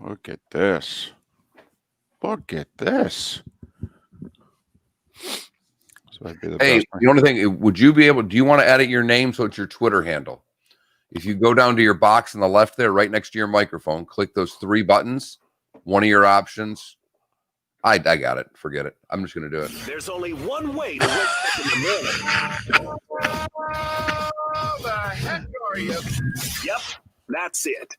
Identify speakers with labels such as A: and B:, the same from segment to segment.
A: Look at this. Look at this.
B: Hey, the only thing, do you want to edit your name so it's your Twitter handle? If you go down to your box on the left there, right next to your microphone, click those 3 buttons, one of your options. I got it. Forget it. I'm just going to do it.
C: There's only one way to wake up in the morning.
D: The heck are you?
C: Yep, that's it.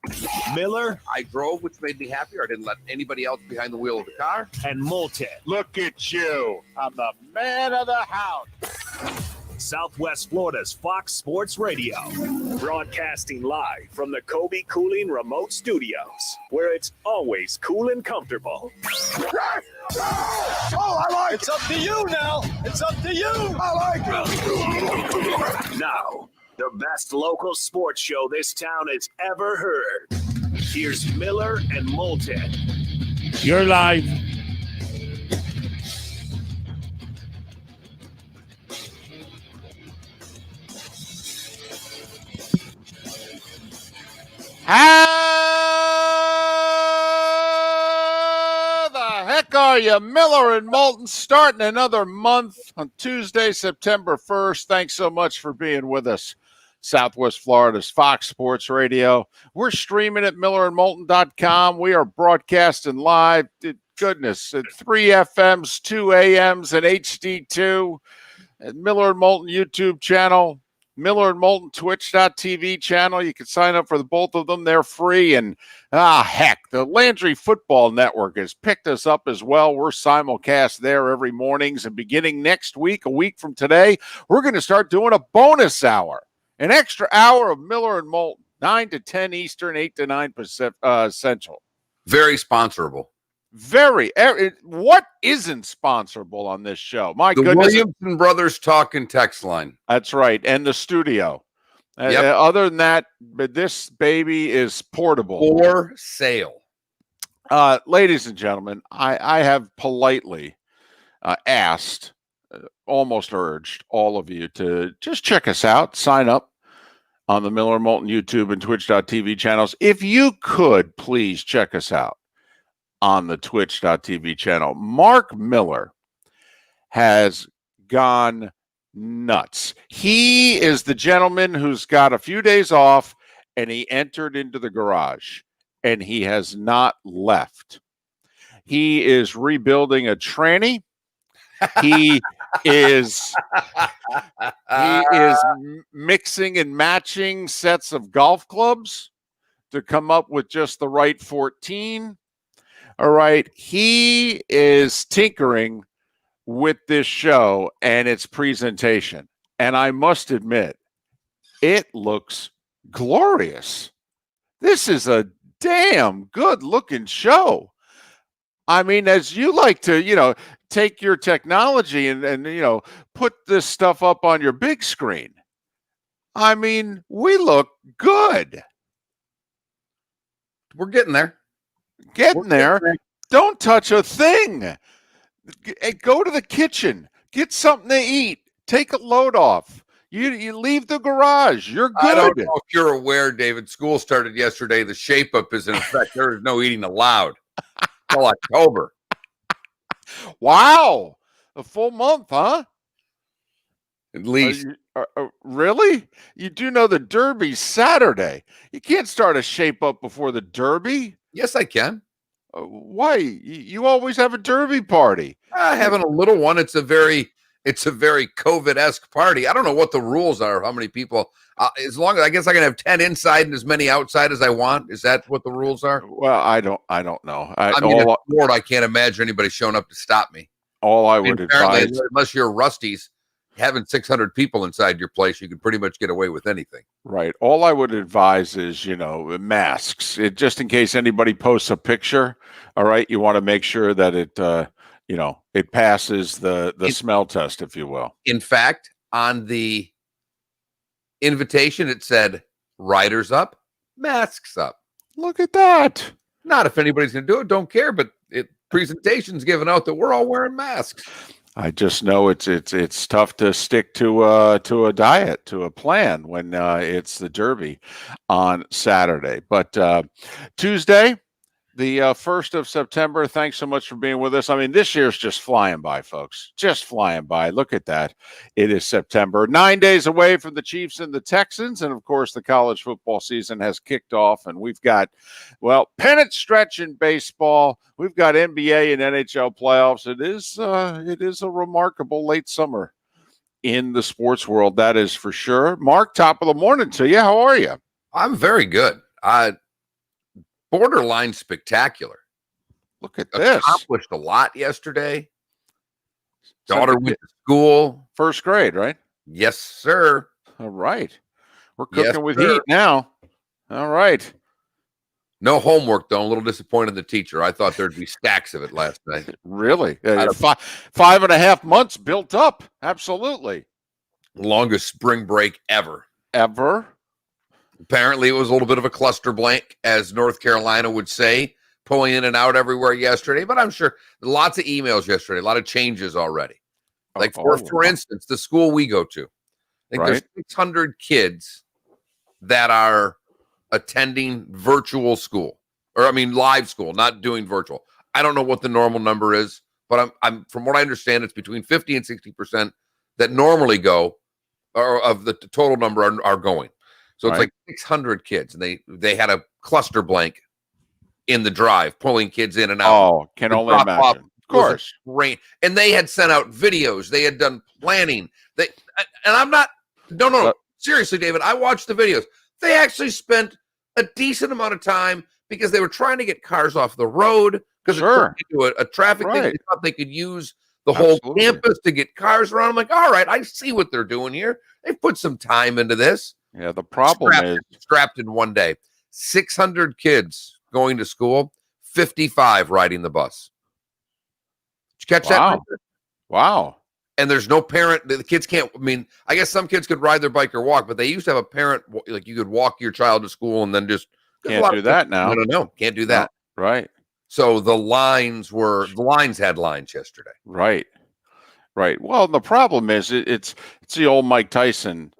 C: Miller.
B: I drove, which made me happier. I didn't let anybody else behind the wheel of the car.
C: And Moulton.
D: Look at you. I'm the man of the house.
C: Southwest Florida's Fox Sports Radio. Broadcasting live from the Kobe Cooling Remote Studios, where it's always cool and comfortable.
D: Oh, I like it. It's up to you now. It's up to you. I like it.
C: Now, the best local sports show this town has ever heard. Here's Miller and Moulton.
E: You're live.
A: How the heck are you? Miller and Moulton starting another month on Tuesday, September 1st. Thanks so much for being with us. Southwest Florida's Fox Sports Radio. We're streaming at millerandmoulton.com. We are broadcasting live. Goodness, at 3 FMs, 2 AMs, and HD2. At Miller and Moulton YouTube channel. Miller and Moulton Twitch.tv channel. You can sign up for both of them. They're free. And heck, the Landry Football Network has picked us up as well. We're simulcast there every mornings. And beginning next week, a week from today, we're going to start doing a bonus hour, an extra hour of Miller and Moulton, 9 to 10 Eastern, 8 to 9 Pacific, Central.
B: Very sponsorable.
A: What isn't sponsorable on this show? My
B: the
A: goodness.
B: Williamson Brothers Talk and Text Line.
A: That's right. And the studio.
B: Yep.
A: Other than that, but this baby is portable.
B: For sale.
A: Ladies and gentlemen, I have politely asked, almost urged all of you to just check us out, sign up on the Miller and Moulton YouTube and Twitch.tv channels. If you could, please check us out on the Twitch.tv channel. Mark Miller has gone nuts. He is the gentleman who's got a few days off, and he entered into the garage, and he has not left. He is rebuilding a tranny. He is mixing and matching sets of golf clubs to come up with just the right 14. All right. He is tinkering with this show and its presentation. And I must admit, it looks glorious. This is a damn good looking show. I mean, as you like to, take your technology and put this stuff up on your big screen. I mean, we look good.
B: We're getting there.
A: Getting there. Don't touch a thing. Go to the kitchen. Get something to eat. Take a load off. You leave the garage. You're good.
B: I don't know if you're aware, David. School started yesterday. The shape-up is in effect. There is no eating allowed until October.
A: Wow. A full month, huh?
B: At least.
A: Really? You do know the Derby's Saturday. You can't start a shape-up before the Derby.
B: Yes, I can.
A: Why? You always have a Derby party.
B: Having a little one. It's a very COVID-esque party. I don't know what the rules are. How many people? As long as I guess I can have 10 inside and as many outside as I want. Is that what the rules are?
A: Well, I don't know.
B: I can't imagine anybody showing up to stop me.
A: All I would advise,
B: unless you're Rusty's, having 600 people inside your place, you can pretty much get away with anything.
A: Right. All I would advise is, masks. Just in case anybody posts a picture, all right, you want to make sure that it, it passes the smell test, if you will.
B: In fact, on the invitation, it said, riders up, masks up.
A: Look at that.
B: Not if anybody's going to do it, don't care, but presentation's given out that we're all wearing masks.
A: I just know it's tough to stick to a diet, to a plan when it's the Derby on Saturday. But Tuesday, The 1st of September. Thanks so much for being with us. I mean, this year's just flying by, folks. Just flying by. Look at that. It is September. 9 days away from the Chiefs and the Texans. And, of course, the college football season has kicked off. And we've got, well, pennant stretch in baseball. We've got NBA and NHL playoffs. It is a remarkable late summer in the sports world. That is for sure. Mark, top of the morning to you. How are you?
B: I'm very good. Borderline spectacular.
A: Look at this.
B: Accomplished a lot yesterday. Daughter went to school.
A: First grade, right?
B: Yes, sir.
A: All right. We're cooking with heat now. All right.
B: No homework, though. I'm a little disappointed in the teacher. I thought there'd be stacks of it last night.
A: Really? 5.5 months built up. Absolutely.
B: Longest spring break ever. Apparently, it was a little bit of a cluster blank, as North Carolina would say, pulling in and out everywhere yesterday. But I'm sure lots of emails yesterday, a lot of changes already. Like, for instance, the school we go to, I think there's 600 kids that are attending virtual school, live school, not doing virtual. I don't know what the normal number is, but I'm from what I understand, it's between 50 and 60% that normally go, or of the total number are going. So it's like 600 kids, and they had a cluster blank in the drive, pulling kids in and out.
A: Oh, can only imagine. Of course.
B: Rain. And they had sent out videos. They had done planning. Seriously, David, I watched the videos. They actually spent a decent amount of time because they were trying to get cars off the road because it turned into a traffic thing. They thought they could use the whole campus to get cars around. I'm like, all right, I see what they're doing here. They've put some time into this.
A: Yeah, the problem is
B: strapped in one day. 600 kids going to school, 55 riding the bus. Did you catch that?
A: Wow.
B: And there's no parent. The kids can't. I guess some kids could ride their bike or walk, but they used to have a parent, like you could walk your child to school and then just
A: can't do that now.
B: No, can't do that.
A: No, right.
B: So the lines had lines yesterday.
A: Right. Well, the problem is it's the old Mike Tyson,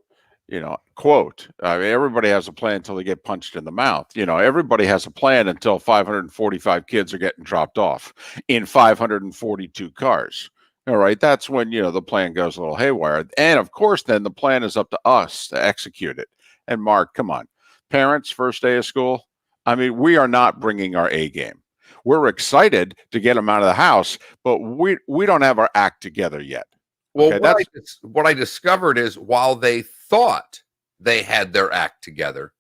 A: quote. Everybody has a plan until they get punched in the mouth. Everybody has a plan until 545 kids are getting dropped off in 542 cars. All right. That's when, the plan goes a little haywire. And of course, then the plan is up to us to execute it. And Mark, come on, parents, first day of school. We are not bringing our A game. We're excited to get them out of the house, but we don't have our act together yet.
B: Well, okay, what I discovered is while they thought they had their act together,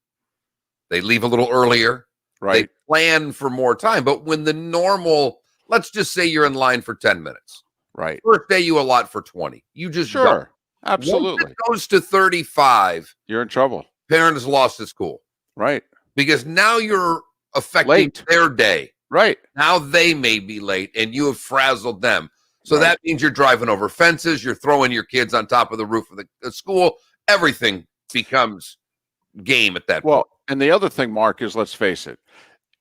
B: they leave a little earlier.
A: Right.
B: They plan for more time. But when the normal, let's just say you're in line for 10 minutes.
A: Right.
B: First day you allot for 20. You just
A: don't. Absolutely.
B: Once it goes to 35,
A: you're in trouble.
B: Parent has lost his cool.
A: Right.
B: Because now you're affecting their day.
A: Right.
B: Now they may be late and you have frazzled them. So that means you're driving over fences. You're throwing your kids on top of the roof of the school. Everything becomes game at that point.
A: Well, and the other thing, Mark, is let's face it.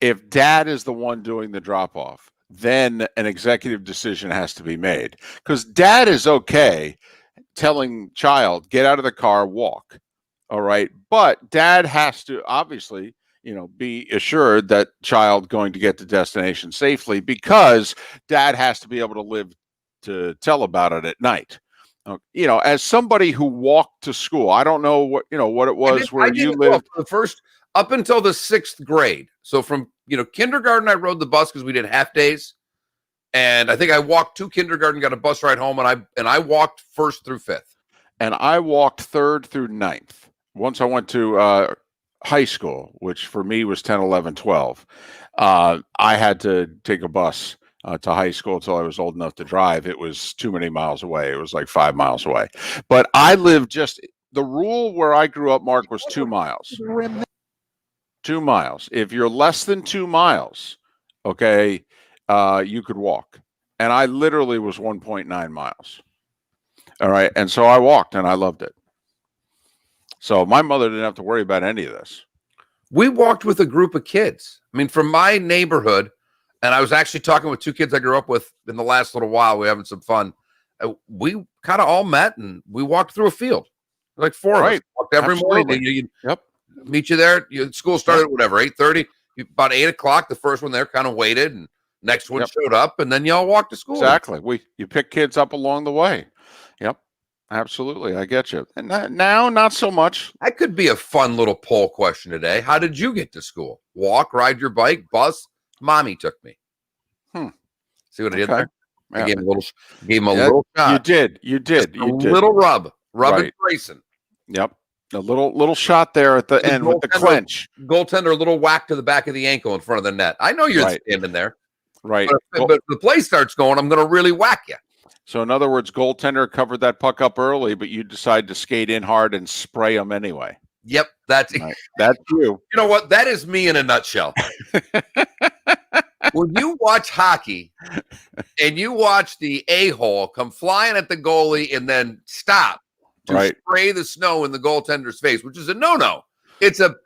A: If dad is the one doing the drop-off, then an executive decision has to be made. Because dad is okay telling child, get out of the car, walk. All right. But dad has to obviously be assured that child going to get to destination safely, because dad has to be able to live to tell about it at night. As somebody who walked to school, I don't know what it was where you lived.
B: The first up until the 6th grade. So from kindergarten, I rode the bus because we did half days, and I think I walked to kindergarten, got a bus ride home, and I walked 1st through 5th,
A: and I walked 3rd through 9th. Once I went to high school, which for me was 10, 11, 12. I had to take a bus to high school until I was old enough to drive. It was too many miles away. It was like 5 miles away. But I lived the rule where I grew up, Mark, was 2 miles. 2 miles. If you're less than 2 miles, okay, you could walk. And I literally was 1.9 miles. All right. And so I walked and I loved it. So my mother didn't have to worry about any of this.
B: We walked with a group of kids. From my neighborhood, and I was actually talking with 2 kids I grew up with in the last little while. We're having some fun. We kind of all met and we walked through a field. Like 4 of us walked every morning. Yep. Meet you there. School started at whatever, 8:30. about 8 o'clock, the first one there kind of waited, and next one showed up, and then y'all walked to school.
A: Exactly. You pick kids up along the way. Yep. Absolutely. I get you. And now, not so much.
B: That could be a fun little poll question today. How did you get to school? Walk, ride your bike, bus? Mommy took me. See what I did there? I gave him a little shot.
A: You did.
B: A little rub and Grayson.
A: Yep. A little shot there at the end with the clinch.
B: Goaltender, a little whack to the back of the ankle in front of the net. I know you're standing there.
A: Right.
B: But if the play starts going, I'm going to really whack you.
A: So, in other words, goaltender covered that puck up early, but you decide to skate in hard and spray them anyway.
B: Yep. That's
A: you. You
B: know what? That is me in a nutshell. When you watch hockey and you watch the a-hole come flying at the goalie and then stop to spray the snow in the goaltender's face, which is a no-no. It's a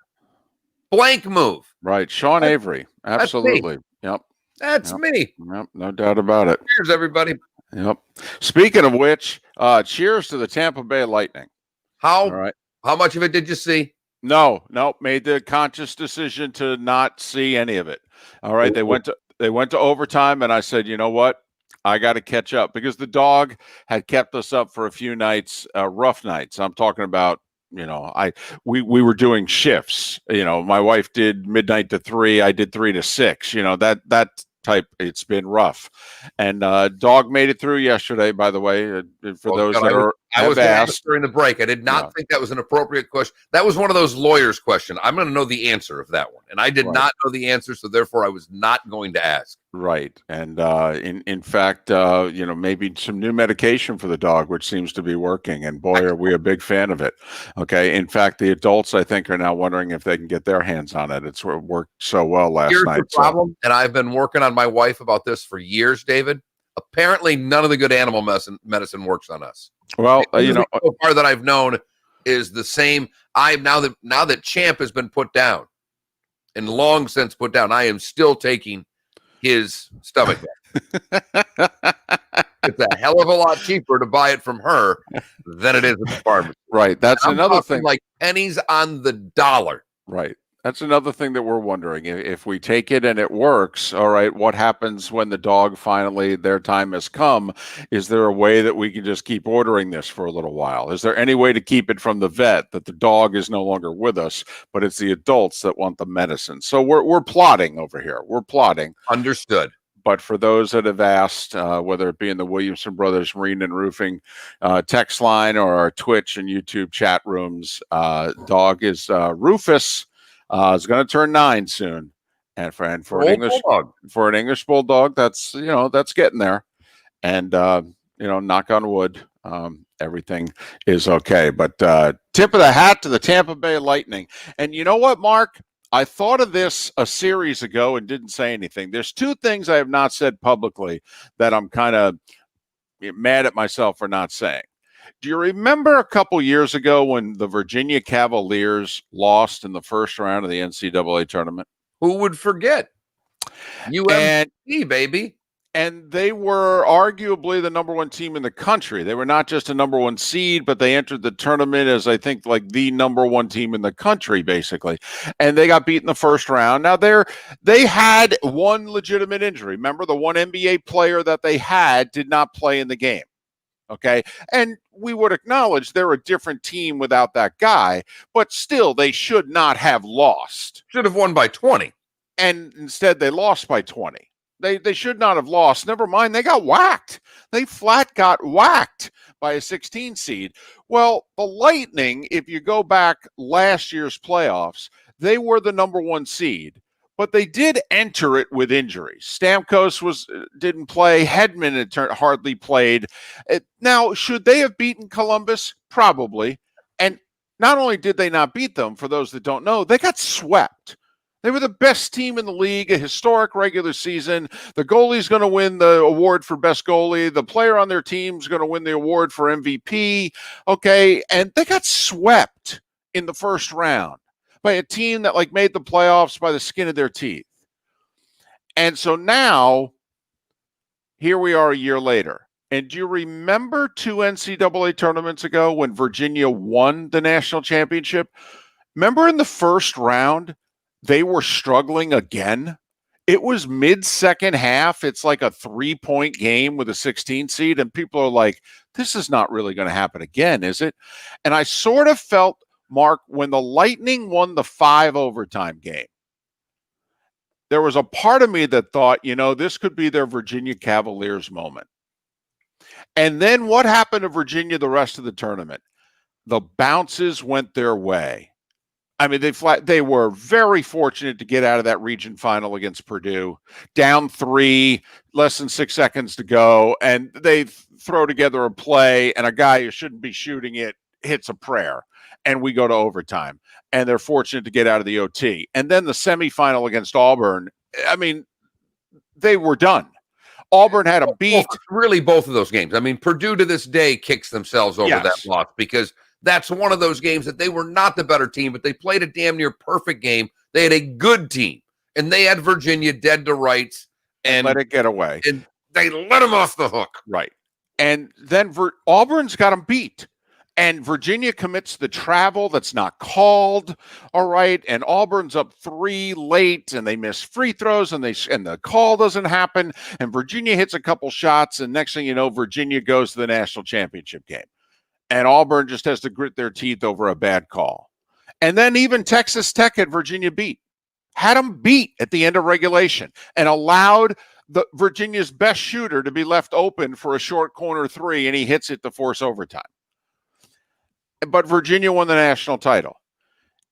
B: blank move.
A: Right. Sean Avery. Absolutely. Yep.
B: That's me.
A: Yep. No doubt about it.
B: Cheers, everybody.
A: Yep. Speaking of which, cheers to the Tampa Bay Lightning.
B: How much of it did you see?
A: No. Made the conscious decision to not see any of it. All right. They went to overtime, and I said, you know what? I got to catch up because the dog had kept us up for a few nights, rough nights. I'm talking about, we were doing shifts. My wife did midnight to 3. I did 3 to 6. That type. It's been rough, and dog made it through yesterday. By the way, for those that
B: I was asked during the break. I did not think that was an appropriate question. That was one of those lawyers' questions. I'm going to know the answer of that one, and I did not know the answer, so therefore I was not going to ask.
A: Right, and in fact, maybe some new medication for the dog, which seems to be working. And boy, are we a big fan of it. Okay, in fact, the adults I think are now wondering if they can get their hands on it. It's worked so well last night.
B: Here's the problem, and I've been working on my wife about this for years, David. Apparently, none of the good animal medicine works on us.
A: Well,
B: so far that I've known is the same. Now that Champ has been put down and long since put down, I am still taking his stomach back. It's a hell of a lot cheaper to buy it from her than it is at the pharmacy.
A: Right. That's another thing.
B: Like pennies on the dollar.
A: Right. That's another thing that we're wondering. If we take it and it works, all right, what happens when the dog finally, their time has come? Is there a way that we can just keep ordering this for a little while? Is there any way to keep it from the vet that the dog is no longer with us, but it's the adults that want the medicine? So we're plotting over here. We're plotting.
B: Understood.
A: But for those that have asked, whether it be in the Williamson Brothers Marine and Roofing text line or our Twitch and YouTube chat rooms, dog is Rufus. Is going to turn 9 soon, and for an English bulldog, that's getting there, and knock on wood, everything is okay. But tip of the hat to the Tampa Bay Lightning, and you know what, Mark? I thought of this a series ago and didn't say anything. There's 2 things I have not said publicly that I'm kind of mad at myself for not saying. Do you remember a couple years ago when the Virginia Cavaliers lost in the first round of the NCAA tournament?
B: Who would forget? UMC, baby.
A: And they were arguably the number 1 team in the country. They were not just a number 1 seed, but they entered the tournament as, I think, like the number 1 team in the country, basically. And they got beat in the first round. Now, they had one legitimate injury. Remember, the one NBA player that they had did not play in the game. Okay. And we would acknowledge they're a different team without that guy, but still they should not have lost.
B: Should have won by 20.
A: And instead they lost by 20. They should not have lost. Never mind. They got whacked. They flat got whacked by a 16 seed. Well, the Lightning, if you go back last year's playoffs, they were the number 1 seed. But they did enter it with injuries. Stamkos didn't play. Hedman had hardly played. Now, should they have beaten Columbus? Probably. And not only did they not beat them, for those that don't know, they got swept. They were the best team in the league, a historic regular season. The goalie's going to win the award for best goalie. The player on their team is going to win the award for MVP. Okay, and they got swept in the first round by a team that made the playoffs by the skin of their teeth. And so now, here we are a year later. And do you remember 2 NCAA tournaments ago when Virginia won the national championship? Remember in the first round, they were struggling again. It was mid-second half. It's like a 3-point game with a 16 seed, and people are like, this is not really going to happen again, is it? And I sort of felt, Mark, when the Lightning won the 5 overtime game, there was a part of me that thought, this could be their Virginia Cavaliers moment. And then what happened to Virginia the rest of the tournament? The bounces went their way. I mean, they were very fortunate to get out of that region final against Purdue, down 3, less than 6 seconds to go, and they throw together a play, and a guy who shouldn't be shooting it hits a prayer, and we go to overtime, and they're fortunate to get out of the OT. And then the semifinal against Auburn, I mean, they were done. Auburn had a beat.
B: Well, really, both of those games. I mean, Purdue to this day kicks themselves over that loss because that's one of those games that they were not the better team, but they played a damn near perfect game. They had a good team, and they had Virginia dead to rights and
A: let it get away.
B: And they let them off the hook.
A: Right. And then Auburn's got them beat. And Virginia commits the travel that's not called. All right. And Auburn's up 3 late, and they miss free throws, and the call doesn't happen. And Virginia hits a couple shots, and next thing you know, Virginia goes to the national championship game. And Auburn just has to grit their teeth over a bad call. And then even Texas Tech had Virginia beat. Had them beat at the end of regulation and allowed Virginia's best shooter to be left open for a short corner 3, and he hits it to force overtime. But Virginia won the national title.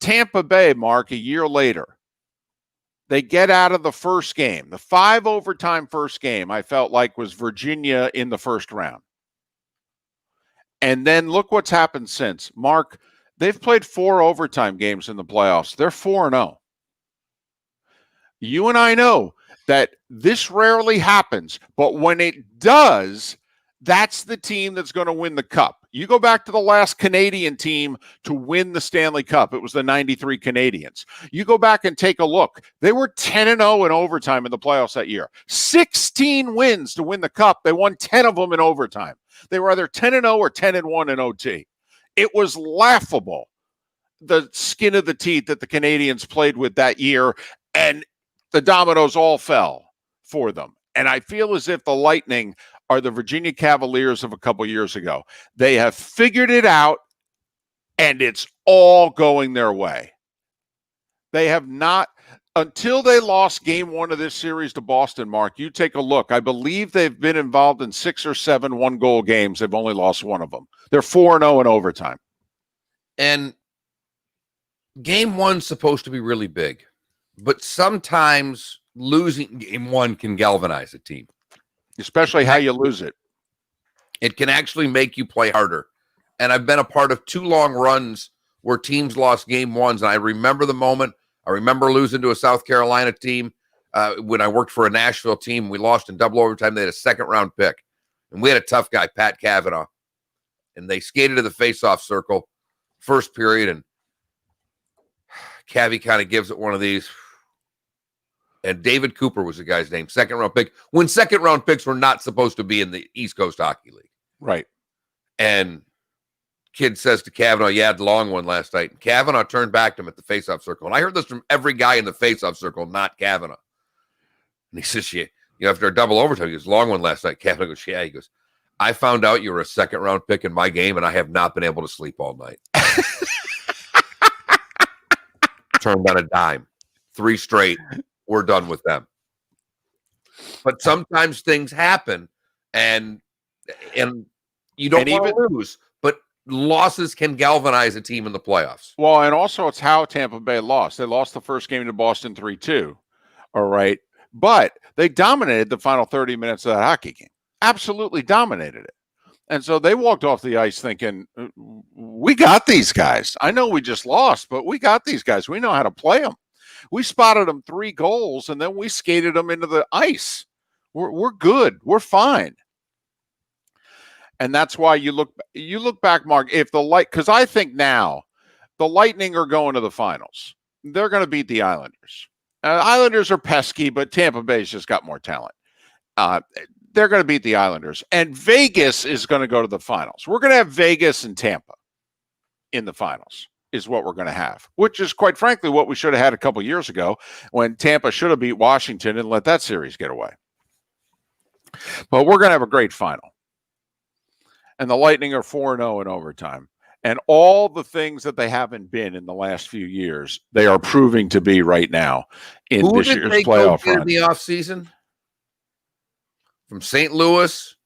A: Tampa Bay, Mark, a year later, they get out of the first game. The 5 overtime first game, I felt like, was Virginia in the first round. And then look what's happened since. Mark, they've played 4 overtime games in the playoffs. They're 4-0. You and I know that this rarely happens, but when it does, that's the team that's going to win the cup. You go back to the last Canadian team to win the Stanley Cup. It was the 93 Canadiens. You go back and take a look. They were 10-0 in overtime in the playoffs that year. 16 wins to win the cup. They won 10 of them in overtime. They were either 10-0 or 10-1 in OT. It was laughable, the skin of the teeth that the Canadians played with that year, and the dominoes all fell for them. And I feel as if the Lightning are the Virginia Cavaliers of a couple years ago. They have figured it out, and it's all going their way. They have not, until they lost game 1 of this series to Boston, Mark, you take a look. I believe they've been involved in 6 or 7 one-goal games. They've only lost 1 of them. They're 4-0 in overtime.
B: And game 1's supposed to be really big, but sometimes losing game 1 can galvanize a team.
A: Especially how you lose it.
B: It can actually make you play harder. And I've been a part of 2 long runs where teams lost game 1s, and I remember the moment. I remember losing to a South Carolina team when I worked for a Nashville team. We lost in double overtime. They had a 2nd-round pick, and we had a tough guy, Pat Cavanaugh, and they skated to the face-off circle, first period, and Cavi kind of gives it one of these. And David Cooper was the guy's name, 2nd-round pick, when 2nd-round picks were not supposed to be in the East Coast Hockey League.
A: Right.
B: And kid says to Cavanaugh, "You had the long one last night." And Cavanaugh turned back to him at the faceoff circle. And I heard this from every guy in the faceoff circle, not Cavanaugh. And he says, after a double overtime, he goes, "Long one last night." Cavanaugh goes, "Yeah." He goes, "I found out you were a 2nd-round pick in my game, and I have not been able to sleep all night." Turned on a dime. 3 straight. We're done with them. But sometimes things happen, and you don't want to lose, but losses can galvanize a team in the playoffs.
A: Well, and also it's how Tampa Bay lost. They lost the first game to Boston 3-2. All right. But they dominated the final 30 minutes of that hockey game. Absolutely dominated it. And so they walked off the ice thinking, we got these guys. I know we just lost, but we got these guys. We know how to play them. We spotted them 3 goals, and then we skated them into the ice. We're good. We're fine. And that's why you look back, Mark, because I think now the Lightning are going to the finals. They're going to beat the Islanders. Islanders are pesky, but Tampa Bay's just got more talent. They're going to beat the Islanders. And Vegas is going to go to the finals. We're going to have Vegas and Tampa in the finals. is what we're going to have, which is quite frankly what we should have had a couple years ago when Tampa should have beat Washington and let that series get away. But we're going to have a great final. And the Lightning are 4-0 in overtime. And all the things that they haven't been in the last few years, they are proving to be right now in this year's playoff run.
B: In the offseason? From St. Louis,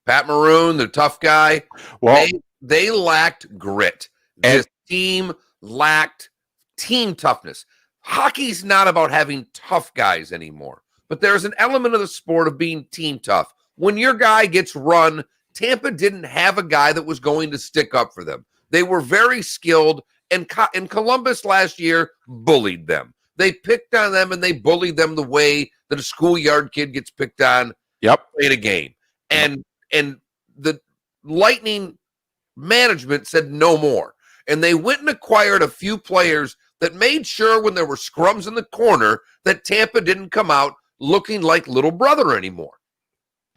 B: Pat Maroon, the tough guy. Well, they lacked grit. This team lacked team toughness. Hockey's not about having tough guys anymore, but there's an element of the sport of being team tough. When your guy gets run, Tampa didn't have a guy that was going to stick up for them. They were very skilled, and Columbus last year bullied them. They picked on them, and they bullied them the way that a schoolyard kid gets picked on in a game. And the Lightning management said no more. And they went and acquired a few players that made sure when there were scrums in the corner that Tampa didn't come out looking like little brother anymore.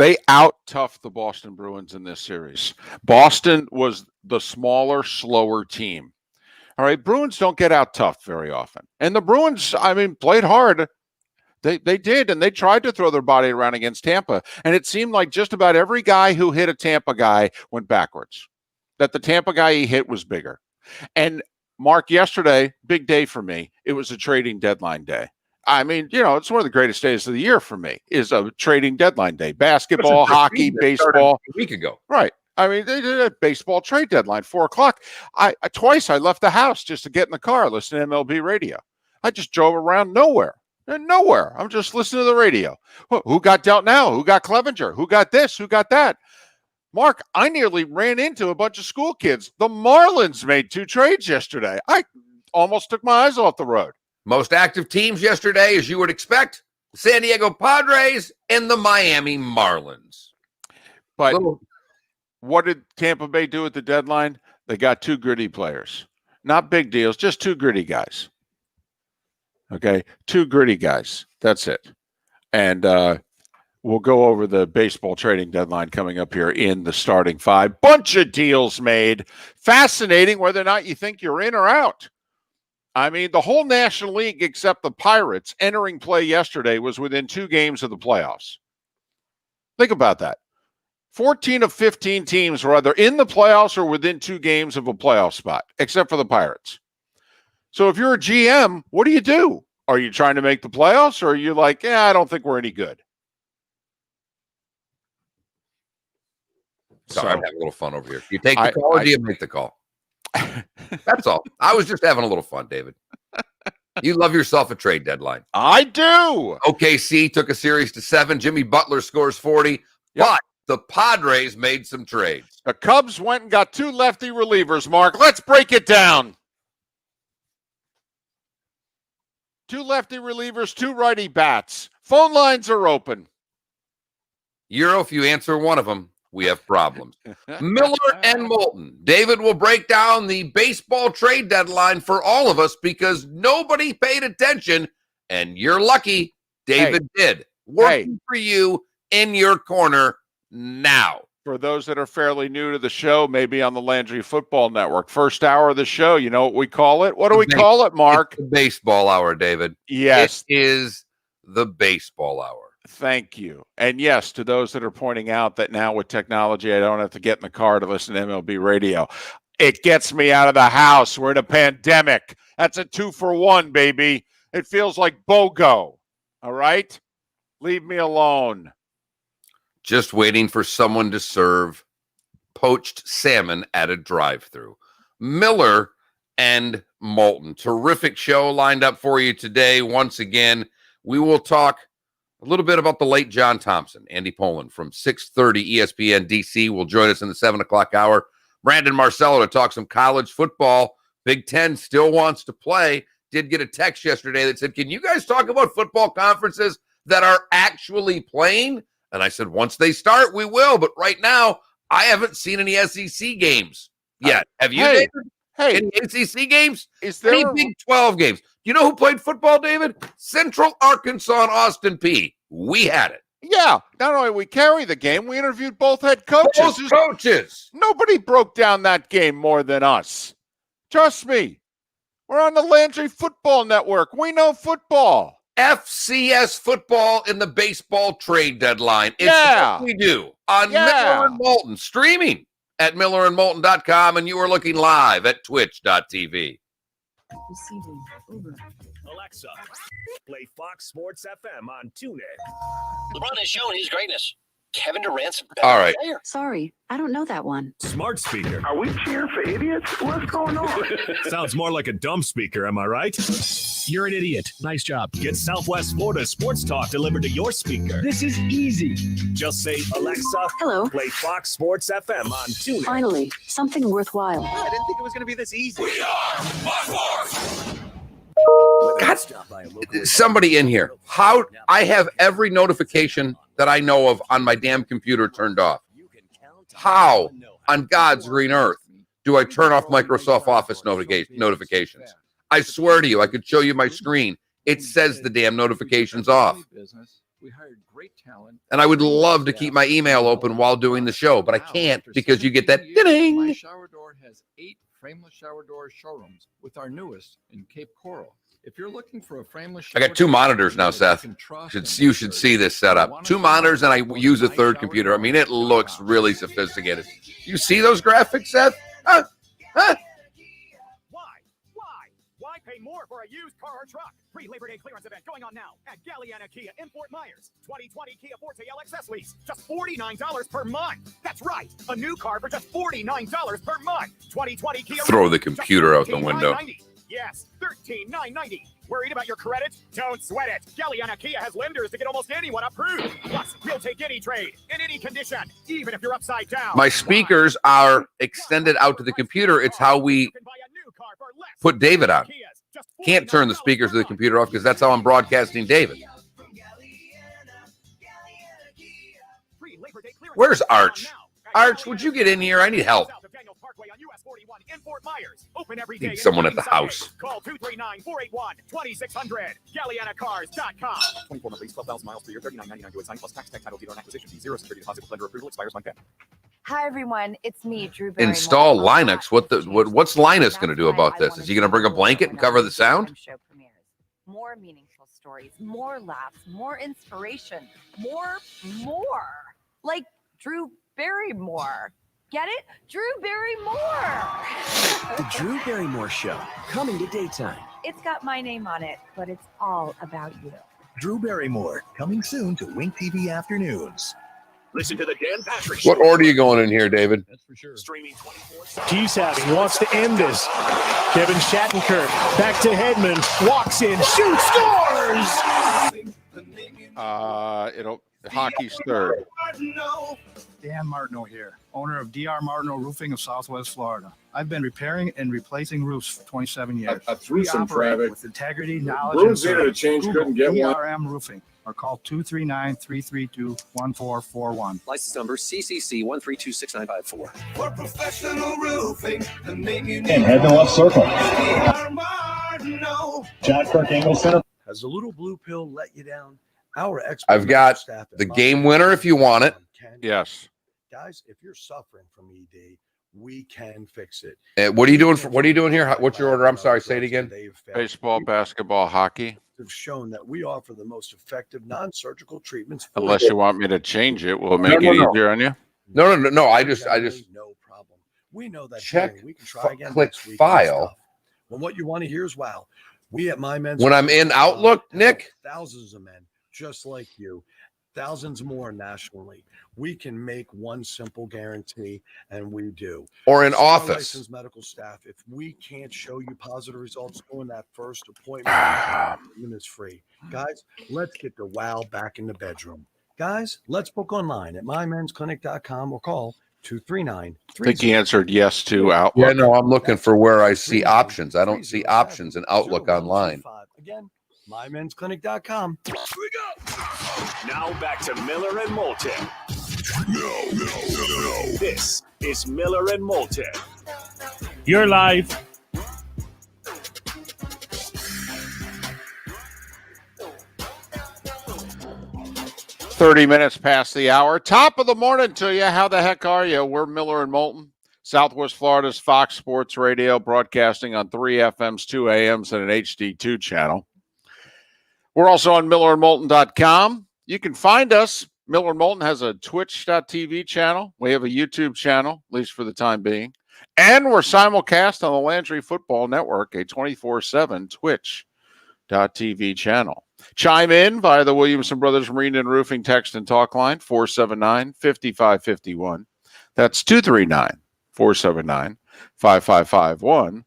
A: They out-toughed the Boston Bruins in this series. Boston was the smaller, slower team. All right, Bruins don't get out-toughed very often. And the Bruins, played hard. They did, and they tried to throw their body around against Tampa. And it seemed like just about every guy who hit a Tampa guy went backwards. That the Tampa guy he hit was bigger. And, Mark, yesterday, big day for me. It was a trading deadline day. It's one of the greatest days of the year for me, is a trading deadline day. Basketball, hockey, baseball.
B: A week ago.
A: Right. They did a baseball trade deadline, 4:00. Twice I left the house just to get in the car, listen to MLB radio. I just drove around nowhere. I'm just listening to the radio. Who got dealt now? Who got Clevenger? Who got this? Who got that? Mark, I nearly ran into a bunch of school kids. The Marlins made 2 trades yesterday. I almost took my eyes off the road.
B: Most active teams yesterday, as you would expect, the San Diego Padres and the Miami Marlins.
A: But what did Tampa Bay do at the deadline? They got 2 gritty players. Not big deals, just 2 gritty guys. Okay, 2 gritty guys. That's it. And we'll go over the baseball trading deadline coming up here in the starting 5. Bunch of deals made. Fascinating whether or not you think you're in or out. The whole National League except the Pirates entering play yesterday was within 2 games of the playoffs. Think about that. 14 of 15 teams were either in the playoffs or within 2 games of a playoff spot, except for the Pirates. So if you're a GM, what do? Are you trying to make the playoffs, or are you like, I don't think we're any good?
B: Sorry, I'm having a little fun over here. You take the call or do you make the call? That's all. I was just having a little fun, David. You love yourself a trade deadline.
A: I do.
B: OKC took a series to 7. Jimmy Butler scores 40. Yep. But the Padres made some trades.
A: The Cubs went and got 2 lefty relievers, Mark. Let's break it down. 2 lefty relievers, 2 righty bats. Phone lines are open.
B: Euro, if you answer one of them, we have problems. Miller and Moulton. David will break down the baseball trade deadline for all of us because nobody paid attention, and you're lucky David did. Working for you in your corner now.
A: For those that are fairly new to the show, maybe on the Landry Football Network, first hour of the show, you know what we call it? What do we call it, Mark?
B: It's the baseball hour, David.
A: Yes.
B: It is the baseball hour.
A: Thank you. And yes, to those that are pointing out that now with technology, I don't have to get in the car to listen to MLB radio. It gets me out of the house. We're in a pandemic. That's a 2-for-1, baby. It feels like BOGO. All right? Leave me alone.
B: Just waiting for someone to serve poached salmon at a drive-thru. Miller and Moulton. Terrific show lined up for you today. Once again, we will talk a little bit about the late John Thompson. Andy Poland from 6:30 ESPN DC will join us in the 7 o'clock hour. Brandon Marcello to talk some college football. Big Ten still wants to play. Did get a text yesterday that said, can you guys talk about football conferences that are actually playing? And I said, once they start, we will. But right now, I haven't seen any SEC games yet. Have you, David? Any ACC games?
A: Is there
B: any Big 12 games? You know who played football, David? Central Arkansas and Austin P. We had it.
A: Yeah. Not only we carry the game, we interviewed both head coaches.
B: Both coaches.
A: Nobody broke down that game more than us. Trust me. We're on the Landry Football Network. We know football.
B: FCS football in the baseball trade deadline. It's what we do on Miller and Moulton, streaming at millerandmoulton.com, and you are looking live at twitch.tv.
F: Receiving over.
C: Alexa, play Fox Sports FM on TuneIn.
G: LeBron has shown his greatness. Kevin Durant's
B: all right.
G: Player.
F: Sorry, I don't know that one.
C: Smart speaker.
H: Are we cheering for idiots? What's going on?
C: Sounds more like a dumb speaker, am I right?
I: You're an idiot. Nice job.
C: Get Southwest Florida sports talk delivered to your speaker.
I: This is easy.
C: Just say, Alexa,
F: hello.
C: Play Fox Sports FM on TuneIn.
F: Finally, something worthwhile.
G: I didn't think it was going to be this easy.
D: We are Fox.
B: God, somebody in here. How I have every notification that I know of on my damn computer turned off. How on God's green earth do I turn off Microsoft Office notifications? I swear to you, I could show you my screen. It says the damn notifications off. And I would love to keep my email open while doing the show, but I can't because you get that ding.
J: My shower door has 8 frameless shower door showrooms with our newest in Cape Coral. If you're looking for a frameless shower
B: I got 2 monitors now, Seth. You should see this setup. 2 monitors, and I use a 3rd computer. I mean, it looks really sophisticated. You see those graphics, Seth? Huh?
K: Why pay more for a used car or truck? Free Labor Day clearance event going on now at Galliana Kia in Fort Myers. 2020 Kia Forte LXS lease, just $49 per month. That's right, a new car for just $49 per month. 2020 Kia.
B: Throw the computer out the window.
K: Yes, $13,990. Worried about your credit? Don't sweat it. Galliana Kia has lenders to get almost anyone approved. Plus, we'll take any trade in any condition, even if you're upside down.
B: My speakers are extended out to the computer. It's how we put David on. Can't turn the speakers of the computer off because that's how I'm broadcasting David. Where's Arch? Arch, would you get in here? I need help. Need someone at the house.
K: Call 239-481-2600. GallianaCars.com. 24 months, 12,000 miles per year, $39.99 to sign plus tax title dealer and acquisition fee. 0 security deposit with lender approval expires month end.
L: Hi everyone, it's me, Drew Barrymore.
B: Install Linux. What's Linus going to do about this? Is he going to bring a blanket and cover the sound?
L: Show premieres. More meaningful stories, more laughs, more inspiration, more. Like Drew Barrymore. Get it? Drew Barrymore.
I: The Drew Barrymore Show, coming to daytime.
L: It's got my name on it, but it's all about you.
I: Drew Barrymore, coming soon to Wink TV Afternoons.
C: Listen to the Dan Patrick Show.
B: What order are you going in here, David?
J: That's for sure.
C: Streaming 24/7.
E: TSAT, he wants to end this. Kevin Shattenkirk back to Hedman, walks in, shoots, scores.
A: Hockey's third.
M: Dan Martineau here, owner of DR Martineau Roofing of Southwest Florida. I've been repairing and replacing roofs for 27 years.
N: I threw some traffic.
M: With integrity, knowledge,
N: Rooms
M: and
N: needed a change, couldn't get one.
M: DRM Roofing, or call 239-332-1441.
G: License number CCC 1326954.
D: For professional roofing, the name you need.
O: And head to left circle.
H: John
O: Kirk Engel Center.
H: Has the little blue pill let you down? Our expert
B: I've got
H: staff at
B: the game winner if you want it.
A: Yes.
H: Guys, if you're suffering from ED, we can fix it.
B: What are you doing? What are you doing here? What's your order? I'm sorry. Say it again.
A: Baseball, basketball, hockey.
H: Have shown that we offer the most effective non-surgical treatments.
A: Unless you want me to change it, will it make it easier on you?
B: No. I just.
H: No problem. We know that.
B: Check.
H: We can try again.
B: Click file.
H: Well, what you want to hear is wow. We at My Men's.
B: When I'm in Outlook, Nick.
H: Thousands of men just like you, thousands more nationally. We can make one simple guarantee, and we do.
B: Or in
H: Our
B: office.
H: licensed medical staff, if we can't show you positive results during that first appointment, is free. Guys, let's get the wow back in the bedroom. Guys, let's book online at mymensclinic.com or call 239.
A: I think he answered yes to Outlook.
B: Yeah, no, I'm looking for where I see options. I don't see options in Outlook online.
H: Again, mymensclinic.com.
C: Here we go. Now back to Miller and Moulton.
D: No.
C: This is Miller and Moulton.
E: You're live.
A: $30 minutes past the hour. Top of the morning to you. How the heck are you? We're Miller and Moulton. Southwest Florida's Fox Sports Radio, broadcasting on 3 FMs, 2 AMs, and an HD2 channel. We're also on millerandmoulton.com. You can find us. Miller and Moulton has a twitch.tv channel. We have a YouTube channel, at least for the time being. And we're simulcast on the Landry Football Network, a 24/7 twitch.tv channel. Chime in via the Williamson Brothers Marine and Roofing text and talk line, 479-5551. That's 239-479-5551.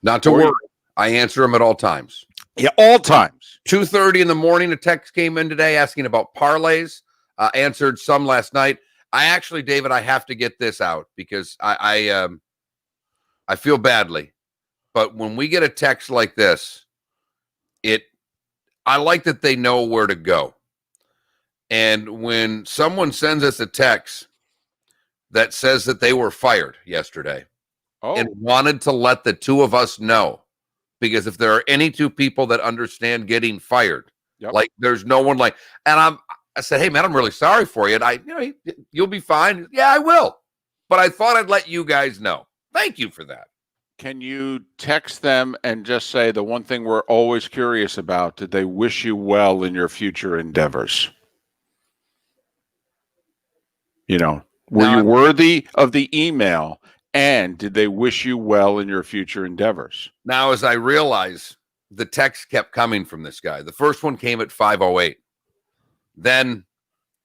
B: Not to worry. I answer them at all times.
A: Yeah, all times.
B: 2:30 in the morning, a text came in today asking about parlays. Answered some last night. I actually, David, I have to get this out because I feel badly. But when we get a text like this, I like that they know where to go. And when someone sends us a text that says that they were fired yesterday and wanted to let the two of us know, because if there are any two people that understand getting fired, like there's no one like, and I said, hey man, I'm really sorry for you. And you'll be fine. Yeah, I will. But I thought I'd let you guys know. Thank you for that.
A: Can you text them and just say the one thing we're always curious about? Did they wish you well in your future endeavors? Were you worthy of the email? And did they wish you well in your future endeavors?
B: Now, as I realize, the text kept coming from this guy. The first one came at 5:08. Then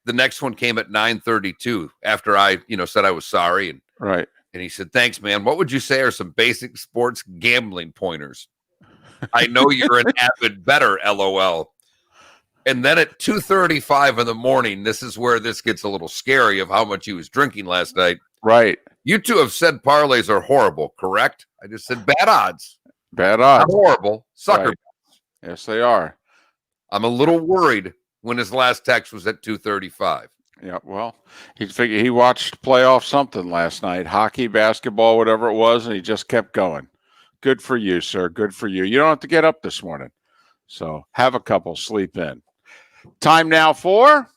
B: the next one came at 9:32 after I, said I was sorry. And
A: right.
B: And he said, thanks, man. What would you say are some basic sports gambling pointers? I know you're an avid bettor, LOL. And then at 2:35 in the morning, this is where this gets a little scary of how much he was drinking last night.
A: Right.
B: You two have said parlays are horrible, correct? I just said bad odds.
A: Bad odds.
B: Not horrible. Sucker.
A: Right. Yes, they are.
B: I'm a little worried when his last text was at 2:35.
A: Yeah, well, he watched playoff something last night, hockey, basketball, whatever it was, and he just kept going. Good for you, sir. Good for you. You don't have to get up this morning. So have a couple, sleep in. Time now for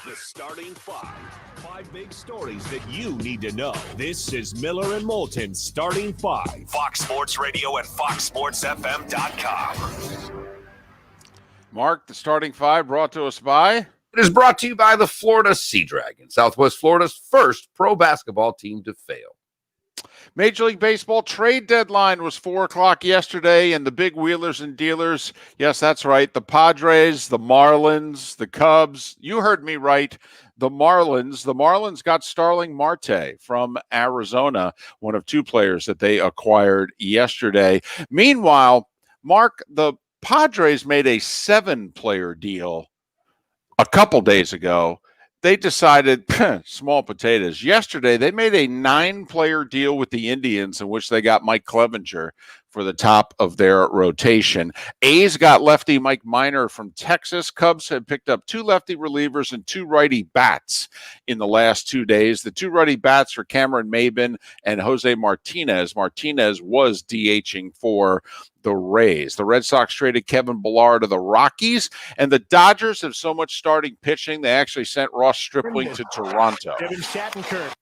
C: the starting five. 5 big stories that you need to know. This is Miller and Moulton's starting five. Fox Sports Radio and FoxSportsFM.com.
A: Mark, the starting five brought to us by...
B: It is brought to you by the Florida Sea Dragon, Southwest Florida's first pro basketball team to fail.
A: Major League Baseball trade deadline was 4:00 yesterday, and the big wheelers and dealers, yes, that's right, the Padres, the Marlins, the Cubs, you heard me right, the Marlins got Starling Marte from Arizona, one of two players that they acquired yesterday. Meanwhile, Mark, the Padres made a 7-player deal a couple days ago. They decided, small potatoes. Yesterday, they made a 9-player deal with the Indians in which they got Mike Clevenger for the top of their rotation. A's got lefty Mike Minor from Texas. Cubs have picked up 2 lefty relievers and 2 righty bats in the last 2 days. The 2 righty bats are Cameron Maybin and Jose Martinez. Martinez was DHing for the Rays. The Red Sox traded Kevin Ballard to the Rockies, and the Dodgers have so much starting pitching, they actually sent Ross Stripling to Toronto.
E: Kevin Shattenkirk.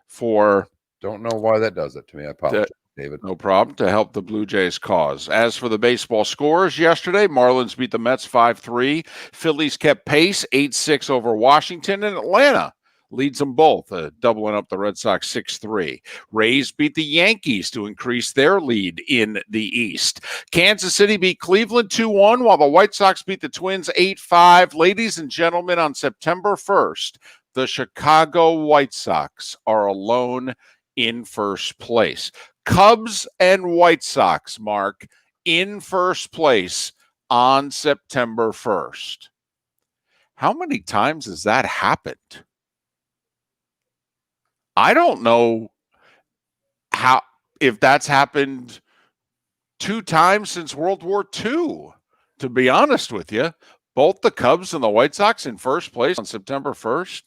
A: For...
B: Don't know why that does it to me. I apologize, David.
A: No problem. To help the Blue Jays cause. As for the baseball scores yesterday, Marlins beat the Mets 5-3. Phillies kept pace 8-6 over Washington, and Atlanta leads them both, doubling up the Red Sox 6-3. Rays beat the Yankees to increase their lead in the East. Kansas City beat Cleveland 2-1, while the White Sox beat the Twins 8-5. Ladies and gentlemen, on September 1st, the Chicago White Sox are alone in first place. Cubs and White Sox, Mark, in first place on September 1st. How many times has that happened? I don't know if that's happened 2 times since World War II, to be honest with you. Both the Cubs and the White Sox in first place on September 1st.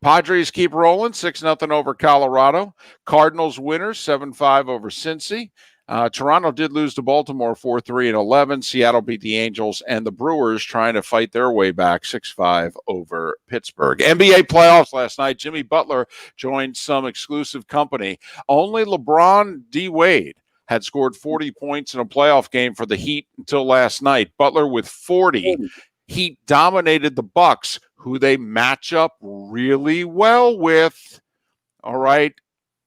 A: Padres keep rolling 6-0 over Colorado. Cardinals winners 7-5 over Cincy. Toronto did lose to Baltimore 4-3 and 11. Seattle beat the Angels, and the Brewers trying to fight their way back 6-5 over Pittsburgh. NBA playoffs last night. Jimmy Butler joined some exclusive company. Only LeBron D. Wade had scored 40 points in a playoff game for the Heat until last night. Butler with 40. Heat dominated the Bucks, who they match up really well with. All right.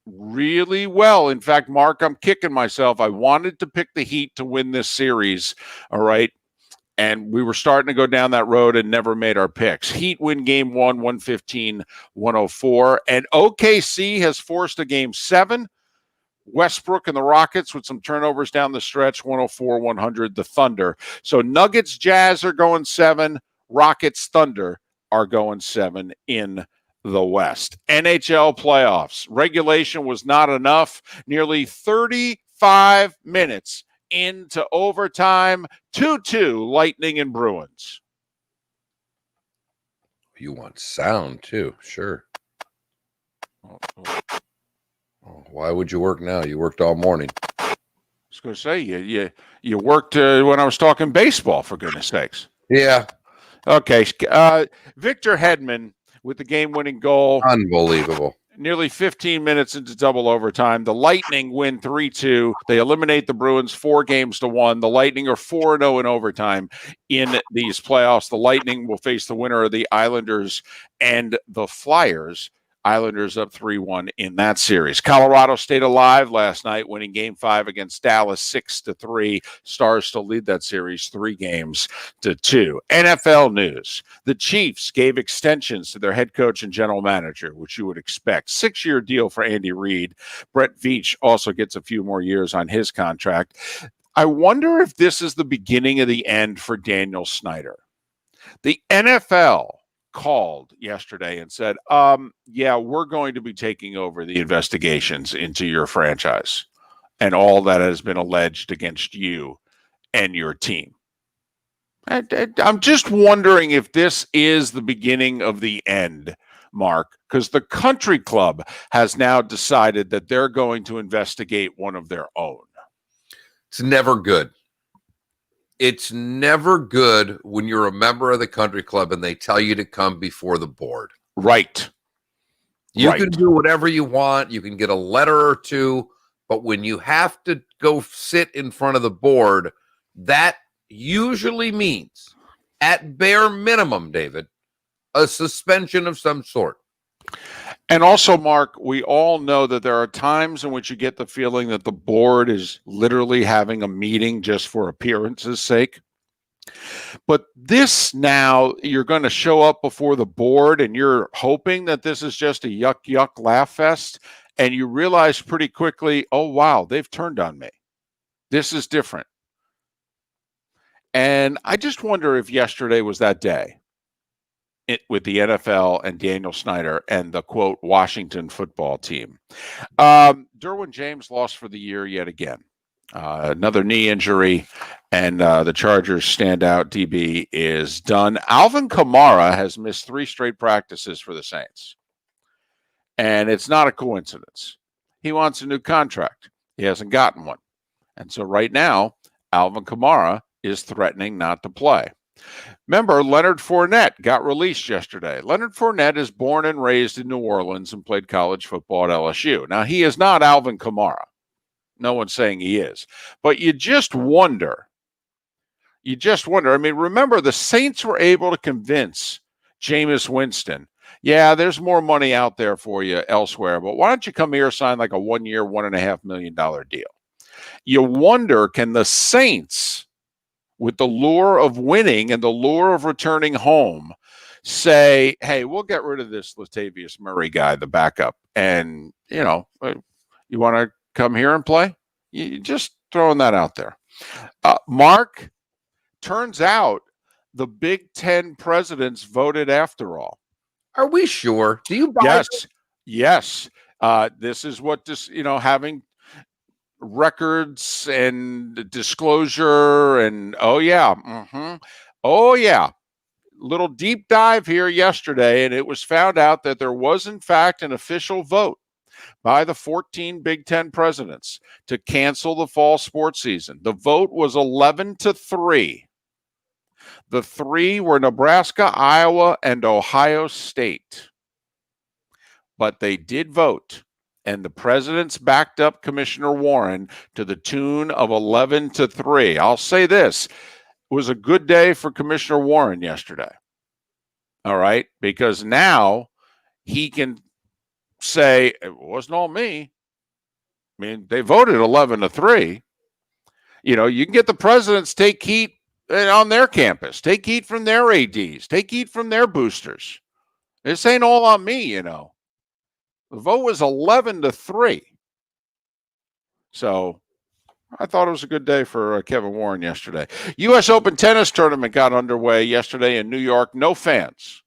A: Really well. In fact, Mark, I'm kicking myself. I wanted to pick the Heat to win this series. All right. And we were starting to go down that road and never made our picks. Heat win game 1, 115-104. And OKC has forced a game 7. Westbrook and the Rockets with some turnovers down the stretch, 104-100, the Thunder. So Nuggets, Jazz are going 7. Rockets, Thunder are going 7 in the West. NHL playoffs. Regulation was not enough. Nearly 35 minutes into overtime. 2-2, Lightning and Bruins.
B: You want sound, too. Sure. Why would you work now? You worked all morning.
A: I was going to say, you worked when I was talking baseball, for goodness sakes.
B: Yeah.
A: Okay. Victor Hedman with the game-winning goal.
B: Unbelievable.
A: Nearly 15 minutes into double overtime. The Lightning win 3-2. They eliminate the Bruins 4-1. The Lightning are 4-0 in overtime in these playoffs. The Lightning will face the winner of the Islanders and the Flyers. Islanders up 3-1 in that series. Colorado stayed alive last night, winning Game 5 against Dallas 6-3. Stars still lead that series 3-2. NFL news. The Chiefs gave extensions to their head coach and general manager, which you would expect. 6-year deal for Andy Reid. Brett Veach also gets a few more years on his contract. I wonder if this is the beginning of the end for Daniel Snyder. The NFL called yesterday and said, yeah, we're going to be taking over the investigations into your franchise and all that has been alleged against you and your team. I'm just wondering if this is the beginning of the end, Mark, because the country club has now decided that they're going to investigate one of their own.
B: It's never good. It's never good when you're a member of the country club and they tell you to come before the board.
A: Right.
B: You can do whatever you want. You can get a letter or two. But when you have to go sit in front of the board, that usually means, at bare minimum, David, a suspension of some sort.
A: And also, Mark, we all know that there are times in which you get the feeling that the board is literally having a meeting just for appearance's sake. But this now, you're going to show up before the board and you're hoping that this is just a yuck laugh fest. And you realize pretty quickly, oh, wow, they've turned on me. This is different. And I just wonder if yesterday was that day. With the NFL and Daniel Snyder and the, quote, Washington football team. Derwin James lost for the year yet again. Another knee injury, and the Chargers standout DB is done. Alvin Kamara has missed 3 straight practices for the Saints. And it's not a coincidence. He wants a new contract. He hasn't gotten one. And so right now, Alvin Kamara is threatening not to play. Remember, Leonard Fournette got released yesterday. Leonard Fournette is born and raised in New Orleans and played college football at LSU. Now, he is not Alvin Kamara. No one's saying he is. But you just wonder. I mean, remember, the Saints were able to convince Jameis Winston, yeah, there's more money out there for you elsewhere, but why don't you come here, sign like a 1-year, $1.5 million deal? You wonder, can the Saints, with the lure of winning and the lure of returning home, say, hey, we'll get rid of this Latavius Murray guy, the backup, and, you want to come here and play? You just throwing that out there. Mark, turns out the Big Ten presidents voted after all.
B: Are we sure? Do you buy
A: Yes. This is what having records and disclosure and little deep dive here yesterday, and it was found out that there was in fact an official vote by the 14 Big Ten presidents to cancel the fall sports season. The vote was 11-3. The three were Nebraska, Iowa, and Ohio State. But they did vote, and the presidents backed up Commissioner Warren to the tune of 11-3. I'll say this. It was a good day for Commissioner Warren yesterday. All right? Because now he can say, it wasn't all me. I mean, they voted 11-3. You know, you can get the presidents take heat on their campus, take heat from their ADs, take heat from their boosters. This ain't all on me, you know. The vote was 11-3. So I thought it was a good day for Kevin Warren yesterday. U.S. Open tennis tournament got underway yesterday in New York. No fans.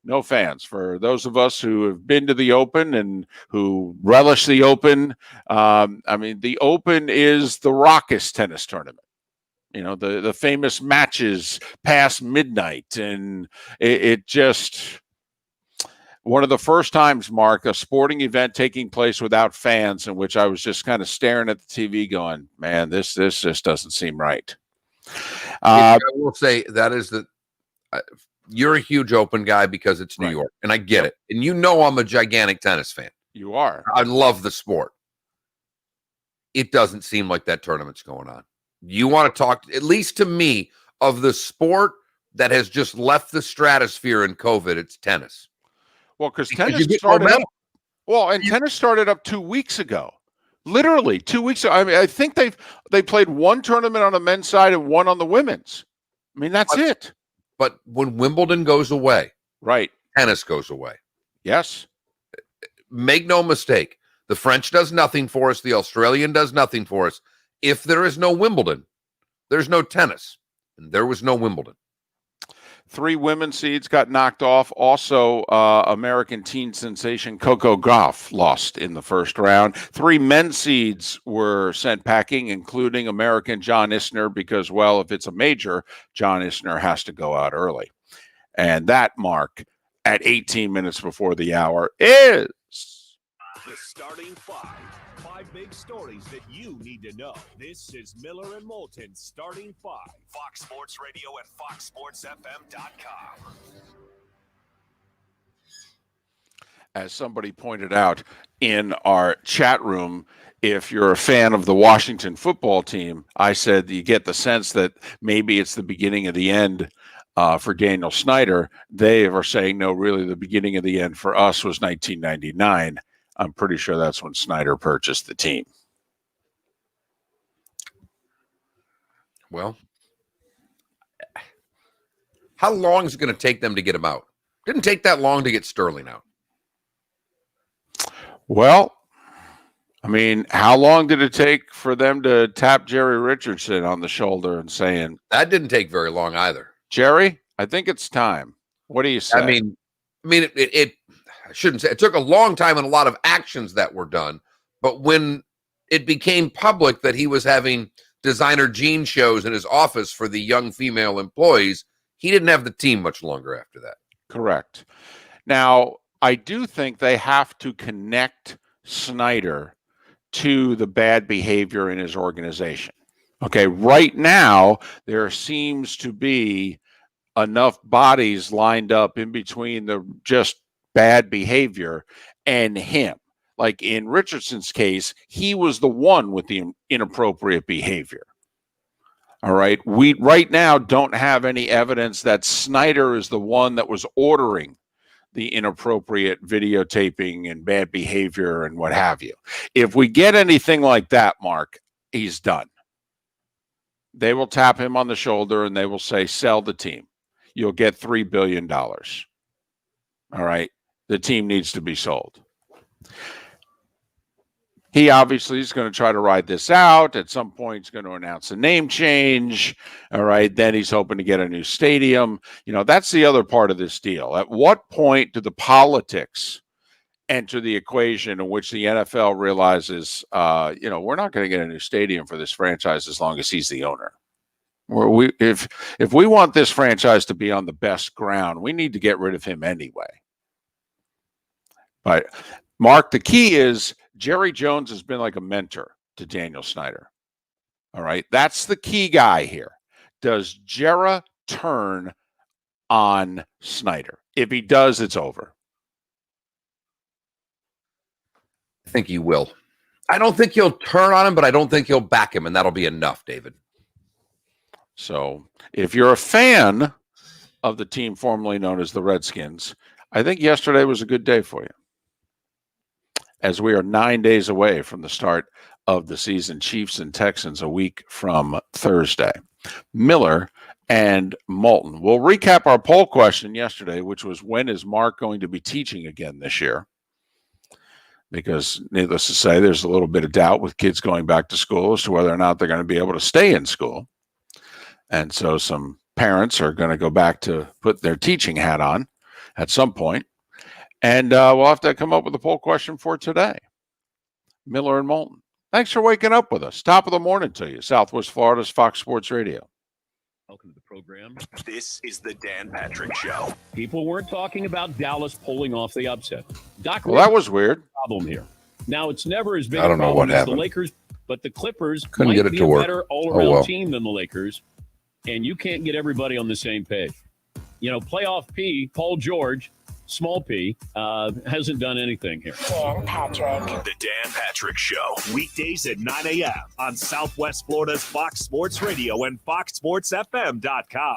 A: No fans. For those of us who have been to the Open and who relish the Open, I mean, the Open is the raucous tennis tournament. You know, the famous matches past midnight. And it just, one of the first times, Mark, a sporting event taking place without fans, in which I was just kind of staring at the TV going, man, this just doesn't seem right.
B: I will say that is the you're a huge Open guy because it's New York, and I get it. And you know I'm a gigantic tennis fan.
A: You are.
B: I love the sport. It doesn't seem like that tournament's going on. You want to talk, at least to me, of the sport that has just left the stratosphere in COVID, it's tennis.
A: Well, because tennis started up. Well, and tennis started up 2 weeks ago. Literally 2 weeks ago. I mean, I think they played one tournament on the men's side and one on the women's. I mean, that's it.
B: But when Wimbledon goes away,
A: right,
B: tennis goes away.
A: Yes.
B: Make no mistake. The French does nothing for us. The Australian does nothing for us. If there is no Wimbledon, there's no tennis. And there was no Wimbledon.
A: 3 women's seeds got knocked off. Also, American teen sensation Coco Gauff lost in the first round. 3 men's seeds were sent packing, including American John Isner, because, well, if it's a major, John Isner has to go out early. And that, Mark, at 18 minutes before the hour, is
C: the starting 5. 5 big stories that you need to know. This is Miller and Moulton's Starting 5. Fox Sports Radio and FoxSportsFM.com.
A: As somebody pointed out in our chat room, if you're a fan of the Washington football team, I said you get the sense that maybe it's the beginning of the end for Daniel Snyder. They are saying, no, really the beginning of the end for us was 1999. I'm pretty sure that's when Snyder purchased the team.
B: Well, how long is it going to take them to get him out? Didn't take that long to get Sterling out.
A: Well, I mean, how long did it take for them to tap Jerry Richardson on the shoulder and saying...
B: That didn't take very long either.
A: Jerry, I think it's time. What do you say?
B: I mean, it I shouldn't say it took a long time and a lot of actions that were done, but when it became public that he was having designer jean shows in his office for the young female employees, he didn't have the team much longer after that.
A: Correct. Now, I do think they have to connect Snyder to the bad behavior in his organization. Okay, right now, there seems to be enough bodies lined up in between the just bad behavior and him. Like in Richardson's case, he was the one with the inappropriate behavior. All right. We right now don't have any evidence that Snyder is the one that was ordering the inappropriate videotaping and bad behavior and what have you. If we get anything like that, Mark, he's done. They will tap him on the shoulder and they will say, sell the team. You'll get $3 billion. All right. The team needs to be sold. He obviously is going to try to ride this out. At some point, he's going to announce a name change. All right. Then he's hoping to get a new stadium. You know, that's the other part of this deal. At what point do the politics enter the equation in which the NFL realizes, we're not going to get a new stadium for this franchise as long as he's the owner? If we want this franchise to be on the best ground, we need to get rid of him anyway. But Mark, the key is Jerry Jones has been like a mentor to Daniel Snyder. All right. That's the key guy here. Does Jerry turn on Snyder? If he does, it's over.
B: I think he will. I don't think he'll turn on him, but I don't think he'll back him, and that'll be enough, David.
A: So if you're a fan of the team formerly known as the Redskins, I think yesterday was a good day for you. As we are 9 days away from the start of the season, Chiefs and Texans a week from Thursday. Miller and Moulton. We'll recap our poll question yesterday, which was, when is Mark going to be teaching again this year? Because needless to say, there's a little bit of doubt with kids going back to school as to whether or not they're going to be able to stay in school. And so some parents are going to go back to put their teaching hat on at some point. And we'll have to come up with a poll question for today. Miller and Moulton. Thanks for waking up with us. Top of the morning to you. Southwest Florida's Fox Sports Radio.
C: Welcome to the program. This is the Dan Patrick Show. People weren't talking about Dallas pulling off the upset.
A: Well, that was weird.
C: Problem here. Now, it's never as big
B: I don't know what
C: as the
B: happened.
C: Lakers, but the Clippers
B: Couldn't
C: might
B: get it
C: be
B: to
C: a
B: work.
C: better all-around
B: well.
C: team than the Lakers, and you can't get everybody on the same page. You know, playoff P, Paul George, small P, hasn't done anything here.
O: Dan Patrick.
C: The Dan Patrick Show. Weekdays at 9 a.m. on Southwest Florida's Fox Sports Radio and FoxSportsFM.com.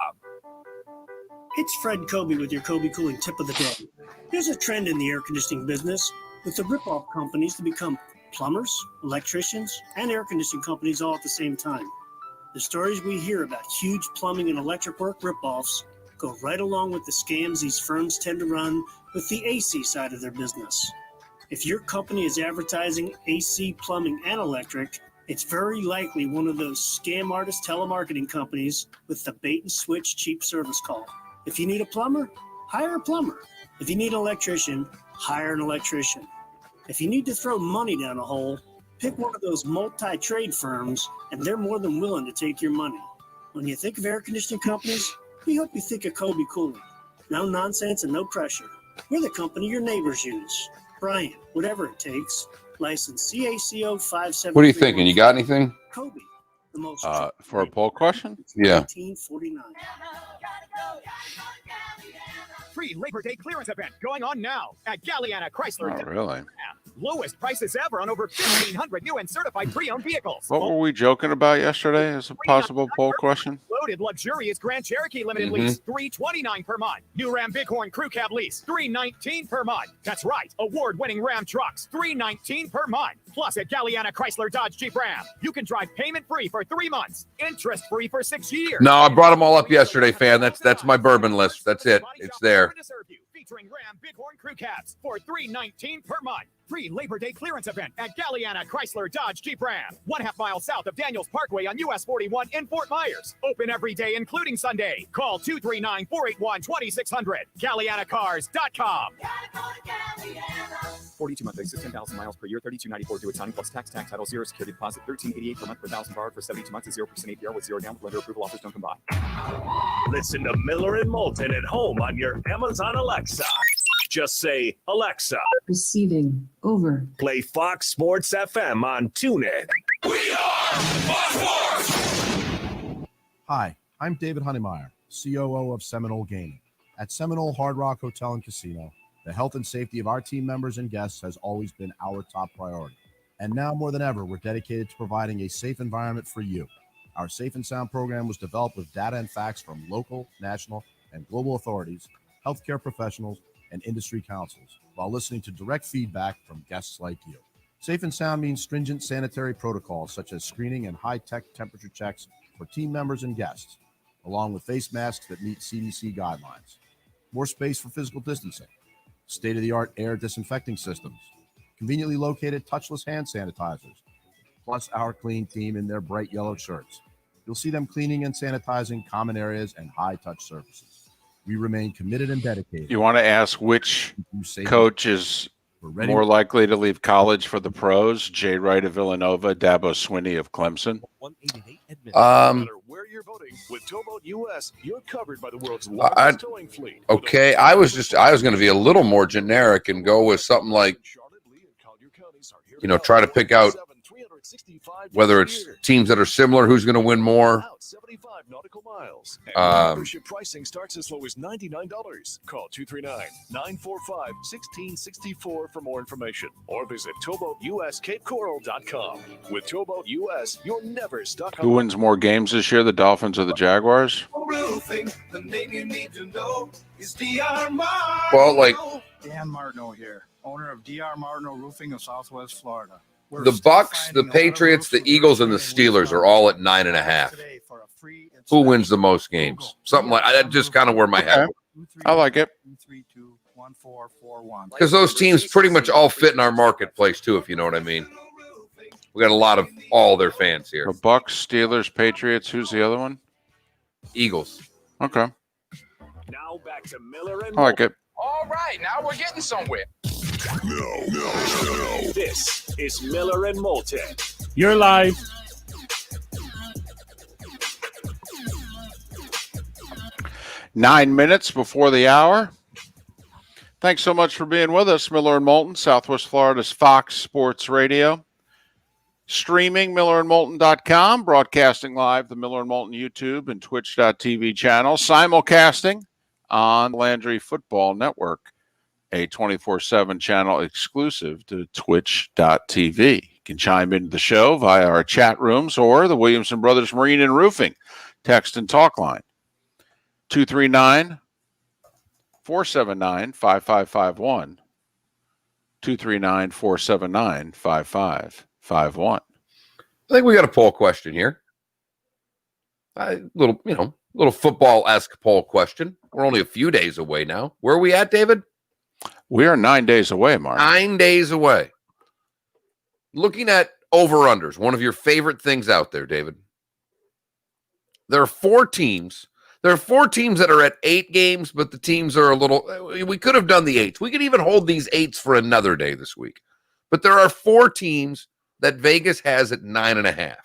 P: It's Fred Kobe with your Kobe Cooling Tip of the Day. There's a trend in the air conditioning business with the rip-off companies to become plumbers, electricians, and air conditioning companies all at the same time. The stories we hear about huge plumbing and electric work rip-offs go right along with the scams these firms tend to run with the AC side of their business. If your company is advertising AC, plumbing, and electric, it's very likely one of those scam artist telemarketing companies with the bait-and-switch cheap service call. If you need a plumber, hire a plumber. If you need an electrician, hire an electrician. If you need to throw money down a hole, pick one of those multi-trade firms, and they're more than willing to take your money. When you think of air conditioning companies, we hope you think of Kobe Cooling. No nonsense and no pressure. We're the company your neighbors use. Bryant, whatever it takes. License CACO 573.
B: What are you thinking? You got anything?
P: Kobe, the most
A: For a poll question?
B: Yeah.
P: 1949.
K: Free Labor Day clearance event going on now at Galliana Chrysler.
A: Oh, really?
K: Lowest prices ever on over 1,500 new and certified pre-owned vehicles.
A: What were we joking about yesterday as a possible poll question?
K: Loaded luxurious Grand Cherokee limited lease, $329 per month. New Ram Bighorn Crew Cab lease, $319 per month. That's right, award-winning Ram trucks, $319 per month. Plus at Galliana Chrysler Dodge Jeep Ram, you can drive payment-free for 3 months, interest-free for 6 years.
B: No, I brought them all up yesterday, fan. That's my bourbon list. That's it. It's there.
K: Featuring Ram Bighorn Crew Cabs for $319 per month. Free Labor Day clearance event at Galliana Chrysler Dodge Jeep Ram, 1/2 mile south of Daniels Parkway on US 41 in Fort Myers. Open every day, including Sunday. Call 239-481-2600. GallianaCars.com. 42-month basis, 10,000 miles per year, $32.94 due accounting plus tax title, 0 security deposit, $13.88 per month per thousand borrowed for 72 months at 0% APR with 0 down. Lender approval offers don't combine.
C: Listen to Miller and Moulton at home on your Amazon Alexa. Just say, Alexa,
F: Receiving. Over.
C: play Fox Sports FM on TuneIn.
Q: Hi, I'm David Honeymeyer, COO of Seminole Gaming. At Seminole Hard Rock Hotel and Casino, the health and safety of our team members and guests has always been our top priority. And now more than ever, we're dedicated to providing a safe environment for you. Our Safe and Sound program was developed with data and facts from local, national, and global authorities, healthcare professionals, and industry councils, while listening to direct feedback from guests like you. Safe and Sound means stringent sanitary protocols such as screening and high-tech temperature checks for team members and guests, along with face masks that meet CDC guidelines. More space for physical distancing, state-of-the-art air disinfecting systems, conveniently located touchless hand sanitizers, plus our clean team in their bright yellow shirts. You'll see them cleaning and sanitizing common areas and high-touch surfaces. We remain committed and dedicated.
A: You want to ask which coach is more likely to leave college for the pros? Jay Wright of Villanova, Dabo Swinney of Clemson.
C: Where you're voting with Towboat US, you're covered by the world's largest towing fleet.
B: Okay, I was going to be a little more generic and go with something like try to pick out whether it's teams that are similar, who's going to win more.
C: 75 nautical miles. Membership pricing starts as low as $99. Call 239-945-1664 for more information, or visit towboatuscapecoral.com. With Towboat US, you're never stuck.
A: Who wins more games this year, the Dolphins or the Jaguars?
D: Roofing, the name you need to know is DR Martineau.
B: Well, like
M: Dan Martineau here, owner of DR Martineau Roofing of Southwest Florida.
B: the Bucks, the Patriots, the Eagles, and the Steelers are all at 9.5. Who wins the most games? Something like that. Just kind of where my head.
A: I like it.
B: Because those teams pretty much all fit in our marketplace too, if you know what I mean. We got a lot of all their fans here.
A: The Bucks, Steelers, Patriots. Who's the other one?
B: Eagles.
A: Okay.
C: Now back to Miller and
A: I like it.
O: All right, now we're getting somewhere.
C: This is Miller and Moulton.
E: You're live.
A: Nine minutes before the hour. Thanks so much for being with us, Miller and Moulton, Southwest Florida's Fox Sports Radio. Streaming, millerandmoulton.com, broadcasting live the Miller and Moulton YouTube and twitch.tv channel, simulcasting on Landry Football Network, a 24/7 channel exclusive to twitch.tv. You can chime into the show via our chat rooms or the Williamson Brothers Marine and Roofing text and talk line. 239-479-5551. 239-479-5551.
B: I think we got a poll question here. Little football-esque poll question. We're only a few days away now. Where are we at, David?
A: We are 9 days away, Mark.
B: 9 days away. Looking at over-unders, one of your favorite things out there, David. There are 4 teams. There are 4 teams that are at 8 games, but the teams are a little. We could have done the 8s. We could even hold these 8s for another day this week. But there are 4 teams that Vegas has at 9.5.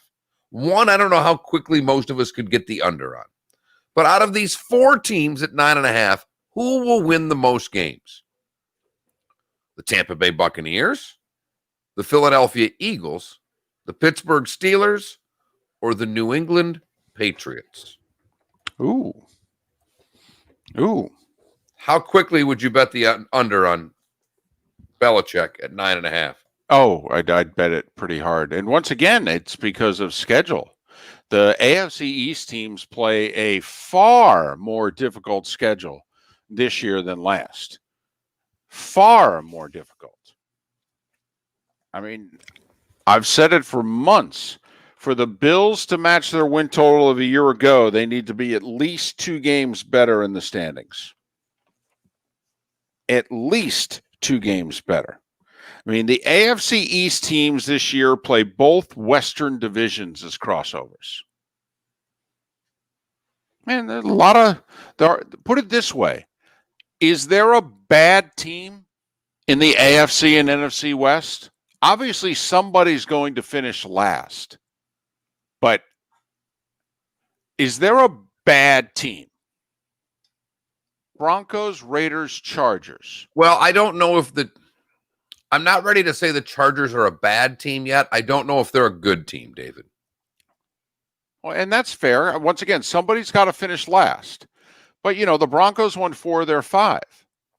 B: One, I don't know how quickly most of us could get the under on. But out of these 4 teams at 9.5, who will win the most games? The Tampa Bay Buccaneers, the Philadelphia Eagles, the Pittsburgh Steelers, or the New England Patriots?
A: Ooh.
B: How quickly would you bet the under on Belichick at 9.5?
A: Oh, I'd bet it pretty hard. And once again, it's because of schedule. The AFC East teams play a far more difficult schedule this year than last. Far more difficult. I mean, I've said it for months. For the Bills to match their win total of a year ago, they need to be at least 2 games better in the standings. At least 2 games better. I mean, the AFC East teams this year play both Western divisions as crossovers. Man, there's a lot of. Put it this way. Is there a bad team in the AFC and NFC West? Obviously, somebody's going to finish last. But is there a bad team? Broncos, Raiders, Chargers.
B: Well, I don't know if I'm not ready to say the Chargers are a bad team yet. I don't know if they're a good team, David.
A: Well, and that's fair. Once again, somebody's got to finish last. But, the Broncos won 4 of their 5.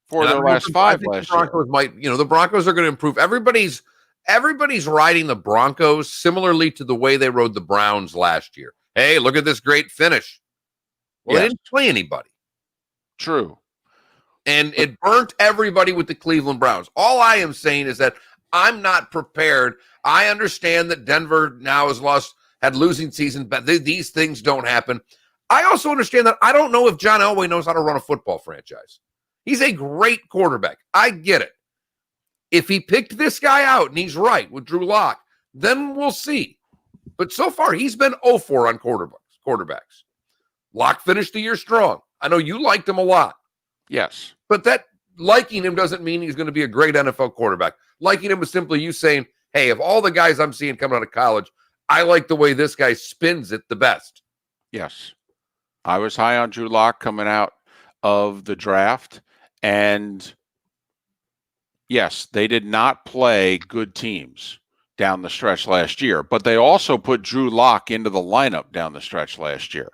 A: 4 of their last 5 last year.
B: The Broncos the Broncos are going to improve. Everybody's riding the Broncos similarly to the way they rode the Browns last year. Hey, look at this great finish. Well, They didn't play anybody.
A: True.
B: And it burnt everybody with the Cleveland Browns. All I am saying is that I'm not prepared. I understand that Denver now had losing seasons, but these things don't happen. I also understand that I don't know if John Elway knows how to run a football franchise. He's a great quarterback. I get it. If he picked this guy out and he's right with Drew Lock, then we'll see. But so far, he's been 0-4 on quarterbacks. Lock finished the year strong. I know you liked him a lot.
A: Yes.
B: But that liking him doesn't mean he's going to be a great NFL quarterback. Liking him is simply you saying, hey, of all the guys I'm seeing coming out of college, I like the way this guy spins it the best.
A: Yes. I was high on Drew Lock coming out of the draft. And yes, they did not play good teams. down the stretch last year, but they also put Drew Lock into the lineup down the stretch last year.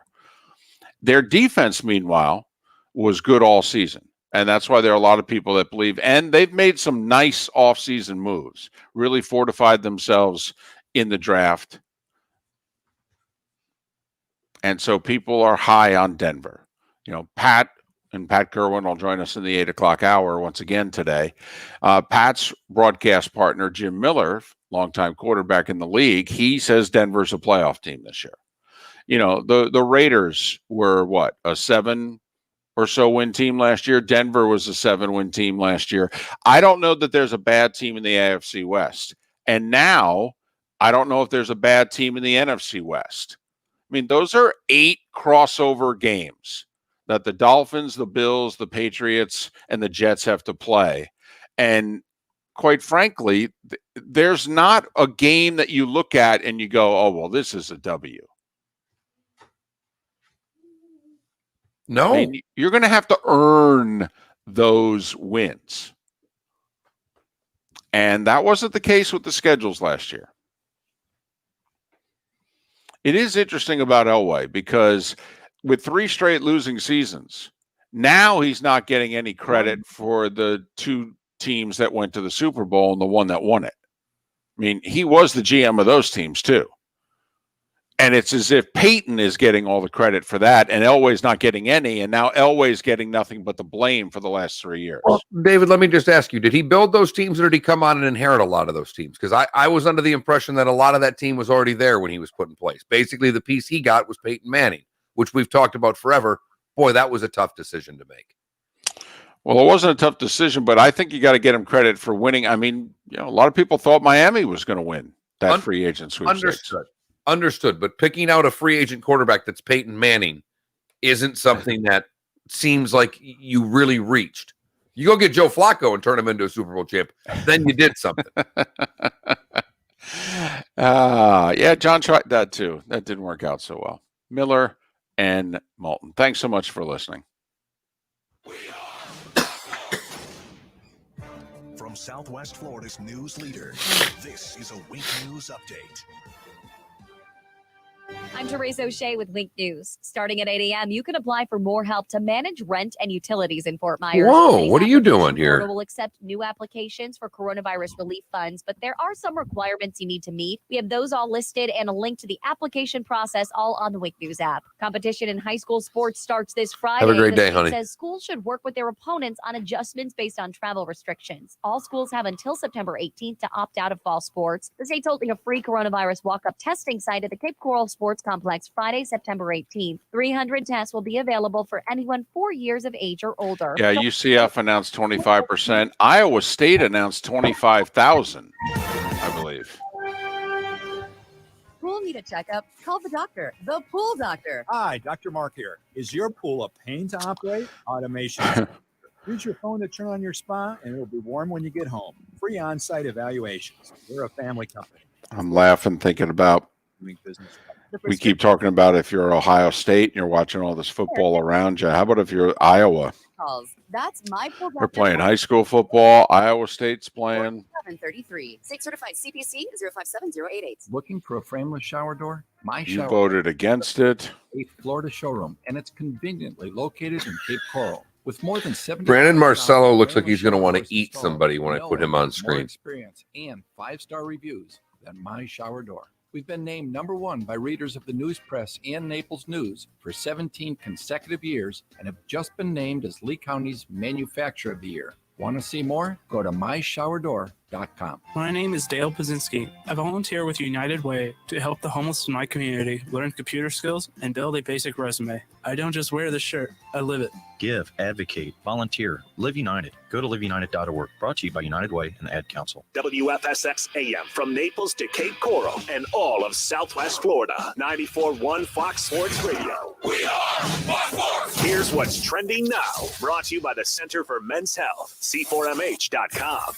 A: Their defense, meanwhile, was good all season. And that's why there are a lot of people that believe, and they've made some nice offseason moves, really fortified themselves in the draft. And so people are high on Denver. Pat Kirwan will join us in the 8 o'clock hour once again today. Pat's broadcast partner, Jim Miller, longtime quarterback in the league, he says Denver's a playoff team this year. The Raiders were a 7 or so win team last year. Denver was a 7-win team last year. I don't know that there's a bad team in the AFC West. And now I don't know if there's a bad team in the NFC West. I mean, those are 8 crossover games that the Dolphins, the Bills, the Patriots, and the Jets have to play. And quite frankly, there's not a game that you look at and you go, oh, well, this is a W.
B: No.
A: I mean, you're going to have to earn those wins. And that wasn't the case with the schedules last year. It is interesting about Elway because with 3 straight losing seasons, now he's not getting any credit for the 2 teams that went to the Super Bowl and the one that won it. I mean, he was the GM of those teams too. And it's as if Peyton is getting all the credit for that, and Elway's not getting any, and now Elway's getting nothing but the blame for the last 3 years.
B: Well, David, let me just ask you, did he build those teams, or did he come on and inherit a lot of those teams? Because I was under the impression that a lot of that team was already there when he was put in place. Basically, the piece he got was Peyton Manning, which we've talked about forever. Boy, that was a tough decision to make.
A: Well, it wasn't a tough decision, but I think you got to get him credit for winning. I mean, a lot of people thought Miami was going to win that free agent sweepstakes.
B: Understood, but picking out a free agent quarterback that's Peyton Manning isn't something that seems like you really reached. You go get Joe Flacco and turn him into a Super Bowl champ, then you did something.
A: Yeah, John tried that too. That didn't work out so well. Miller and Moulton, thanks so much for listening.
I: From Southwest Florida's news leader, this is a Wink News Update.
R: I'm Therese O'Shea with Wink News. Starting at 8 a.m., you can apply for more help to manage rent and utilities in Fort Myers.
B: Whoa,
R: Today's
B: what are you doing
R: application
B: here?
R: portal will accept new applications for coronavirus relief funds, but there are some requirements you need to meet. We have those all listed and a link to the application process all on the Wink News app. Competition in high school sports starts this Friday.
B: Have a great
R: The
B: day,
R: state
B: honey.
R: says schools should work with their opponents on adjustments based on travel restrictions. All schools have until September 18th to opt out of fall sports. The state's holding a free coronavirus walk-up testing site at the Cape Coral Sports Complex Friday, September 18th. 300 tests will be available for anyone 4 years of age or older.
A: Yeah, UCF announced 25%. Iowa State announced 25,000, I believe.
S: Pool need a checkup? Call the doctor, the pool doctor.
T: Hi, Dr. Mark here. Is your pool a pain to operate? Automation. Use your phone to turn on your spa, and it'll be warm when you get home. Free on-site evaluations. We're a family company.
A: I'm laughing thinking about,
T: Doing business.
A: we keep talking about if you're Ohio State and you're watching all this football around you. How about if you're Iowa?
S: Calls. That's my pool
A: They're
S: doctor.
A: playing high school football. Iowa State's playing.
S: 733. State certified CPC 057088.
J: Looking for a frameless shower door? My
A: You
J: Shower
A: voted against it.
J: 8th Florida showroom, and it's conveniently located in Cape Coral. With more than 70
B: Brandon Marcello looks like he's going to want to eat somebody when I put him on
J: more
B: screen.
J: experience and 5-star reviews than My Shower Door. We've been named #1 by readers of the News Press and Naples News for 17 consecutive years and have just been named as Lee County's Manufacturer of the Year. Want to see more? Go to myshowerdoor.com.
U: My name is Dale Pazinski. I volunteer with United Way to help the homeless in my community learn computer skills and build a basic resume. I don't just wear the shirt, I live it.
V: Give, advocate, volunteer, Live United. Go to liveunited.org. Brought to you by United Way and the Ad Council.
C: WFSX AM from Naples to Cape Coral and all of Southwest Florida. 94.1 Fox Sports Radio. We are Fox. Here's what's trending now. Brought to you by the Center for Men's Health. C4MH.com.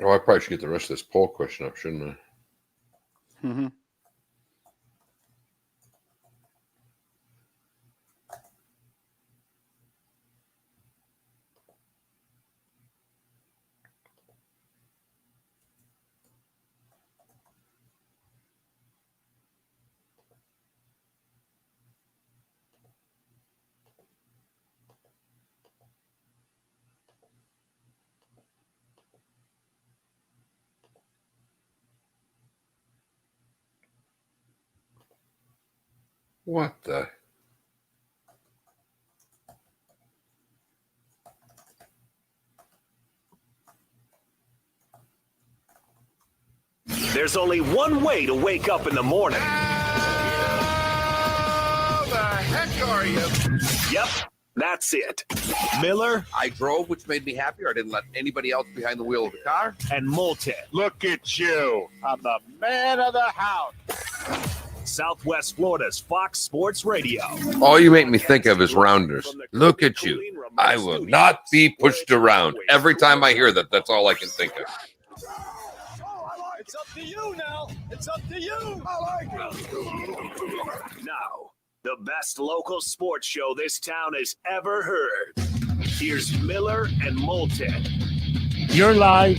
B: Oh, I probably should get the rest of this poll question up, shouldn't I?
A: Mm-hmm.
B: What the?
C: There's only one way to wake up in the morning.
A: How the heck are you?
C: Yep, that's it. Miller.
B: I drove, which made me happier. I didn't let anybody else behind the wheel of the car.
C: And Moulton.
A: Look at you. I'm the man of the house.
C: Southwest Florida's Fox Sports Radio.
B: All you make me think of is Rounders. Look at you. I will not be pushed around. Every time I hear that, that's all I can think of.
D: It's up to you now. It's up to you. I like it.
C: Now, the best local sports show this town has ever heard. Here's Miller and Moulton.
E: You're live.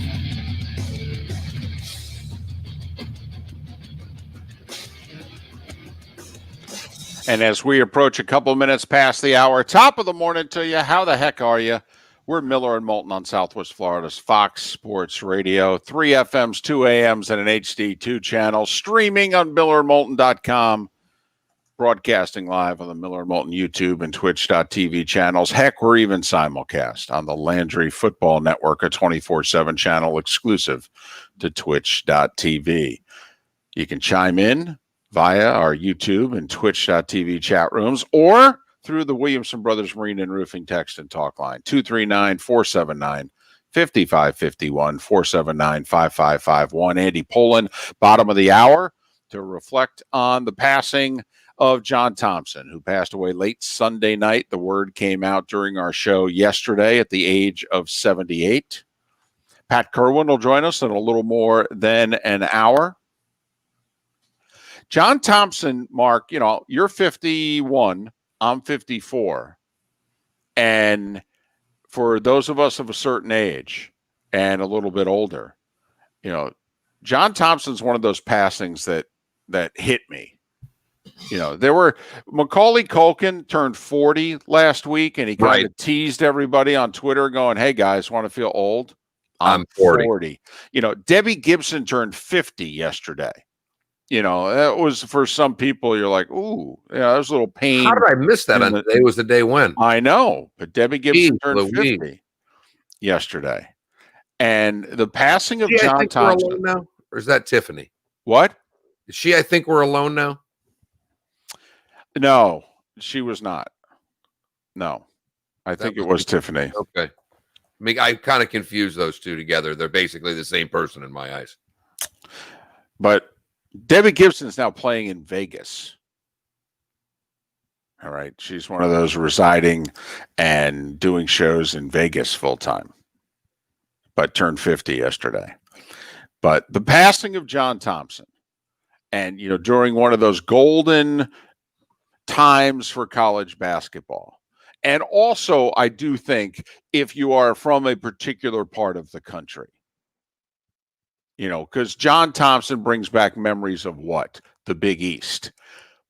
A: And as we approach a couple minutes past the hour, top of the morning to you, how the heck are you? We're Miller and Moulton on Southwest Florida's Fox Sports Radio, 3 FMs, 2 AMs, and an HD2 channel, streaming on millerandmoulton.com, broadcasting live on the Miller and Moulton YouTube and Twitch.tv channels. Heck, we're even simulcast on the Landry Football Network, a 24/7 channel exclusive to Twitch.tv. You can chime in via our YouTube and Twitch.tv chat rooms, or through the Williamson Brothers Marine and Roofing text and talk line, 239-479-5551, 479-5551. Andy Poland, bottom of the hour, to reflect on the passing of John Thompson, who passed away late Sunday night. The word came out during our show yesterday at the age of 78. Pat Kirwan will join us in a little more than an hour. John Thompson, Mark, you know, you're 51, I'm 54. And for those of us of a certain age and a little bit older, you know, John Thompson's one of those passings that hit me. You know, there were Macaulay Culkin turned 40 last week, and he kind of teased everybody on Twitter going, "Hey guys, want to feel old? I'm 40. You know, Debbie Gibson turned 50 yesterday. You know, that was for some people, you're like, ooh, yeah, there's a little pain.
B: How did I miss that on the day was the day when?
A: I know, but Debbie Gibson turned 50 yesterday. And the passing of John Thompson.
B: We're alone now? Or is that Tiffany?
A: What?
B: Is she, I think we're alone now?
A: No, she was not. No, I think it was Tiffany.
B: Okay. I mean, I kind of confuse those two together. They're basically the same person in my eyes.
A: But Debbie Gibson is now playing in Vegas. All right. She's one of those residing and doing shows in Vegas full time, but turned 50 yesterday. But the passing of John Thompson, and, you know, during one of those golden times for college basketball. And also, I do think if you are from a particular part of the country, you know, because John Thompson brings back memories of what? The Big East.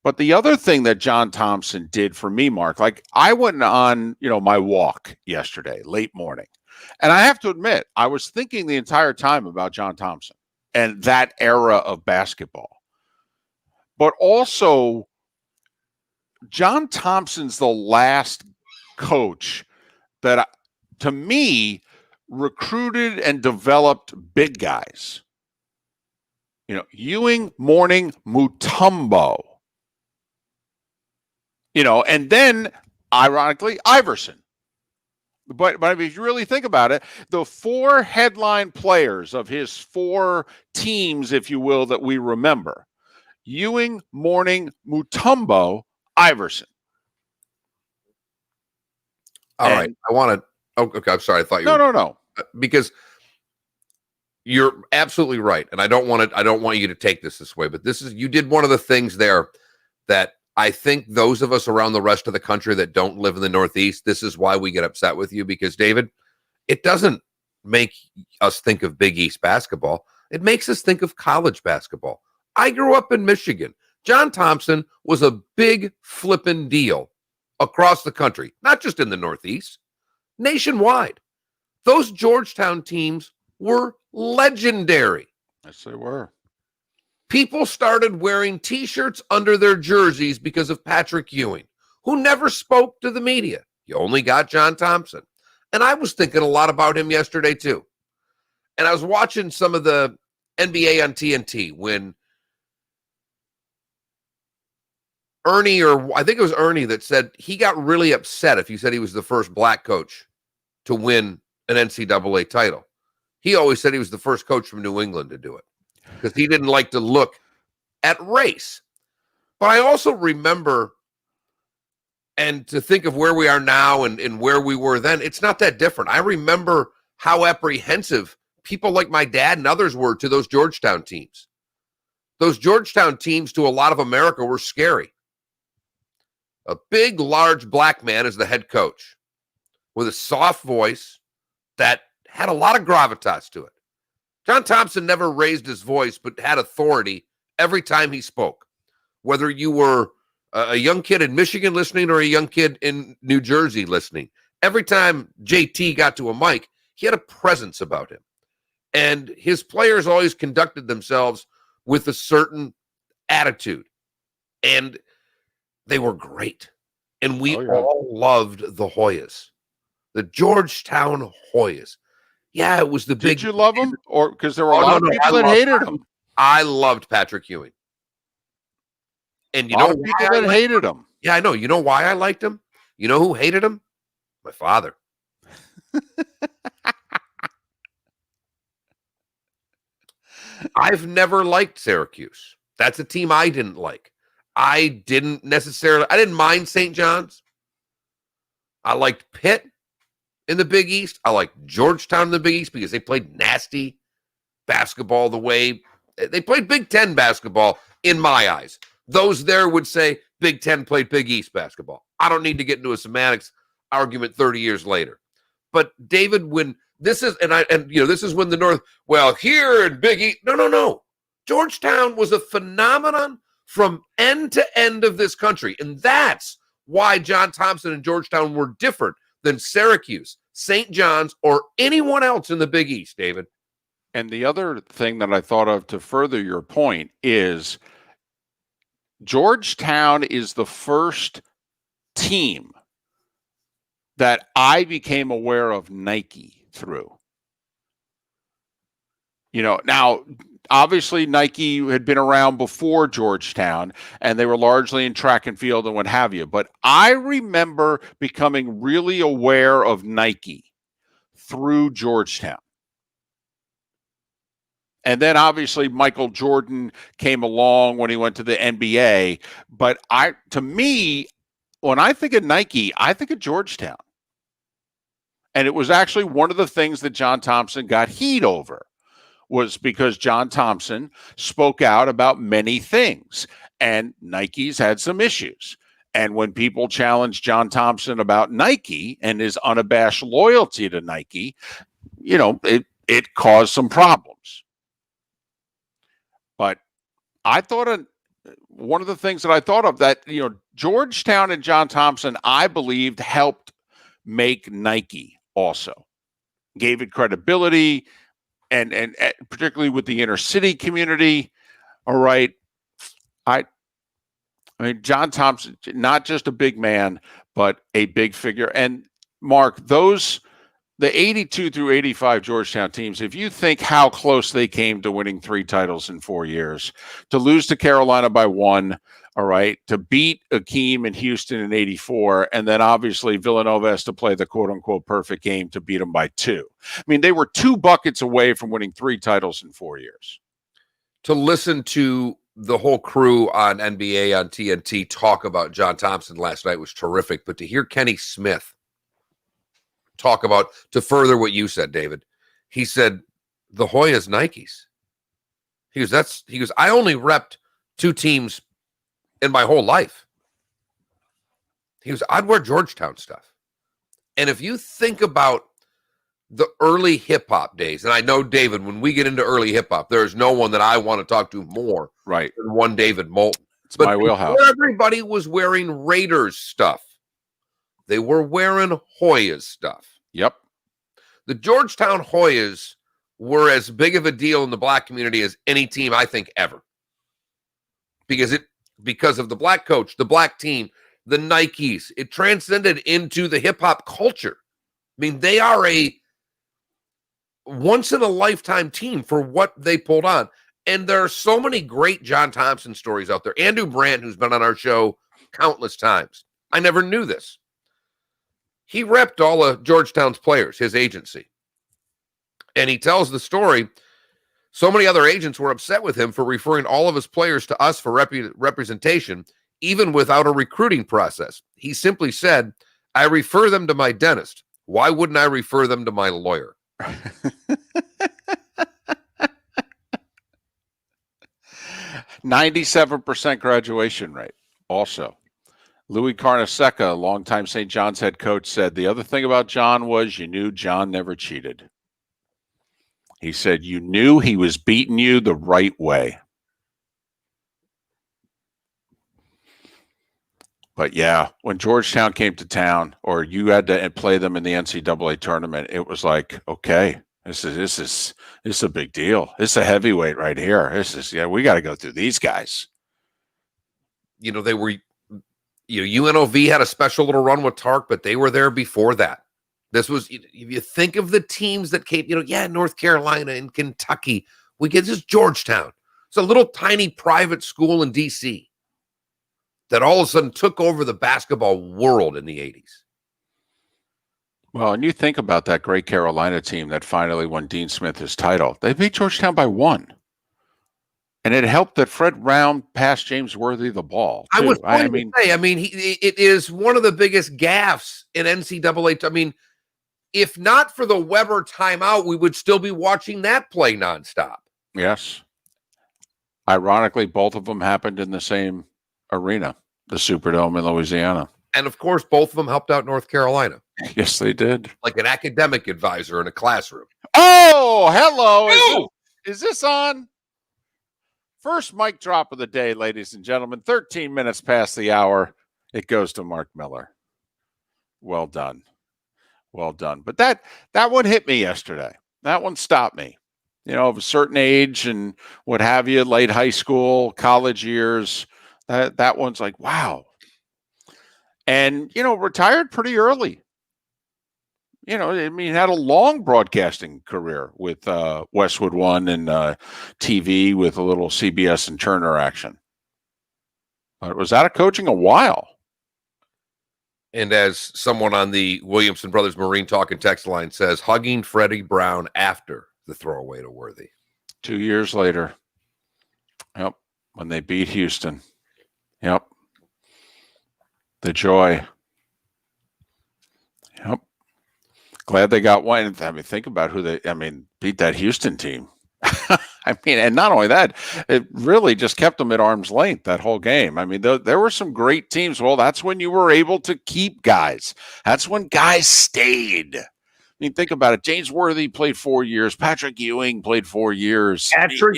A: But the other thing that John Thompson did for me, Mark, like I went on, you know, my walk yesterday, late morning. And I have to admit, I was thinking the entire time about John Thompson and that era of basketball. But also, John Thompson's the last coach that, to me, recruited and developed big guys. You know, Ewing, Mourning, Mutombo. You know, and then, ironically, Iverson. But if you really think about it, the four headline players of his four teams, if you will, that we remember: Ewing, Mourning, Mutombo, Iverson.
B: All right. I want to. Oh, okay. I'm sorry. I thought you
A: No.
B: Because You're absolutely right, and I don't want you to take this way, but you did one of the things there that I think those of us around the rest of the country that don't live in the Northeast, this is why we get upset with you, because David, it doesn't make us think of Big East basketball. It makes us think of college basketball. I grew up in Michigan. John Thompson was a big flippin' deal across the country, not just in the Northeast, nationwide. Those Georgetown teams were legendary.
A: Yes, they were.
B: People started wearing T-shirts under their jerseys because of Patrick Ewing, who never spoke to the media. You only got John Thompson. And I was thinking a lot about him yesterday, too. And I was watching some of the NBA on TNT when Ernie, or I think it was Ernie, that said he got really upset if you said he was the first black coach to win an NCAA title. He always said he was the first coach from New England to do it because he didn't like to look at race. But I also remember, and to think of where we are now and where we were then, it's not that different. I remember how apprehensive people like my dad and others were to those Georgetown teams. Those Georgetown teams to a lot of America were scary. A big, large black man as the head coach with a soft voice that had a lot of gravitas to it. John Thompson never raised his voice, but had authority every time he spoke. Whether you were a young kid in Michigan listening or a young kid in New Jersey listening, every time JT got to a mic, he had a presence about him. And his players always conducted themselves with a certain attitude. And they were great. And we all loved the Hoyas. The Georgetown Hoyas. Yeah, it was the big.
A: Did you love them? Or because there were a lot of people that hated him.
B: I loved Patrick Ewing. And you know
A: people that hated him.
B: Yeah, I know. You know why I liked him? You know who hated him? My father. I've never liked Syracuse. That's a team I didn't like. I didn't mind St. John's. I liked Pitt in the Big East. I liked Georgetown in the Big East because they played nasty basketball the way they played Big Ten basketball in my eyes. Those there would say Big Ten played Big East basketball. I don't need to get into a semantics argument 30 years later. But David, when this is, this is when the North, well, here in Big East, no. Georgetown was a phenomenon from end to end of this country. And that's why John Thompson and Georgetown were different than Syracuse, St. John's, or anyone else in the Big East, David.
A: And the other thing that I thought of to further your point is Georgetown is the first team that I became aware of Nike through. Now, obviously Nike had been around before Georgetown, and they were largely in track and field and what have you. But I remember becoming really aware of Nike through Georgetown. And then obviously Michael Jordan came along when he went to the NBA. But to me, when I think of Nike, I think of Georgetown. And it was actually one of the things that John Thompson got heat over, was because John Thompson spoke out about many things, and Nike's had some issues. And when people challenged John Thompson about Nike and his unabashed loyalty to Nike, it caused some problems. But I thought one of the things that I thought of that, Georgetown and John Thompson, I believed, helped make Nike also. Gave it credibility, and particularly with the inner city community. All right. I mean, John Thompson, not just a big man, but a big figure. And Mark, the 82 through 85 Georgetown teams, if you think how close they came to winning 3 titles in 4 years, to lose to Carolina by 1, all right, to beat Akeem in Houston in 84, and then obviously Villanova has to play the quote-unquote perfect game to beat them by 2. I mean, they were 2 buckets away from winning 3 titles in 4 years.
B: To listen to the whole crew on NBA on TNT talk about John Thompson last night was terrific, but to hear Kenny Smith talk about, to further what you said, David, he said the Hoyas Nikes. He goes, I only repped 2 teams in my whole life. He goes, I'd wear Georgetown stuff. And if you think about the early hip-hop days, and I know, David, when we get into early hip-hop, there is no one that I want to talk to more
A: than
B: one David Moulton.
A: It's my wheelhouse.
B: Everybody was wearing Raiders stuff. They were wearing Hoyas stuff.
A: Yep.
B: The Georgetown Hoyas were as big of a deal in the black community as any team, I think, ever. Because of the black coach, the black team, the Nikes. It transcended into the hip-hop culture. I mean, they are a once-in-a-lifetime team for what they pulled on. And there are so many great John Thompson stories out there. Andrew Brandt, who's been on our show countless times. I never knew this. He repped all of Georgetown's players, his agency. And he tells the story, so many other agents were upset with him for referring all of his players to us for representation, even without a recruiting process. He simply said, I refer them to my dentist. Why wouldn't I refer them to my lawyer?
A: 97% graduation rate. Also, Louis Carnesecca, longtime St. John's head coach, said the other thing about John was you knew John never cheated. He said you knew he was beating you the right way. But yeah, when Georgetown came to town, or you had to play them in the NCAA tournament, it was like, okay, this is a big deal. This is a heavyweight right here. We got to go through these guys.
B: You know, UNLV had a special little run with Tark, but they were there before that. This was, if you think of the teams that came, North Carolina and Kentucky, we get this Georgetown. It's a little tiny private school in D.C. that all of a sudden took over the basketball world in the 80s.
A: Well, and you think about that great Carolina team that finally won Dean Smith his title. They beat Georgetown by 1. And it helped that Fred Round passed James Worthy the ball, too.
B: It is one of the biggest gaffes in NCAA. I mean, if not for the Weber timeout, we would still be watching that play nonstop.
A: Yes. Ironically, both of them happened in the same arena, the Superdome in Louisiana.
B: And of course, both of them helped out North Carolina.
A: Yes, they did.
B: Like an academic advisor in a classroom.
A: Oh, hello. Is this on? First mic drop of the day, ladies and gentlemen. 13 minutes past the hour. It goes to Mark Miller. Well done. Well done. But that one hit me yesterday. That one stopped me. Of a certain age and what have you, late high school, college years. That one's like, wow. And, retired pretty early. Had a long broadcasting career with Westwood One and TV with a little CBS and Turner action. But was out of coaching a while.
B: And as someone on the Williamson Brothers Marine Talk and Text line says, hugging Freddie Brown after the throwaway to Worthy.
A: 2 years later. Yep. When they beat Houston. Yep. The joy. Yep. Glad they got one. Think about who beat that Houston team. And not only that, it really just kept them at arm's length that whole game. There were some great teams. Well, that's when you were able to keep guys. That's when guys stayed. Think about it. James Worthy played 4 years. Patrick Ewing played 4 years.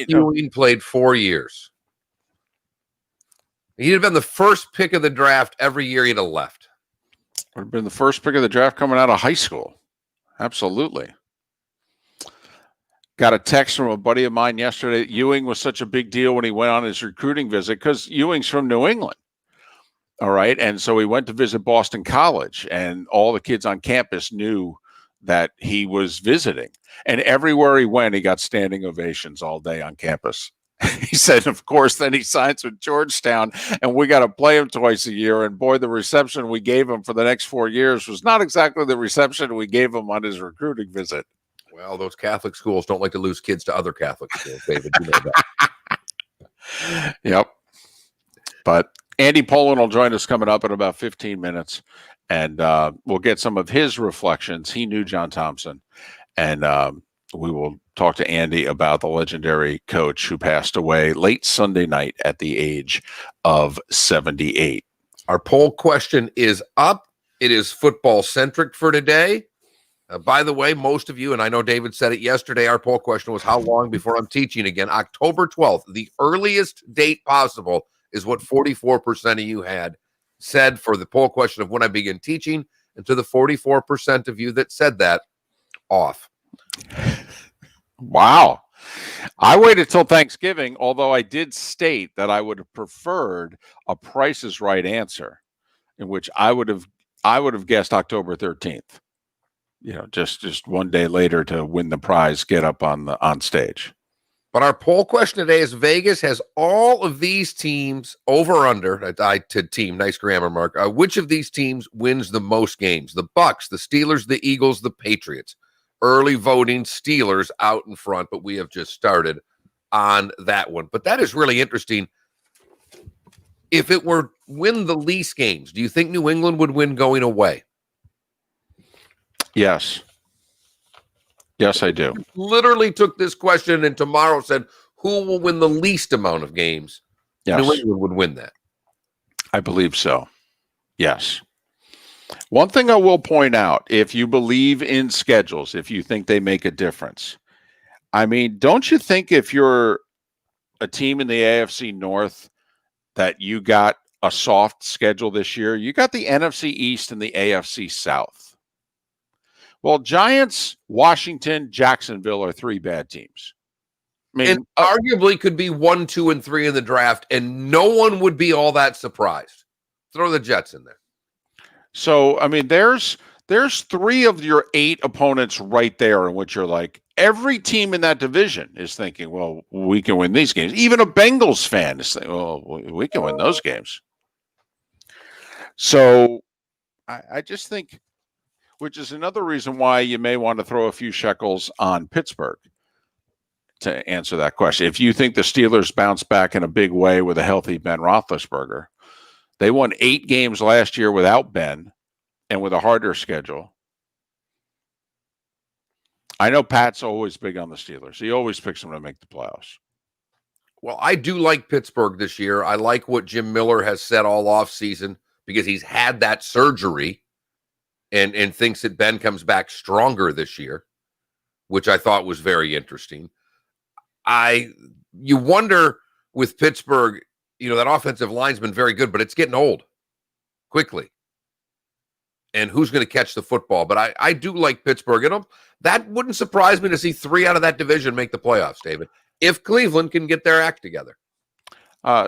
B: Ewing played 4 years. He'd have been the first pick of the draft every year he'd have left.
A: Would have been the first pick of the draft coming out of high school. Absolutely. Got a text from a buddy of mine yesterday. Ewing was such a big deal when he went on his recruiting visit because Ewing's from New England. All right. And so he went to visit Boston College, and all the kids on campus knew that he was visiting. And everywhere he went, he got standing ovations all day on campus. He said, of course, then he signs with Georgetown, and we got to play him twice a year. And boy, the reception we gave him for the next 4 years was not exactly the reception we gave him on his recruiting visit.
B: Well, those Catholic schools don't like to lose kids to other Catholic schools, David. You know
A: that. Yep. But Andy Poland will join us coming up in about 15 minutes, and we'll get some of his reflections. He knew John Thompson, and we will talk to Andy about the legendary coach who passed away late Sunday night at the age of 78.
B: Our poll question is up. It is football centric for today. By the way, most of you, and I know David said it yesterday, our poll question was how long before I'm teaching again? October 12th, the earliest date possible is what 44% of you had said for the poll question of when I begin teaching. And to the 44% of you that said that, off.
A: Wow. I waited till Thanksgiving, although I did state that I would have preferred a Price is Right answer, in which I would have guessed October 13th. Just one day later to win the prize, get up on stage.
B: But our poll question today is Vegas has all of these teams over under. I did team, nice grammar, Mark. Which of these teams wins the most games? The Bucks, the Steelers, the Eagles, the Patriots. Early voting, Steelers out in front, but we have just started on that one. But that is really interesting. If it were win the least games, do you think New England would win going away?
A: Yes. Yes, I do.
B: Literally took this question and tomorrow said, who will win the least amount of games?
A: Yes.
B: New England would win that.
A: I believe so. Yes. One thing I will point out, if you believe in schedules, if you think they make a difference, I mean, don't you think if you're a team in the AFC North that you got a soft schedule this year? You got the NFC East and the AFC South. Well, Giants, Washington, Jacksonville are three bad teams. I mean,
B: and arguably could be 1, 2, and 3 in the draft, and no one would be all that surprised. Throw the Jets in there.
A: So, I mean, there's 3 of your 8 opponents right there in which you're like, every team in that division is thinking, well, we can win these games. Even a Bengals fan is thinking, well, we can win those games. So I just think, which is another reason why you may want to throw a few shekels on Pittsburgh to answer that question. If you think the Steelers bounce back in a big way with a healthy Ben Roethlisberger, they won 8 games last year without Ben and with a harder schedule. I know Pat's always big on the Steelers. He always picks them to make the playoffs.
B: Well, I do like Pittsburgh this year. I like what Jim Miller has said all offseason because he's had that surgery and thinks that Ben comes back stronger this year, which I thought was very interesting. You wonder with Pittsburgh, that offensive line's been very good, but it's getting old quickly. And who's going to catch the football? But I do like Pittsburgh. That wouldn't surprise me to see 3 out of that division make the playoffs, David, if Cleveland can get their act together.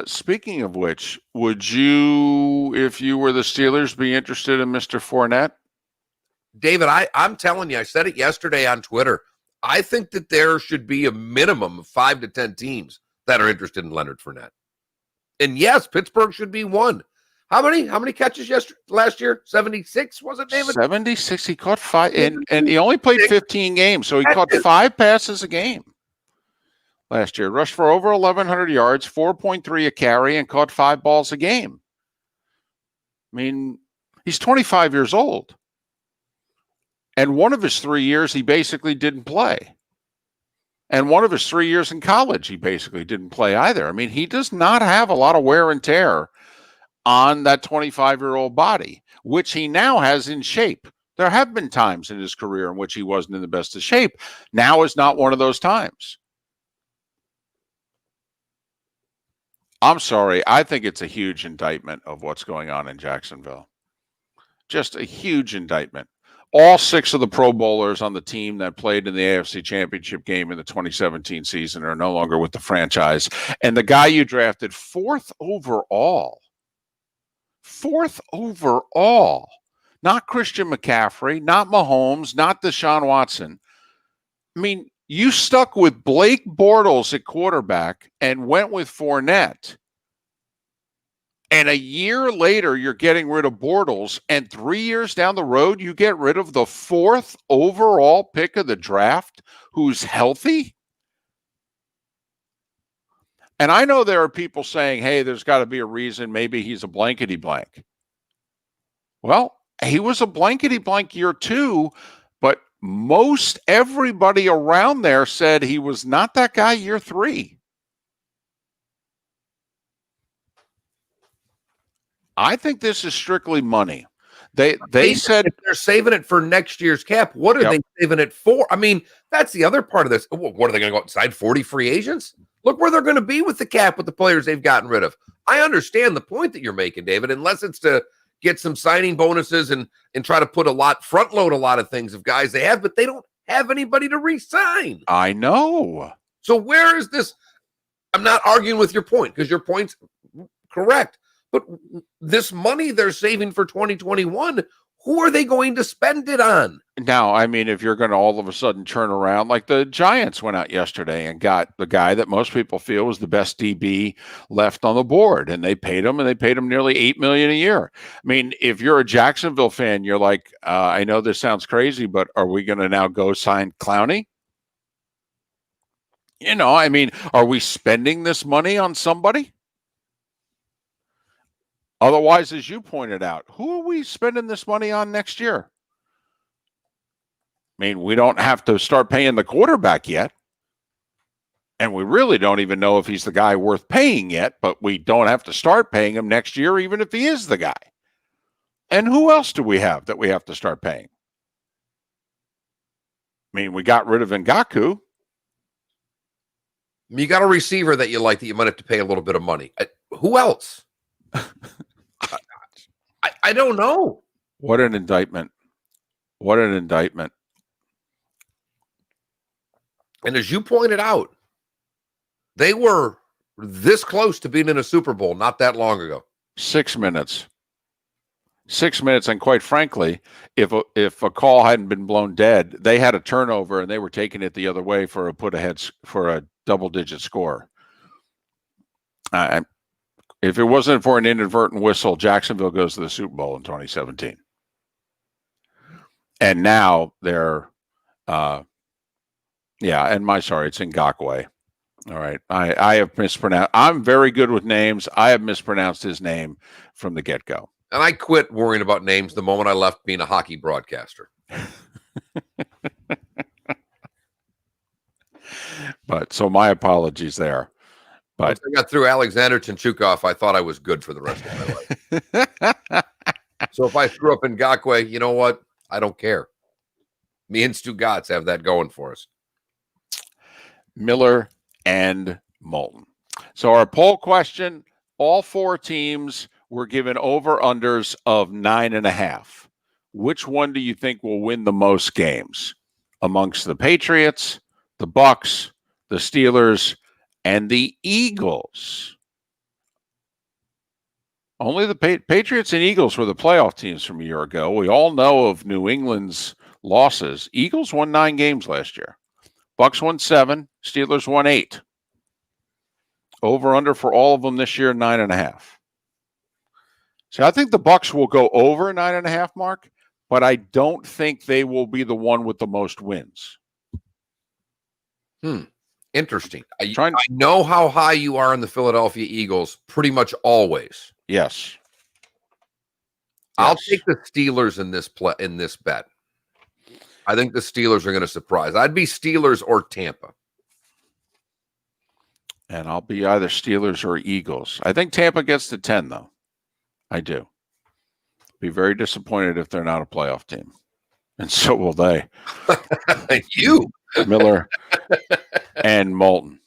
A: Speaking of which, would you, if you were the Steelers, be interested in Mr. Fournette?
B: David, I'm telling you, I said it yesterday on Twitter. I think that there should be a minimum of 5 to 10 teams that are interested in Leonard Fournette. And yes, Pittsburgh should be one. How many catches last year? 76, was it, David?
A: 76. He caught 5, and he only played 15 games, so he caught 5 passes a game last year. Rushed for over 1,100 yards, 4.3 a carry, and caught 5 balls a game. I mean, he's 25 years old. And one of his 3 years, he basically didn't play. And one of his 3 years in college, he basically didn't play either. I mean, he does not have a lot of wear and tear on that 25-year-old body, which he now has in shape. There have been times in his career in which he wasn't in the best of shape. Now is not one of those times. I'm sorry. I think it's a huge indictment of what's going on in Jacksonville. Just a huge indictment. All 6 of the Pro Bowlers on the team that played in the AFC Championship game in the 2017 season are no longer with the franchise. And the guy you drafted 4th overall, not Christian McCaffrey, not Mahomes, not Deshaun Watson. I mean, you stuck with Blake Bortles at quarterback and went with Fournette. And a year later, you're getting rid of Bortles. And 3 years down the road, you get rid of the 4th overall pick of the draft who's healthy. And I know there are people saying, hey, there's got to be a reason. Maybe he's a blankety blank. Well, he was a blankety blank year 2, but most everybody around there said he was not that guy year 3. I think this is strictly money. They said
B: if they're saving it for next year's cap, what are they saving it for? I mean, that's the other part of this. What are they going to go outside 40 free agents? Look where they're going to be with the cap with the players they've gotten rid of. I understand the point that you're making, David, unless it's to get some signing bonuses and try to front load a lot of things of guys they have, but they don't have anybody to re-sign.
A: I know.
B: So where is this? I'm not arguing with your point because your point's correct. But this money they're saving for 2021, who are they going to spend it on?
A: Now, I mean, if you're going to all of a sudden turn around, like the Giants went out yesterday and got the guy that most people feel was the best DB left on the board, and they paid him nearly $8 million a year. I mean, if you're a Jacksonville fan, you're like, I know this sounds crazy, but are we going to now go sign Clowney? You know, I mean, are we spending this money on somebody? Otherwise, as you pointed out, who are we spending this money on next year? I mean, we don't have to start paying the quarterback yet. And we really don't even know if he's the guy worth paying yet, but we don't have to start paying him next year, even if he is the guy. And who else do we have that we have to start paying? I mean, we got rid of Ngakoue.
B: You got a receiver that you like that you might have to pay a little bit of money. Who else? I don't know.
A: What an indictment. What an indictment.
B: And as you pointed out, they were this close to being in a Super Bowl not that long ago.
A: 6 minutes. 6 minutes. And quite frankly, if a call hadn't been blown dead, they had a turnover and they were taking it the other way for a double-digit score. If it wasn't for an inadvertent whistle, Jacksonville goes to the Super Bowl in 2017. And now they're, it's Ngakoue. All right. I have mispronounced. I'm very good with names. I have mispronounced his name from the get-go.
B: And I quit worrying about names the moment I left being a hockey broadcaster.
A: But so my apologies there. But
B: once I got through Alexander Tinchukov, I thought I was good for the rest of my life. So if I screw up in Ngakoue, you know what? I don't care. Me and Stu Gotts have that going for us.
A: Miller and Moulton. So our poll question, all 4 teams were given over-unders of 9.5. Which one do you think will win the most games amongst the Patriots, the Bucks, the Steelers, and the Eagles? Only the Patriots and Eagles were the playoff teams from a year ago. We all know of New England's losses. Eagles won 9 games last year. Bucks won 7. Steelers won 8. Over-under for all of them this year, 9.5. So I think the Bucks will go over 9.5, Mark, but I don't think they will be the one with the most wins.
B: Interesting. I know how high you are in the Philadelphia Eagles pretty much always.
A: Yes.
B: I'll take the Steelers in this bet. I think the Steelers are going to surprise. I'd be Steelers or Tampa.
A: And I'll be either Steelers or Eagles. I think Tampa gets to 10, though. I do. Be very disappointed if they're not a playoff team. And so will they.
B: You.
A: Miller and Moulton.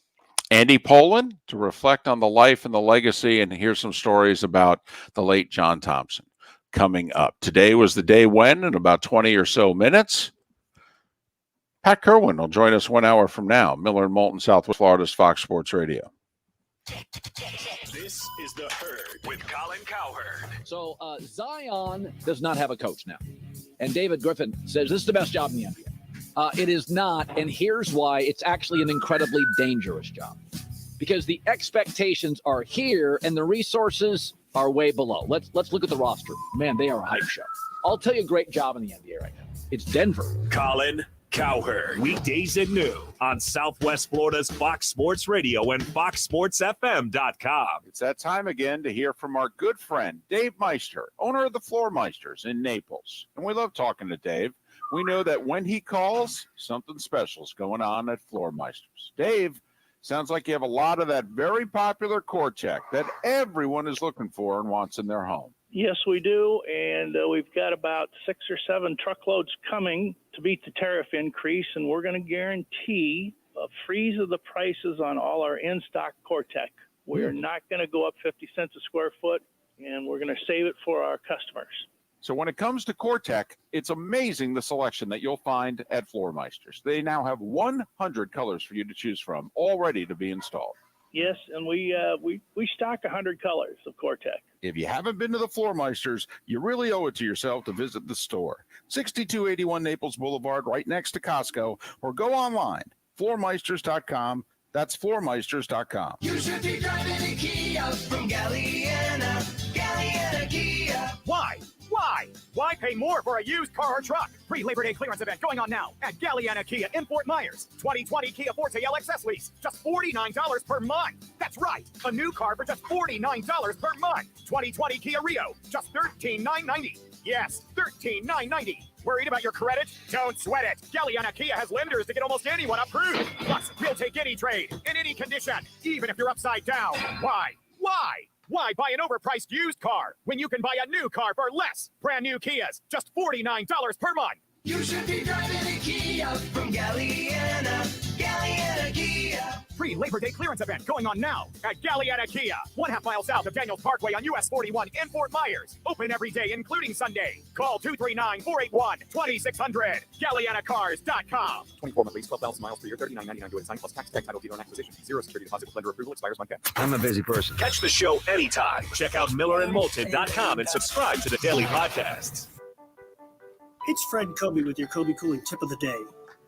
A: Andy Poland to reflect on the life and the legacy and hear some stories about the late John Thompson coming up. Today was the day when, in about 20 or so minutes, Pat Kirwan will join us 1 hour from now. Miller and Moulton, Southwest Florida's Fox Sports Radio.
C: This is The Herd with Colin Cowherd.
L: So Zion does not have a coach now. And David Griffin says this is the best job in the NBA. It is not, and here's why. It's actually an incredibly dangerous job. Because the expectations are here and the resources are way below. Let's look at the roster. Man, they are a hype show. I'll tell you a great job in the NBA right now. It's Denver.
C: Colin Cowherd. Weekdays at noon on Southwest Florida's Fox Sports Radio and FoxSportsFM.com.
A: It's that time again to hear from our good friend, Dave Meister, owner of the Floor Meisters in Naples. And we love talking to Dave. we know that when he calls, something special is going on at Floormeisters. Dave, sounds like you have a lot of that very popular Core-Tech that everyone is looking for and wants in their home.
G: Yes, we do, and we've got about 6 or 7 truckloads coming to beat the tariff increase, and we're going to guarantee a freeze of the prices on all our in-stock Core-Tech. We're not going to go up 50 cents a square foot, and we're going to save it for our customers.
A: So when it comes to Core-Tech, it's amazing the selection that you'll find at Floormeisters. They now have 100 colors for you to choose from, all ready to be installed.
G: Yes, and we stock 100 colors of Core-Tech.
A: If you haven't been to the Floormeisters, you really owe it to yourself to visit the store. 6281 Naples Boulevard, right next to Costco, or go online, floormeisters.com. That's floormeisters.com.
D: You should be driving a Kia from Galliana Kia.
K: Why? Why pay more for a used car or truck? Pre-Labor Day clearance event going on now at Galliana Kia in Fort Myers. 2020 Kia Forte LXS lease, just $49 per month. That's right, a new car for just $49 per month. 2020 Kia Rio, just $13,990. Yes, $13,990. Worried about your credit? Don't sweat it. Galliana Kia has lenders to get almost anyone approved. Plus, we'll take any trade, in any condition, even if you're upside down. Why? Why buy an overpriced used car when you can buy a new car for less? Brand new Kias, just $49 per month.
D: You should be driving a Kia from Galliana Kia.
K: Pre-Labor Day clearance event going on now at Galliana Kia, 1/2 mile south of Daniels Parkway on US 41 in Fort Myers. Open every day, including Sunday. Call 239-481-2600. GallianaCars.com.
N: 24 month lease, 12,000 miles per year, $39.99 to sign plus tax, tag, title, dealer, and acquisition. Zero security deposit with lender approval, expires Monday.
V: I'm a busy person.
C: Catch the show anytime. Check out MillerandMoulton.com and subscribe to the daily podcasts.
P: It's Fred Kobe with your Kobe Cooling tip of the day.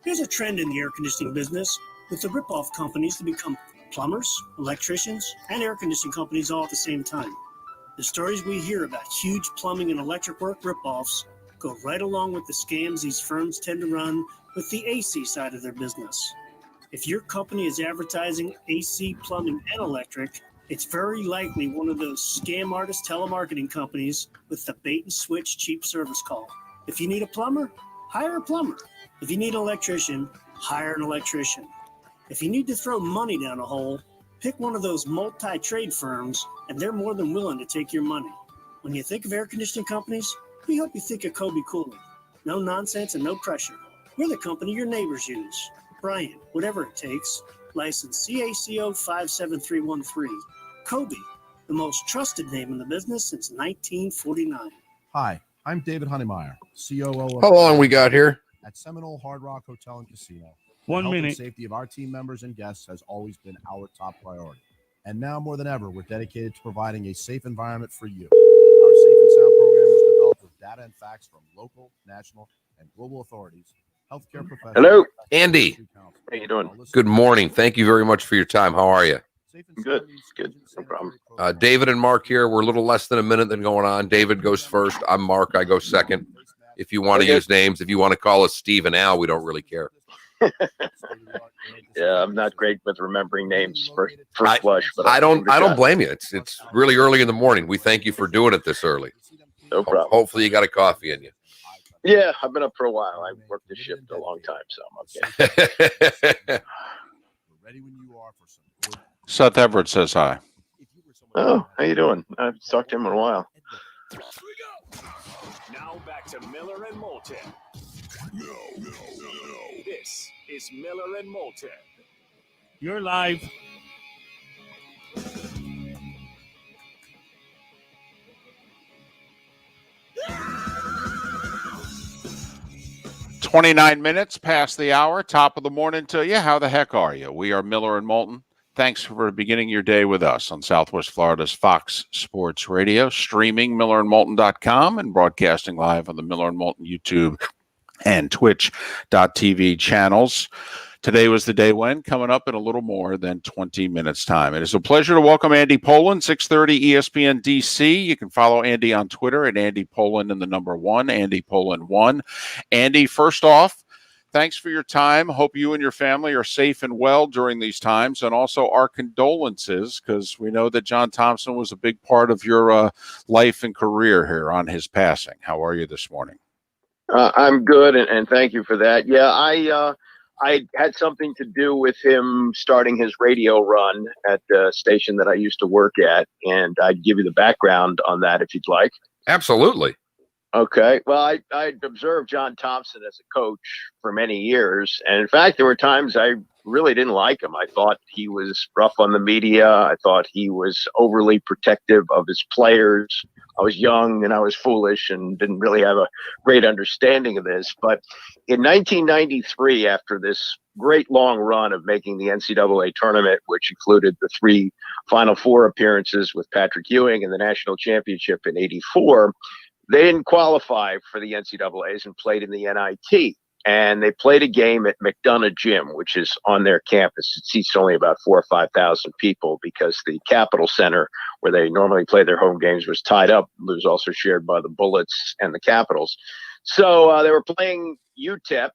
P: There's a trend in the air conditioning business with the rip-off companies to become plumbers, electricians, and air conditioning companies all at the same time. The stories we hear about huge plumbing and electric work rip-offs go right along with the scams these firms tend to run with the AC side of their business. If your company is advertising AC, plumbing, and electric, it's very likely one of those scam artist telemarketing companies with the bait-and-switch cheap service call. If you need a plumber, hire a plumber. If you need an electrician, hire an electrician. If you need to throw money down a hole, pick one of those multi-trade firms, and they're more than willing to take your money. When you think of air conditioning companies, we hope you think of Kobe Cooling. No nonsense and no pressure. We're the company your neighbors use. Brian, whatever it takes. License CACO 57313. Kobe, the most trusted name in the business since 1949.
Q: Hi, I'm David Honeymeyer, COO of
B: How long we got here?
Q: at Seminole Hard Rock Hotel and Casino.
G: 1
Q: The health
G: minute.
Q: and safety of our team members and guests has always been our top priority. And now more than ever, we're dedicated to providing a safe environment for you. Our Safe and Sound program was developed with data and facts from local, national, and global authorities, healthcare professionals.
B: Hello, Andy.
W: How you doing?
B: Good morning. Thank you very much for your time. How are you?
W: Good. No problem.
B: David and Mark here. We're a little less than a minute than going on. David goes first. I'm Mark. I go second. If you want to use names, if you want to call us Steve and Al, we don't really care.
W: Yeah, I'm not great with remembering names first flush. But
B: I don't blame you. It's really early in the morning. We thank you for doing it this early.
W: No problem.
B: Hopefully you got a coffee in you.
W: Yeah, I've been up for a while. I've worked this shift a long time, so I'm okay.
A: Seth Everett says hi.
W: Oh, how you doing? I've talked to him in a while.
C: Now back to Miller and Moulton. This is Miller and Moulton.
G: You're live.
A: – 29 minutes past the hour, top of the morning to you. How the heck are you? We are Miller and Moulton. Thanks for beginning your day with us on Southwest Florida's Fox Sports Radio, streaming millerandmoulton.com and broadcasting live on the Miller and Moulton YouTube and Twitch.tv channels. Today was the day when, coming up in a little more than 20 minutes' time. It is a pleasure to welcome Andy Poland, 630 ESPN DC. You can follow Andy on Twitter at Andy Poland and the number 1, Andy Poland 1. Andy, first off, thanks for your time. Hope you and your family are safe and well during these times. And also our condolences, because we know that John Thompson was a big part of your life and career here on his passing. How are you this morning?
W: I'm good, and thank you for that. Yeah, I had something to do with him starting his radio run at the station that I used to work at, and I'd give you the background on that if you'd like.
B: Absolutely.
W: Okay. Well, I observed John Thompson as a coach for many years. And in fact, there were times I really didn't like him. I thought he was rough on the media. I thought he was overly protective of his players. I was young and I was foolish and didn't really have a great understanding of this. But in 1993, after this great long run of making the NCAA tournament, which included the 3 Final Four appearances with Patrick Ewing and the national championship in '84, they didn't qualify for the NCAAs and played in the NIT. And they played a game at McDonough Gym, which is on their campus. It seats only about 4,000 or 5,000 people because the Capitol Center, where they normally play their home games, was tied up. It was also shared by the Bullets and the Capitals. So they were playing UTEP,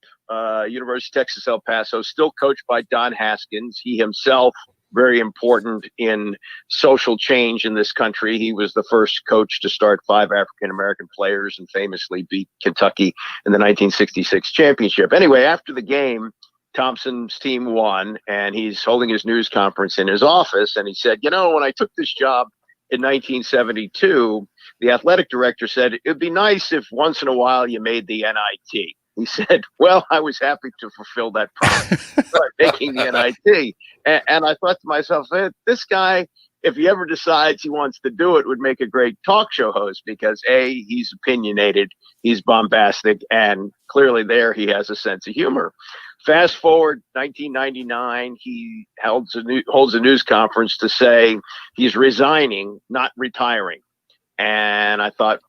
W: University of Texas El Paso, still coached by Don Haskins. He himself very important in social change in this country. He was the first coach to start 5 African-American players and famously beat Kentucky in the 1966 championship. Anyway, after the game, Thompson's team won, and he's holding his news conference in his office. And he said, you know, when I took this job in 1972, the athletic director said, it'd be nice if once in a while you made the NIT. He said, well, I was happy to fulfill that promise by making the NIT. And I thought to myself, this guy, if he ever decides he wants to do it, would make a great talk show host because, A, he's opinionated, he's bombastic, and clearly there he has a sense of humor. Fast forward 1999, he holds a news conference to say he's resigning, not retiring. And I thought,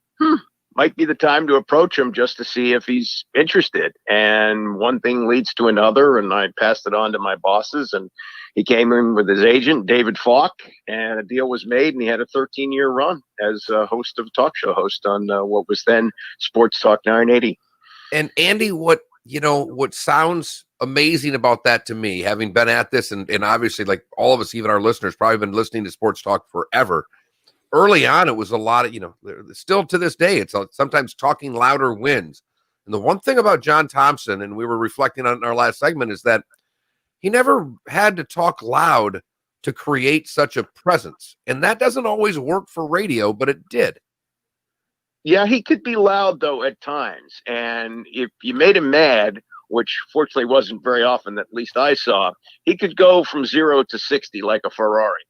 W: might be the time to approach him just to see if he's interested. And one thing leads to another, and I passed it on to my bosses, and he came in with his agent, David Falk, and a deal was made, and he had a 13-year run as a host of talk show host on what was then Sports Talk 980.
B: And Andy, what sounds amazing about that to me, having been at this, and obviously like all of us, even our listeners, probably been listening to Sports Talk forever. Early on, it was a lot of, still to this day, it's sometimes talking louder wins. And the one thing about John Thompson, and we were reflecting on in our last segment, is that he never had to talk loud to create such a presence. And that doesn't always work for radio, but it did.
W: Yeah, he could be loud, though, at times. And if you made him mad, which fortunately wasn't very often, at least I saw, he could go from 0 to 60 like a Ferrari.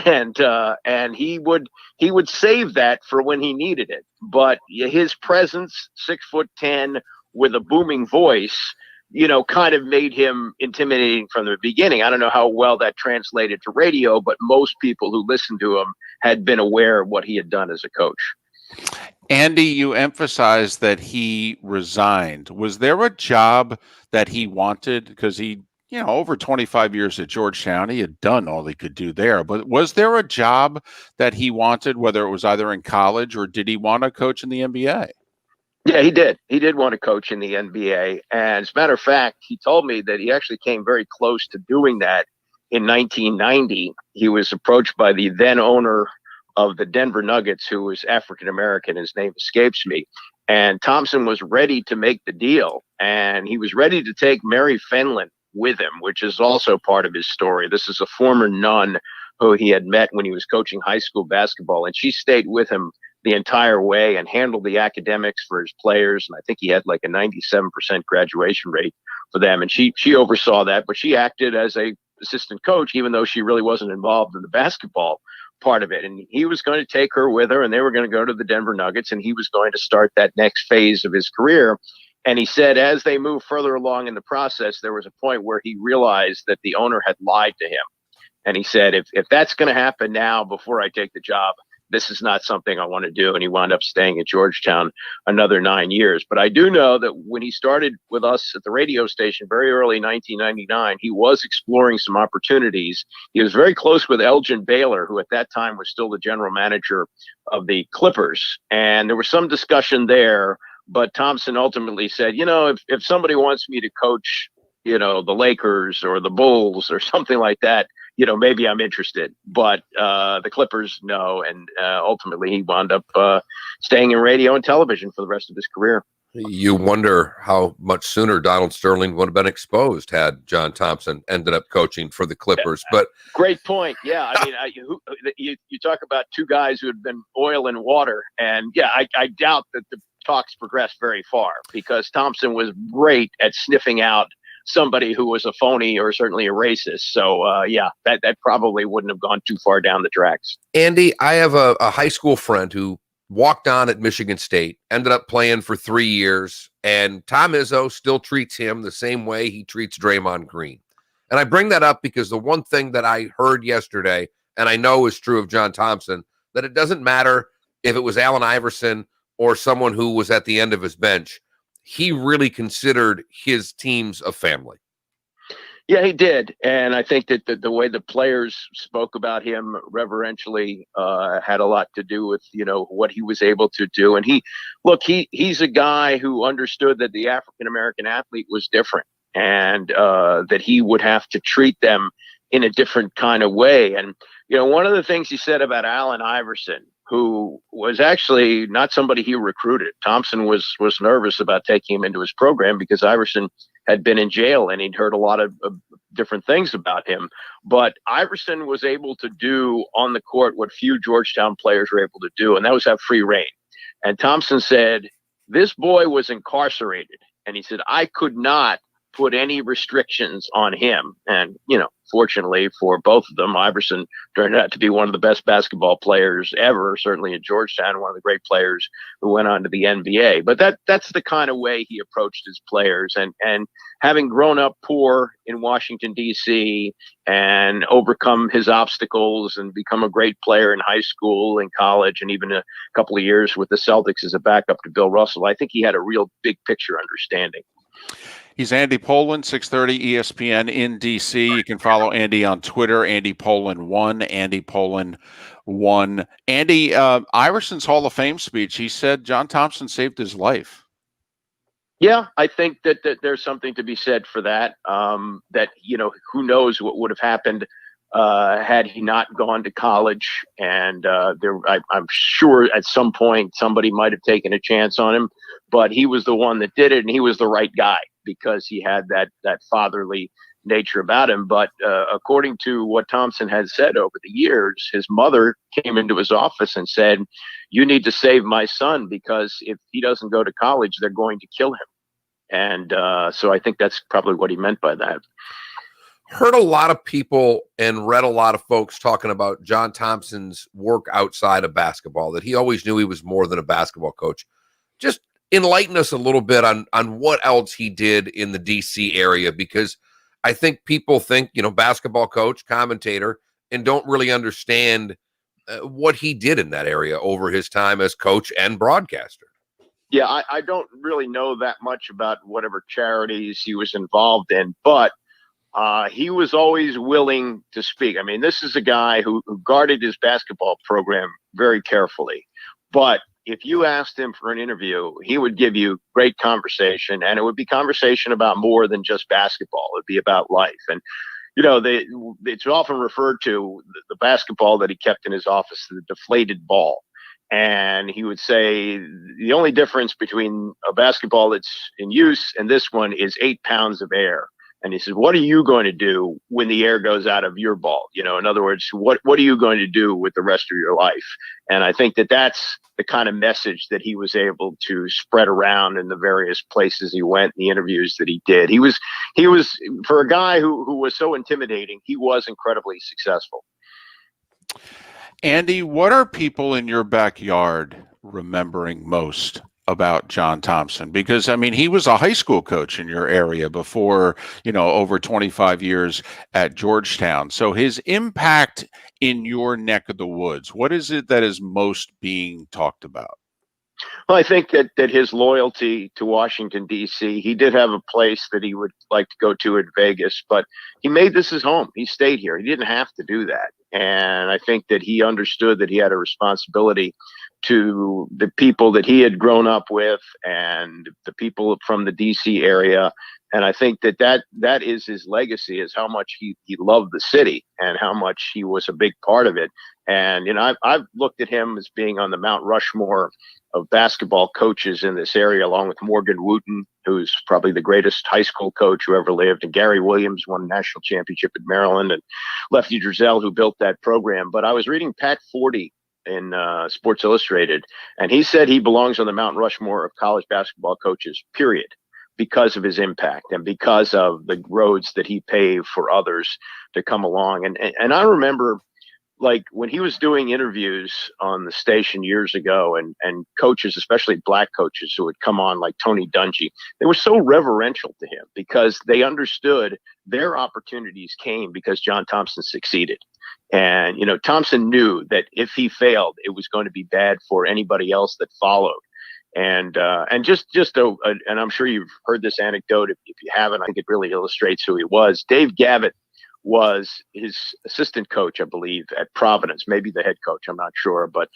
W: And he would save that for when he needed it. But his presence, 6'10", with a booming voice, kind of made him intimidating from the beginning. I don't know how well that translated to radio, but most people who listened to him had been aware of what he had done as a coach.
A: Andy, you emphasized that he resigned. Was there a job that he wanted? Because he, over 25 years at Georgetown, he had done all he could do there. But was there a job that he wanted, whether it was either in college or did he want to coach in the NBA?
W: Yeah, he did. He did want to coach in the NBA. And as a matter of fact, he told me that he actually came very close to doing that in 1990. He was approached by the then owner of the Denver Nuggets, who was African-American. His name escapes me. And Thompson was ready to make the deal. And he was ready to take Mary Fenlon with him, which is also part of his story. This is a former nun who he had met when he was coaching high school basketball. And she stayed with him the entire way and handled the academics for his players. And I think he had like a 97% graduation rate for them. And she oversaw that, but she acted as a assistant coach, even though she really wasn't involved in the basketball part of it. And he was going to take her with her, and they were going to go to the Denver Nuggets, and he was going to start that next phase of his career. And he said, as they moved further along in the process, there was a point where he realized that the owner had lied to him. And he said, if that's going to happen now before I take the job, this is not something I want to do. And he wound up staying at Georgetown another 9 years. But I do know that when he started with us at the radio station very early 1999, he was exploring some opportunities. He was very close with Elgin Baylor, who at that time was still the general manager of the Clippers. And there was some discussion there. But Thompson ultimately said, if somebody wants me to coach, the Lakers or the Bulls or something like that, maybe I'm interested. But the Clippers, no. And ultimately, he wound up staying in radio and television for the rest of his career.
B: You wonder how much sooner Donald Sterling would have been exposed had John Thompson ended up coaching for the Clippers. But
W: great point. Yeah, I mean, you talk about two guys who had been oil and water, and yeah, I doubt that the talks progressed very far because Thompson was great at sniffing out somebody who was a phony or certainly a racist. So yeah, that probably wouldn't have gone too far down the tracks.
B: Andy, I have a high school friend who walked on at Michigan State, ended up playing for 3 years, and Tom Izzo still treats him the same way he treats Draymond Green. And I bring that up because the one thing that I heard yesterday, and I know is true of John Thompson, that it doesn't matter if it was Allen Iverson or someone who was at the end of his bench. He really considered his teams a family.
W: Yeah, he did. And I think that the way the players spoke about him reverentially had a lot to do with, what he was able to do. And he's a guy who understood that the African-American athlete was different and that he would have to treat them in a different kind of way. And, one of the things he said about Allen Iverson, who was actually not somebody he recruited. Thompson was nervous about taking him into his program because Iverson had been in jail and he'd heard a lot of different things about him. But Iverson was able to do on the court what few Georgetown players were able to do, and that was have free reign. And Thompson said, this boy was incarcerated. And he said, I could not put any restrictions on him. And, fortunately for both of them, Iverson turned out to be one of the best basketball players ever, certainly at Georgetown, one of the great players who went on to the NBA. But that's the kind of way he approached his players. And having grown up poor in Washington, D.C., and overcome his obstacles and become a great player in high school and college and even a couple of years with the Celtics as a backup to Bill Russell, I think he had a real big picture understanding.
A: He's Andy Poland, 630 ESPN in D.C. You can follow Andy on Twitter, Andy Poland1, Andy Poland1. Andy, Iverson's Hall of Fame speech, he said John Thompson saved his life.
W: Yeah, I think that there's something to be said for that. That, who knows what would have happened had he not gone to college. And I'm sure at some point somebody might have taken a chance on him, but he was the one that did it, and he was the right guy because he had that fatherly nature about him. But according to what Thompson has said over the years, his mother came into his office and said, you need to save my son because if he doesn't go to college, they're going to kill him. And so I think that's probably what he meant by that.
B: Heard a lot of people and read a lot of folks talking about John Thompson's work outside of basketball, that he always knew he was more than a basketball coach. Just enlighten us a little bit on what else he did in the DC area, because I think people think, basketball coach, commentator, and don't really understand what he did in that area over his time as coach and broadcaster.
W: Yeah, I don't really know that much about whatever charities he was involved in, but he was always willing to speak. I mean, this is a guy who guarded his basketball program very carefully. But if you asked him for an interview, he would give you great conversation, and it would be conversation about more than just basketball. It'd be about life. And, it's often referred to the basketball that he kept in his office, the deflated ball. And he would say the only difference between a basketball that's in use and this one is 8 pounds of air. And he said, what are you going to do when the air goes out of your ball? In other words, what are you going to do with the rest of your life? And I think that's the kind of message that he was able to spread around in the various places he went, the interviews that he did. He was for a guy who was so intimidating, he was incredibly successful.
A: Andy, what are people in your backyard remembering most about John Thompson? Because, he was a high school coach in your area before, over 25 years at Georgetown. So his impact in your neck of the woods, what is it that is most being talked about?
W: Well, I think that his loyalty to Washington, D.C., he did have a place that he would like to go to in Vegas, but he made this his home. He stayed here. He didn't have to do that. And I think that he understood that he had a responsibility to the people that he had grown up with and the people from the D.C. area. And I think that is his legacy, is how much he loved the city and how much he was a big part of it. And, I've looked at him as being on the Mount Rushmore of basketball coaches in this area, along with Morgan Wooten, who's probably the greatest high school coach who ever lived, and Gary Williams won a national championship at Maryland, and Lefty Driesell, who built that program. But I was reading Pat Forty in Sports Illustrated, and he said he belongs on the Mount Rushmore of college basketball coaches, period, because of his impact and because of the roads that he paved for others to come along. And I remember, like, when he was doing interviews on the station years ago, and coaches, especially black coaches who would come on, like Tony Dungy, they were so reverential to him because they understood their opportunities came because John Thompson succeeded. And, Thompson knew that if he failed, it was going to be bad for anybody else that followed. And I'm sure you've heard this anecdote. If you haven't, I think it really illustrates who he was. Dave Gavitt was his assistant coach, I believe, at Providence, maybe the head coach, I'm not sure. But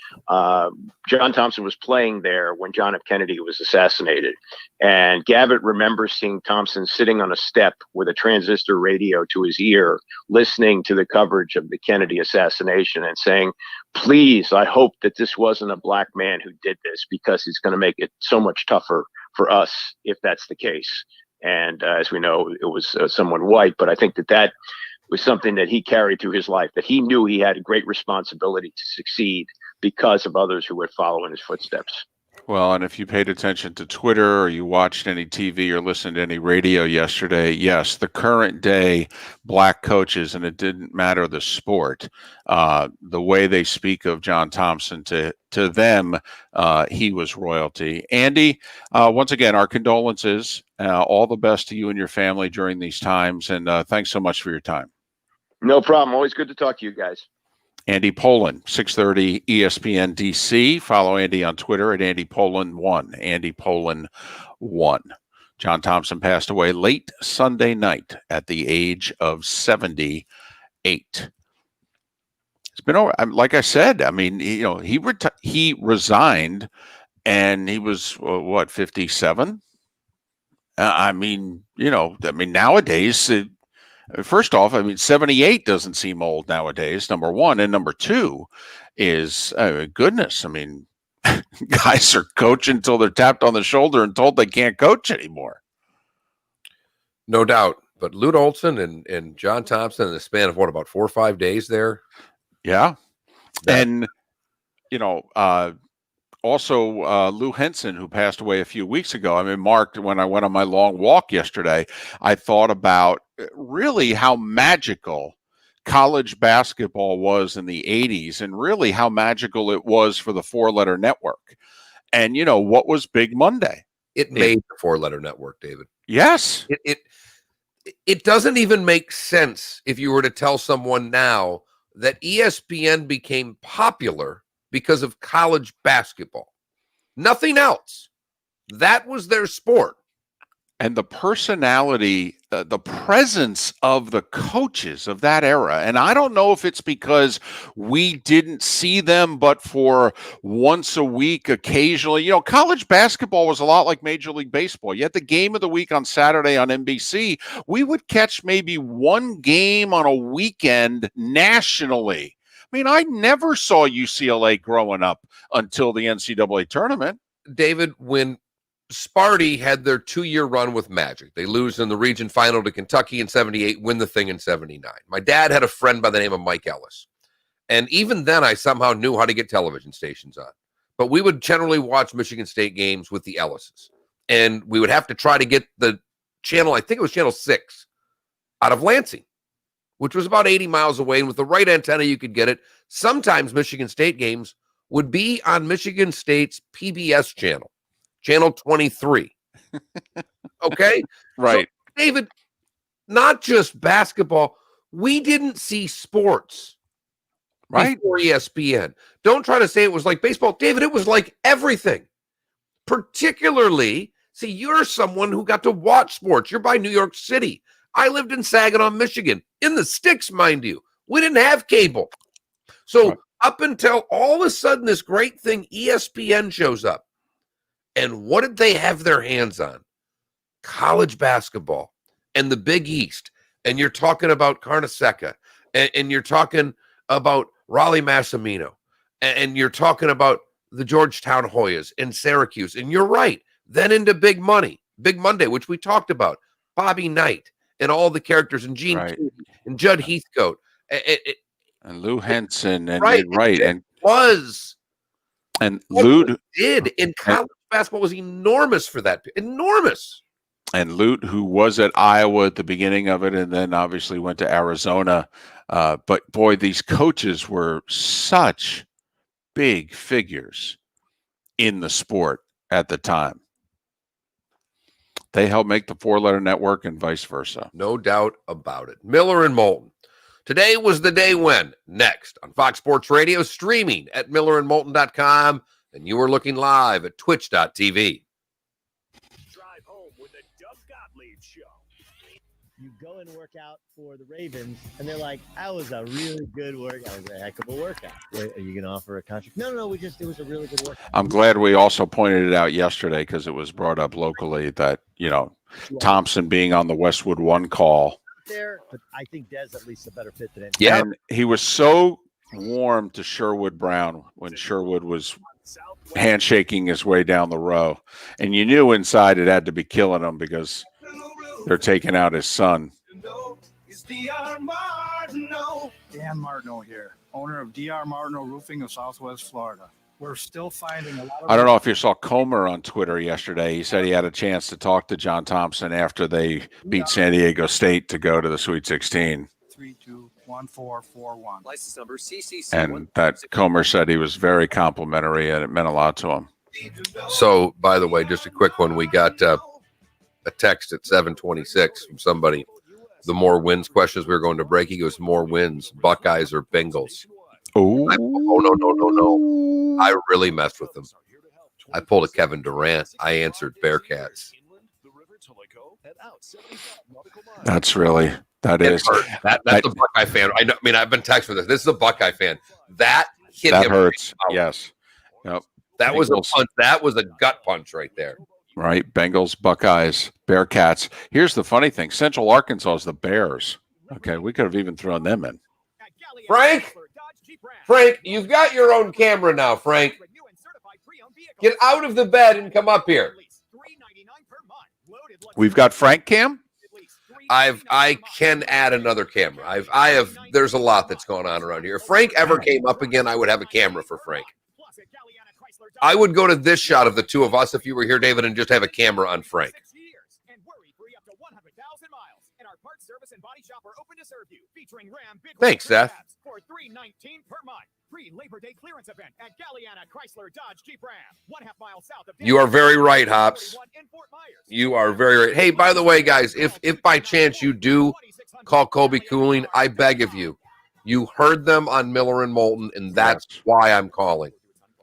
W: John Thompson was playing there when John F. Kennedy was assassinated. And Gavitt remembers seeing Thompson sitting on a step with a transistor radio to his ear, listening to the coverage of the Kennedy assassination and saying, please, I hope that this wasn't a black man who did this, because it's going to make it so much tougher for us if that's the case. And as we know, it was someone white. But I think that was something that he carried through his life, that he knew he had a great responsibility to succeed because of others who would follow in his footsteps.
A: Well, and if you paid attention to Twitter or you watched any TV or listened to any radio yesterday, yes, the current day black coaches, and it didn't matter the sport, the way they speak of John Thompson, to them, he was royalty. Andy, once again, our condolences. All the best to you and your family during these times, and thanks so much for your time.
W: No problem. Always good to talk to you guys.
A: Andy Poland, 630 ESPN DC. Follow Andy on Twitter at AndyPoland1. Andy Poland 1. John Thompson passed away late Sunday night at the age of 78. It's been over. Like I said, I mean, he resigned, and he was 57. Nowadays. First off, 78 doesn't seem old nowadays, number one. And number two is, goodness, guys are coaching until they're tapped on the shoulder and told they can't coach anymore.
B: No doubt. But Lute Olson and John Thompson in the span of about 4 or 5 days there.
A: Yeah. And, also, Lou Henson, who passed away a few weeks ago. Mark, when I went on my long walk yesterday, I thought about really how magical college basketball was in the 80s, and really how magical it was for the four-letter network. And, what was Big Monday?
B: It made the four-letter network, David.
A: Yes.
B: It doesn't even make sense if you were to tell someone now that ESPN became popular because of college basketball. Nothing else. That was their sport.
A: And the personality, the presence of the coaches of that era. And I don't know if it's because we didn't see them but for once a week occasionally. College basketball was a lot like Major League Baseball. You had the game of the week on Saturday on NBC. We would catch maybe one game on a weekend nationally. I never saw UCLA growing up until the NCAA tournament.
B: David, when Sparty had their 2-year run with Magic, they lose in the region final to Kentucky in 78, win the thing in 79. My dad had a friend by the name of Mike Ellis. And even then, I somehow knew how to get television stations on. But we would generally watch Michigan State games with the Ellises. And we would have to try to get the channel, I think it was channel 6, out of Lansing, which was about 80 miles away. And with the right antenna, you could get it. Sometimes Michigan State games would be on Michigan State's PBS channel, channel 23. Okay?
A: Right.
B: So, David, not just basketball. We didn't see sports before ESPN. Don't try to say it was like baseball. David, it was like everything. Particularly, see, you're someone who got to watch sports. You're by New York City. I lived in Saginaw, Michigan, in the sticks, mind you. We didn't have cable. So up until all of a sudden this great thing, ESPN, shows up. And what did they have their hands on? College basketball and the Big East. And you're talking about Carnesecca. And you're talking about Raleigh Massimino, and you're talking about the Georgetown Hoyas and Syracuse, and you're right. Then into Big Monday, which we talked about, Bobby Knight and all the characters, and Gene Keaton and Judd Heathcote,
A: and Lou Henson, and
B: right,
A: and
B: was
A: and Lute
B: did in college basketball was enormous for that, enormous.
A: And Lute, who was at Iowa at the beginning of it, and then obviously went to Arizona. But boy, these coaches were such big figures in the sport at the time. They helped make the four-letter network and vice versa.
B: No doubt about it. Miller and Moulton. Today was the day when. Next on Fox Sports Radio, streaming at millerandmoulton.com, and you are looking live at twitch.tv.
C: Drive home with the Doug Gottlieb Show.
F: You go and work out for the Ravens, and they're like, that was a really good workout. It was a heck of a workout. Wait, are you going to offer a contract? No, it was a really good workout.
A: I'm glad we also pointed it out yesterday because it was brought up locally that, Thompson being on the Westwood One call.
F: There, but I think Dez at least a better fit than him.
A: Yeah. And he was so warm to Sherwood Brown when Sherwood was handshaking his way down the row. And you knew inside it had to be killing him because they're taking out his son.
H: Dan Martineau here, owner of DR Martineau Roofing of Southwest Florida. We're still finding a lot of...
A: I don't know if you saw Comer on Twitter yesterday. He said he had a chance to talk to John Thompson after they beat San Diego State to go to the Sweet 16.
H: 321441.
N: License number CCC.
A: And that Comer said he was very complimentary and it meant a lot to him.
B: So, by the way, just a quick one. We got a text at 7:26 from somebody. The more wins questions, we were going to break. He goes, more wins, Buckeyes or Bengals?
A: Oh,
B: no. I really messed with them. I pulled a Kevin Durant. I answered Bearcats.
A: That's really, that is.
B: That's a Buckeye fan. I mean, I've been texting with this. This is a Buckeye fan. That hit
A: that
B: him.
A: Hurts. Yes. Yep.
B: That was a punch. That was a gut punch right there.
A: Right. Bengals, Buckeyes, Bearcats. Here's the funny thing. Central Arkansas is the Bears. Okay. We could have even thrown them in.
B: Frank, you've got your own camera now, Frank. Get out of the bed and come up here.
A: We've got Frank Cam.
B: I can add another camera. I have there's a lot that's going on around here. If Frank ever came up again, I would have a camera for Frank. I would go to this shot of the two of us if you were here, David, and just have a camera on Frank. Thanks, Seth.
K: For $319 per month. Free Labor Day clearance event at Galliana Chrysler Dodge Jeep Ram. 1/2 mile south of.
B: You are very right, Hops. You are very right. Hey, by the way, guys, if by chance you do call Kobe Cooling, I beg of you. You heard them on Miller and Moulton, and that's why I'm calling.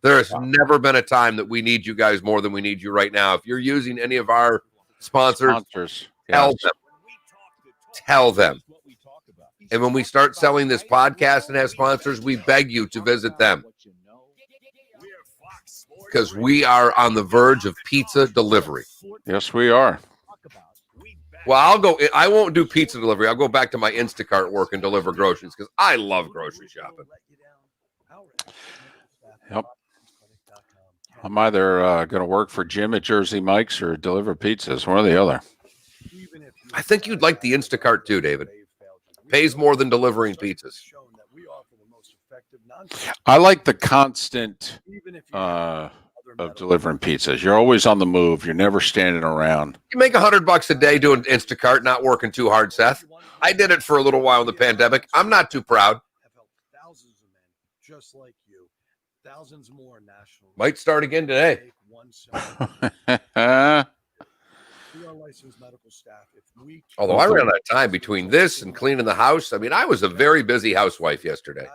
B: There has never been a time that we need you guys more than we need you right now. If you're using any of our sponsors. Tell them. And when we start selling this podcast and have sponsors, we beg you to visit them. Because we are on the verge of pizza delivery.
A: Yes, we are.
B: Well, I won't do pizza delivery. I'll go back to my Instacart work and deliver groceries because I love grocery shopping.
A: Yep. I'm either going to work for Jim at Jersey Mike's or deliver pizzas, one or the other.
B: I think you'd like the Instacart too, David. Pays more than delivering pizzas.
A: I like the constant of delivering pizzas. You're always on the move. You're never standing around.
B: You make $100 a day doing Instacart, not working too hard, Seth. I did it for a little while in the pandemic. I'm not too proud.
Q: Thousands of men just like you. Thousands more nationally.
B: Might start again today.
Q: Medical staff.
B: Although I ran out of time between this and cleaning the house. I mean, I was a very busy housewife yesterday.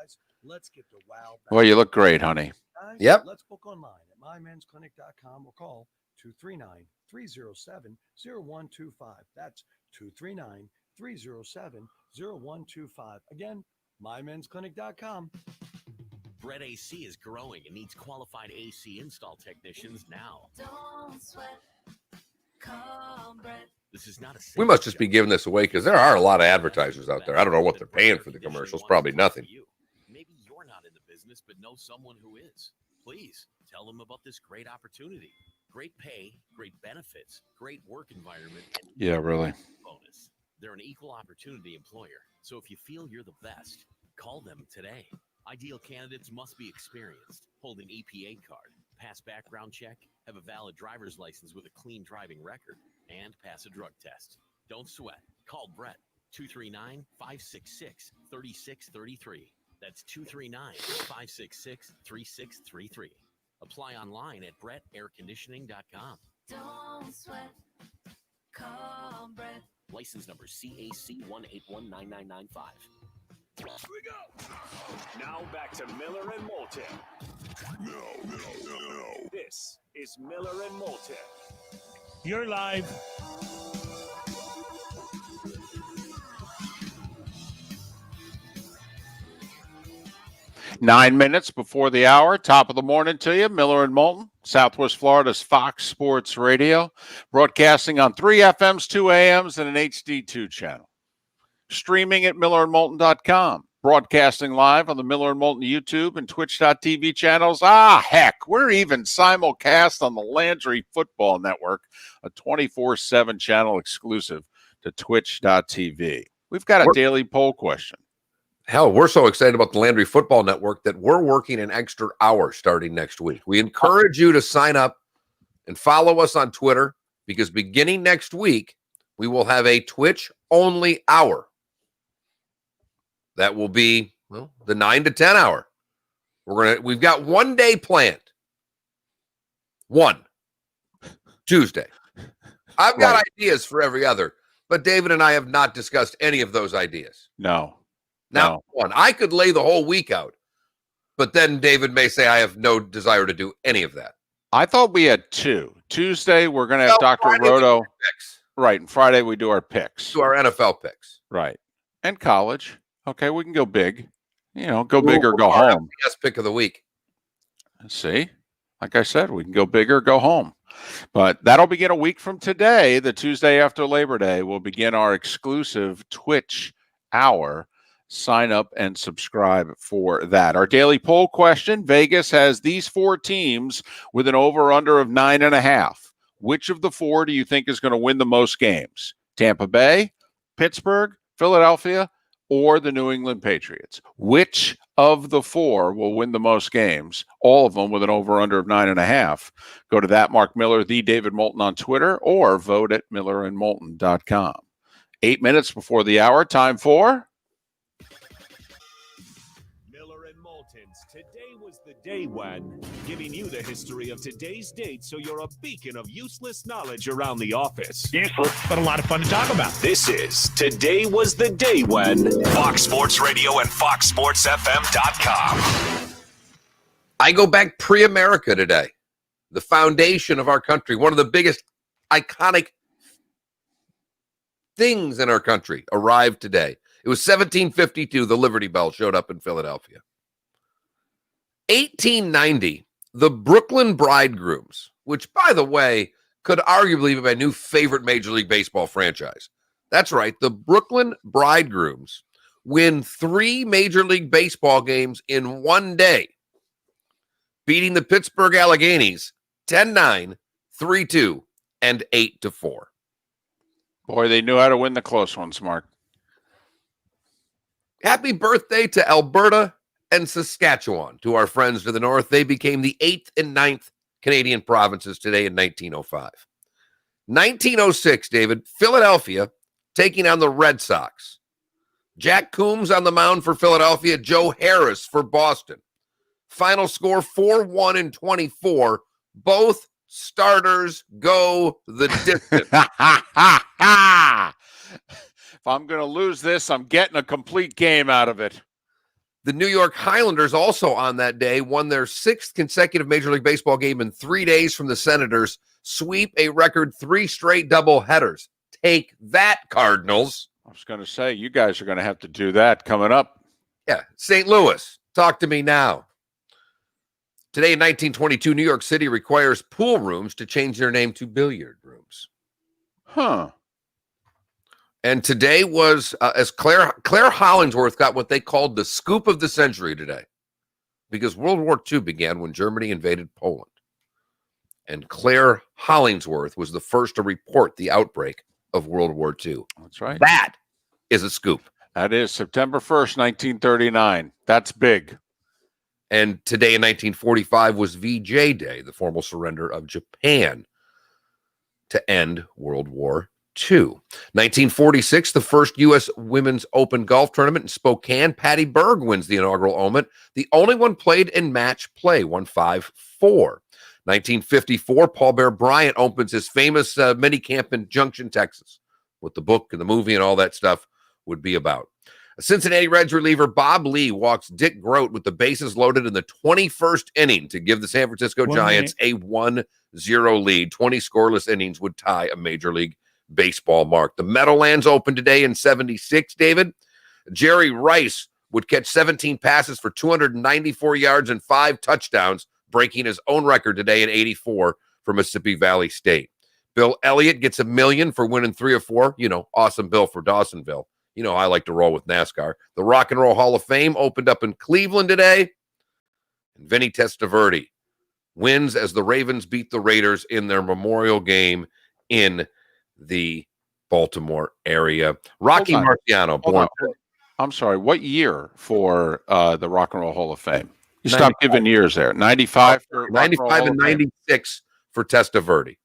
A: Well, you look great, honey.
B: Yep.
Q: Let's book online at mymansclinic.com or call 239-307-0125. That's 239-307-0125. Again, mymansclinic.com.
M: Brett AC is growing and needs qualified AC install technicians now. Don't sweat. This is not a
B: we must just be giving this away because there are a lot of advertisers out there. I don't know what they're paying for the commercials. Probably nothing.
M: you're not in the business but know someone who is, please tell them about this great opportunity. Great pay, great benefits, great work environment, and
A: Yeah, really.
M: bonus. They're an equal opportunity employer, so if you feel you're the best, call them today. Ideal candidates must be experienced, hold an EPA card, pass background check, have a valid driver's license with a clean driving record, and pass a drug test. Don't sweat. Call Brett, 239-566-3633. That's 239-566-3633. Apply online at brettairconditioning.com.
I: Don't sweat. Call Brett.
M: License number CAC 1819995.
C: We go. Now back to Miller and Moulton. No. This is Miller and Moulton.
E: You're live.
A: Nine minutes before the hour, top of the morning to you. Miller and Moulton, Southwest Florida's Fox Sports Radio, broadcasting on 3 FMs, 2 AMs, and an HD2 channel. Streaming at millerandmoulton.com. Broadcasting live on the Miller and Moulton YouTube and Twitch.tv channels. Heck, we're even simulcast on the Landry Football Network, a 24/7 channel exclusive to Twitch.tv. We've got a daily poll question.
B: Hell, we're so excited about the Landry Football Network that we're working an extra hour starting next week. We encourage you to sign up and follow us on Twitter, because beginning next week, we will have a Twitch-only hour. That will be, well, the 9 to 10 hour. We've got 1 day planned. Tuesday. I've got ideas for every other, but David and I have not discussed any of those ideas.
A: No.
B: Now, one, I could lay the whole week out, but then David may say I have no desire to do any of that.
A: I thought we had 2. Tuesday, we're going to have Dr. Roto. Right, and Friday we do our picks.
B: Do our NFL picks.
A: Right. And college. Okay, we can go big. Go big or go home.
B: Best pick of the week.
A: See? Like I said, we can go big or go home. But that'll begin a week from today. The Tuesday after Labor Day, we'll begin our exclusive Twitch hour. Sign up and subscribe for that. Our daily poll question: Vegas has these 4 teams with an over-under of 9.5. Which of the 4 do you think is going to win the most games? Tampa Bay, Pittsburgh, Philadelphia, or the New England Patriots? Which of the 4 will win the most games? All of them with an over-under of 9.5. Go to that Mark Miller, the David Moulton on Twitter, or vote at millerandmoulton.com. 8 minutes before the hour, time for...
C: Today was the day when, giving you the history of today's date so you're a beacon of useless knowledge around the office.
E: Useless, but a lot of fun to talk about.
C: This is Today Was the Day When, Fox Sports Radio and FoxSportsFM.com.
B: I go back pre-America today. The foundation of our country, one of the biggest iconic things in our country, arrived today. It was 1752, the Liberty Bell showed up in Philadelphia. 1890, the Brooklyn Bridegrooms, which, by the way, could arguably be my new favorite Major League Baseball franchise. That's right, the Brooklyn Bridegrooms win 3 Major League Baseball games in 1 day, beating the Pittsburgh Alleghenies 10-9, 3-2, and 8-4.
A: Boy, they knew how to win the close ones, Mark.
B: Happy birthday to Alberta and Saskatchewan, to our friends to the north. They became the 8th and 9th Canadian provinces today in 1905. 1906, David, Philadelphia taking on the Red Sox. Jack Coombs on the mound for Philadelphia, Joe Harris for Boston. Final score 4-1 and 24. Both starters go the distance.
A: If I'm going to lose this, I'm getting a complete game out of it.
B: The New York Highlanders also on that day won their 6th consecutive Major League Baseball game in 3 days from the Senators, sweep a record 3 straight doubleheaders. Take that, Cardinals.
A: I was going to say, you guys are going to have to do that coming up.
B: Yeah, St. Louis, talk to me now. Today in 1922, New York City requires pool rooms to change their name to billiard rooms.
A: Huh.
B: And today was, as Claire Hollingsworth got what they called the scoop of the century today. because World War II began when Germany invaded Poland. And Claire Hollingsworth was the first to report the outbreak of World War II.
A: That's right.
B: That is a scoop.
A: That is September 1st, 1939. That's big.
B: And today in 1945 was VJ Day, the formal surrender of Japan to end World War II. 1946, the first U.S. Women's Open Golf Tournament in Spokane. Patty Berg wins the inaugural Omen. The only one played in match play, 1-5-4. 1954, Paul Bear Bryant opens his famous mini camp in Junction, Texas, what the book and the movie and all that stuff would be about. Cincinnati Reds reliever Bob Lee walks Dick Groat with the bases loaded in the 21st inning to give the San Francisco Giants a 1-0 lead. 20 scoreless innings would tie a Major League Baseball mark. The Meadowlands opened today in 76, David. Jerry Rice would catch 17 passes for 294 yards and 5 touchdowns, breaking his own record today in 84 for Mississippi Valley State. Bill Elliott gets $1 million for winning 3 or 4. Awesome Bill for Dawsonville. I like to roll with NASCAR. The Rock and Roll Hall of Fame opened up in Cleveland today. And Vinny Testaverde wins as the Ravens beat the Raiders in their memorial game in the Baltimore area. Rocky Marciano born.
A: I'm sorry. What year for the Rock and Roll Hall of Fame? You stopped giving years there. 95 for
B: 95 and 96 for Testaverde.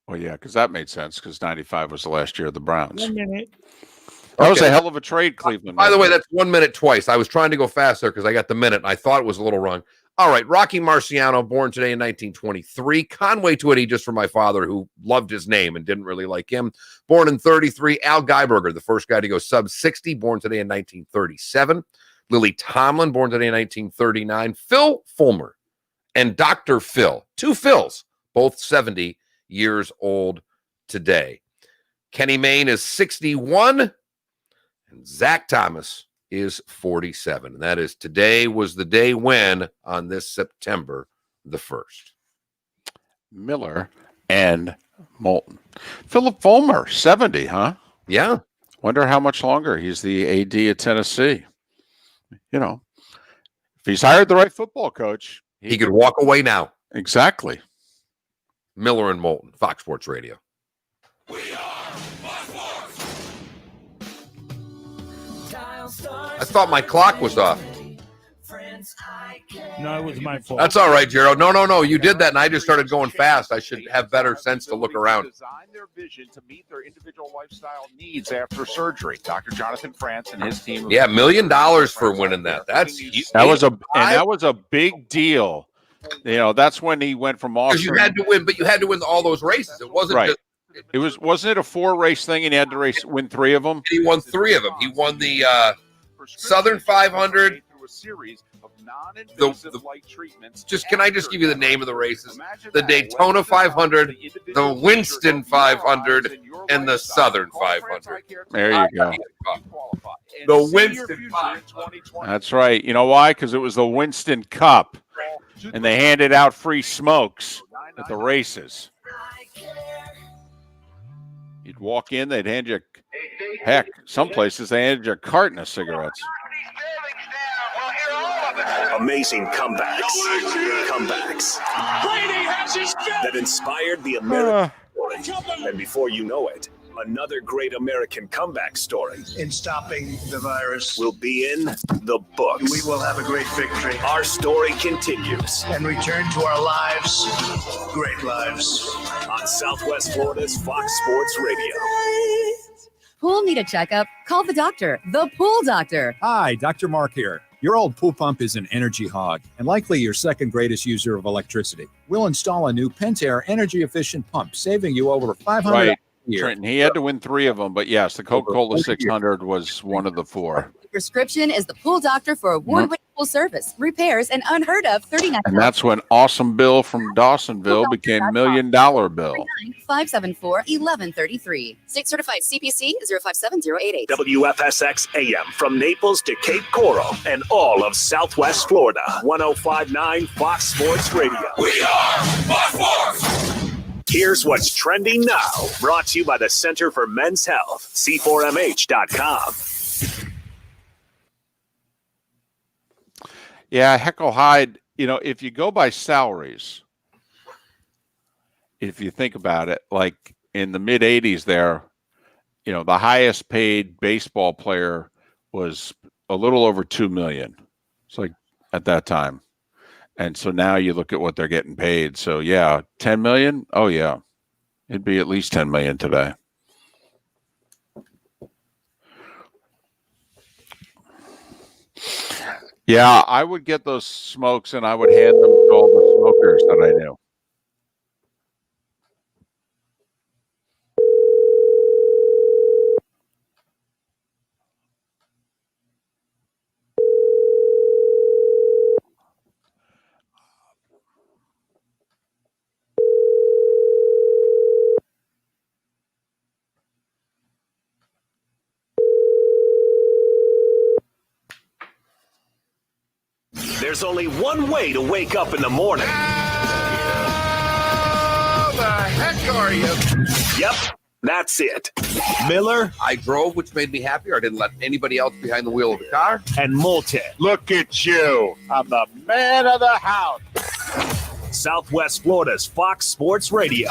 A: Well, yeah, because that made sense because 95 was the last year of the Browns.
F: 1 minute.
A: That was a hell of a trade, Cleveland.
B: By the way, that's 1 minute twice. I was trying to go faster because I got the minute, and I thought it was a little wrong. All right, Rocky Marciano, born today in 1923. Conway Twitty, just for my father, who loved his name and didn't really like him. Born in 33. Al Geiberger, the first guy to go sub 60, born today in 1937. Lily Tomlin, born today in 1939. Phil Fulmer and Dr. Phil, 2 Phils, both 70 years old today. Kenny Mayne is 61, and Zach Thomas is 47. And that is today was the day when on this September the 1st.
A: Miller and Moulton. Philip Fulmer, 70, huh?
B: Yeah.
A: Wonder how much longer he's the AD at Tennessee. If he's hired the right football coach,
B: he could walk away now.
A: Exactly.
B: Miller and Moulton, Fox Sports Radio. I thought my clock was off.
E: No, it was my fault.
B: That's all right, Gerald. No. You did that, and I just started going fast. I should have better sense to look around.
A: Design their vision to meet their individual lifestyle needs after surgery. Dr. Jonathan France and his team.
B: Yeah, $1 million for winning that. That's huge.
A: That was a big deal. That's when he went from Austin.
B: You had to win, but you had to win all those races. It wasn't
A: right.
B: Just,
A: wasn't it a 4-race thing, and he had to win 3 of them?
B: He won 3 of them. He won the Southern 500.
A: A series of
B: non-invasive light treatments. Can I just give you the name of the races? The Daytona 500, the Winston 500, and the Southern 500.
A: There you go.
B: The Winston 500.
A: That's right. You know why? Because it was the Winston Cup, and they handed out free smokes at the races. You'd walk in, they'd hand you, heck, some places they handed you a carton of cigarettes.
C: Amazing comebacks that inspired the American story. And before you know it, another great American comeback story
D: in stopping the virus
C: will be in the books.
D: We will have a great victory.
C: Our story continues
D: and return to our lives, great lives.
C: On Southwest Florida's Fox Sports Radio.
S: Pool need a checkup? Call the doctor, the Pool Doctor.
O: Hi, Dr. Mark here. Your old pool pump is an energy hog and likely your second greatest user of electricity. We'll install a new Pentair energy-efficient pump, saving you over $500 a year.
A: Trenton, he had to win 3 of them, but yes, the Coca-Cola 600 was one of the 4.
S: Prescription is the Pool Doctor for award-winning pool service, repairs, and unheard of $39.
A: And that's when Awesome Bill from Dawsonville became $1 Million Bill.
S: 574-1133. State certified CPC 057088.
C: WFSX AM from Naples to Cape Coral and all of Southwest Florida. 105.9 Fox Sports Radio. We are Fox Sports. Here's what's trending now. Brought to you by the Center for Men's Health. C4MH.com.
A: Yeah, Heckle Hyde, if you go by salaries, if you think about it, like in the mid 80s there, the highest paid baseball player was a little over 2 million. It's like at that time. And so now you look at what they're getting paid. So yeah, 10 million. Oh yeah. It'd be at least 10 million today. Yeah, I would get those smokes and I would hand them to all the smokers that I knew.
C: There's only one way to wake up in the morning.
A: How the heck are you?
C: Yep, that's it. Miller.
B: I drove, which made me happier. I didn't let anybody else behind the wheel of the car.
C: And Molte.
A: Look at you. I'm the man of the house.
C: Southwest Florida's Fox Sports Radio.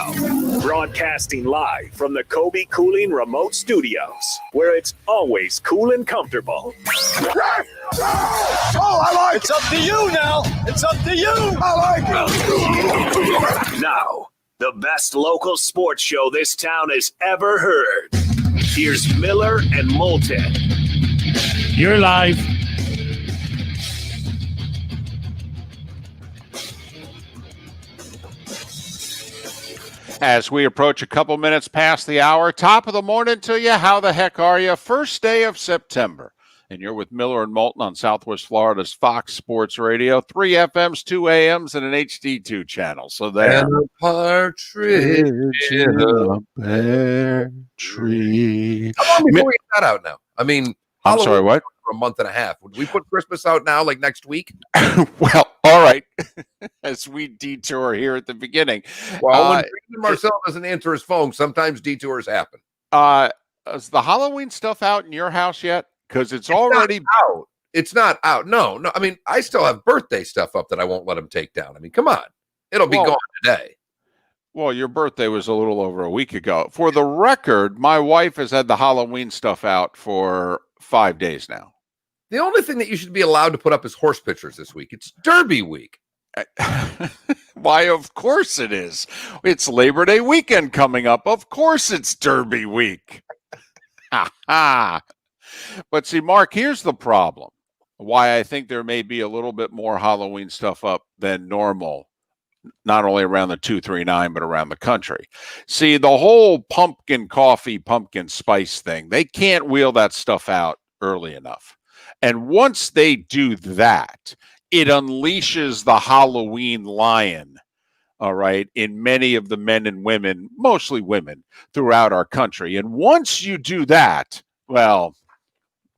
C: Broadcasting live from the Kobe Cooling Remote Studios, where it's always cool and comfortable.
D: Oh, I like it. It's up to you now. It's up to you. I like it.
C: Now, the best local sports show this town has ever heard. Here's Miller and Moulton.
E: You're live.
A: As we approach a couple minutes past the hour, top of the morning to you. How the heck are you? First day of September. And you're with Miller and Moulton on Southwest Florida's Fox Sports Radio. 3 FMs, 2 AMs, and an HD2 channel. So there.
B: And a partridge in a
A: pear tree.
B: How long before we get that out now? I mean,
A: I'm sorry, what?
B: For a month and a half. Would we put Christmas out now, like next week?
A: Well, all right. As we detour here at the beginning.
B: Well, when Marcello doesn't answer his phone, sometimes detours happen.
A: Is the Halloween stuff out in your house yet? Because it's already
B: out. It's not out. No. I mean, I still have birthday stuff up that I won't let him take down. I mean, come on. It'll be gone today.
A: Well, your birthday was a little over a week ago. For the record, my wife has had the Halloween stuff out for 5 days now.
B: The only thing that you should be allowed to put up is horse pictures this week. It's Derby week.
A: Why, of course it is. It's Labor Day weekend coming up. Of course it's Derby week. Ha ha. But see, Mark, here's the problem. Why I think there may be a little bit more Halloween stuff up than normal, not only around the 239, but around the country. See, the whole pumpkin coffee, pumpkin spice thing, they can't wheel that stuff out early enough. And once they do that, it unleashes the Halloween lion, all right, in many of the men and women, mostly women, throughout our country. And once you do that, well,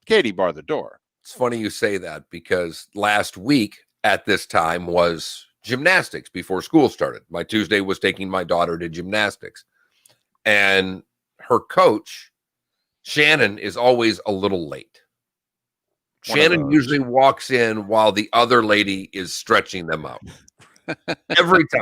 A: Katie bar the door.
B: It's funny you say that because last week at this time was gymnastics before school started. My Tuesday was taking my daughter to gymnastics. And her coach, Shannon, is always a little late. Shannon usually walks in while the other lady is stretching them out. Every time.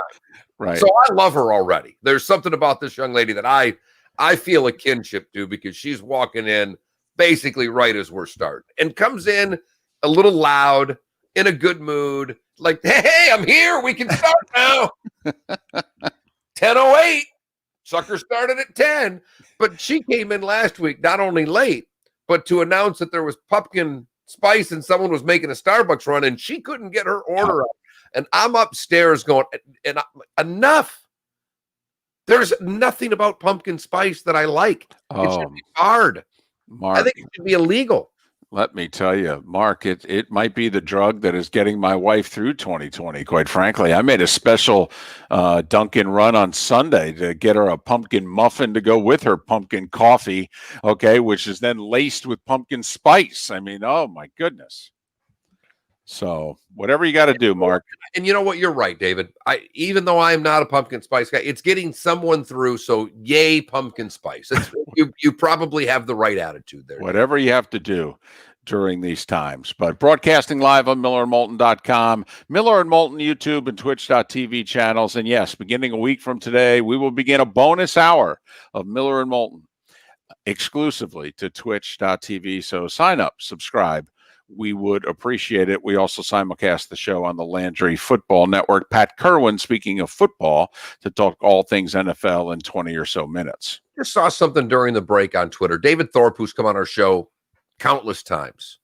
A: Right.
B: So I love her already. There's something about this young lady that I feel a kinship to because she's walking in basically right as we're starting and comes in a little loud, in a good mood, like, hey, I'm here. We can start now. 10:08. Sucker started at 10. But she came in last week, not only late, but to announce that there was pumpkin spice and someone was making a Starbucks run and she couldn't get her order up. And I'm upstairs going, enough. There's nothing about pumpkin spice that I like. It should be hard.
A: Mark,
B: I think it should be illegal.
A: Let me tell you, Mark, it might be the drug that is getting my wife through 2020, quite frankly. I made a special Dunkin' run on Sunday to get her a pumpkin muffin to go with her pumpkin coffee, okay, which is then laced with pumpkin spice. I mean, oh, my goodness. So whatever you got to do, Mark.
B: And you know what? You're right, David. Even though I'm not a pumpkin spice guy, it's getting someone through. So yay, pumpkin spice. You probably have the right attitude there.
A: Whatever you have to do. during these times. But broadcasting live on millerandmoulton.com, Miller and Moulton YouTube and twitch.tv channels. And yes, beginning a week from today, we will begin a bonus hour of Miller and Moulton exclusively to twitch.tv. So sign up, subscribe. We would appreciate it. We also simulcast the show on the Landry Football Network. Pat Kirwan, speaking of football, to talk all things NFL in 20 or so minutes.
B: Just saw something during the break on Twitter. David Thorpe, who's come on our show countless times,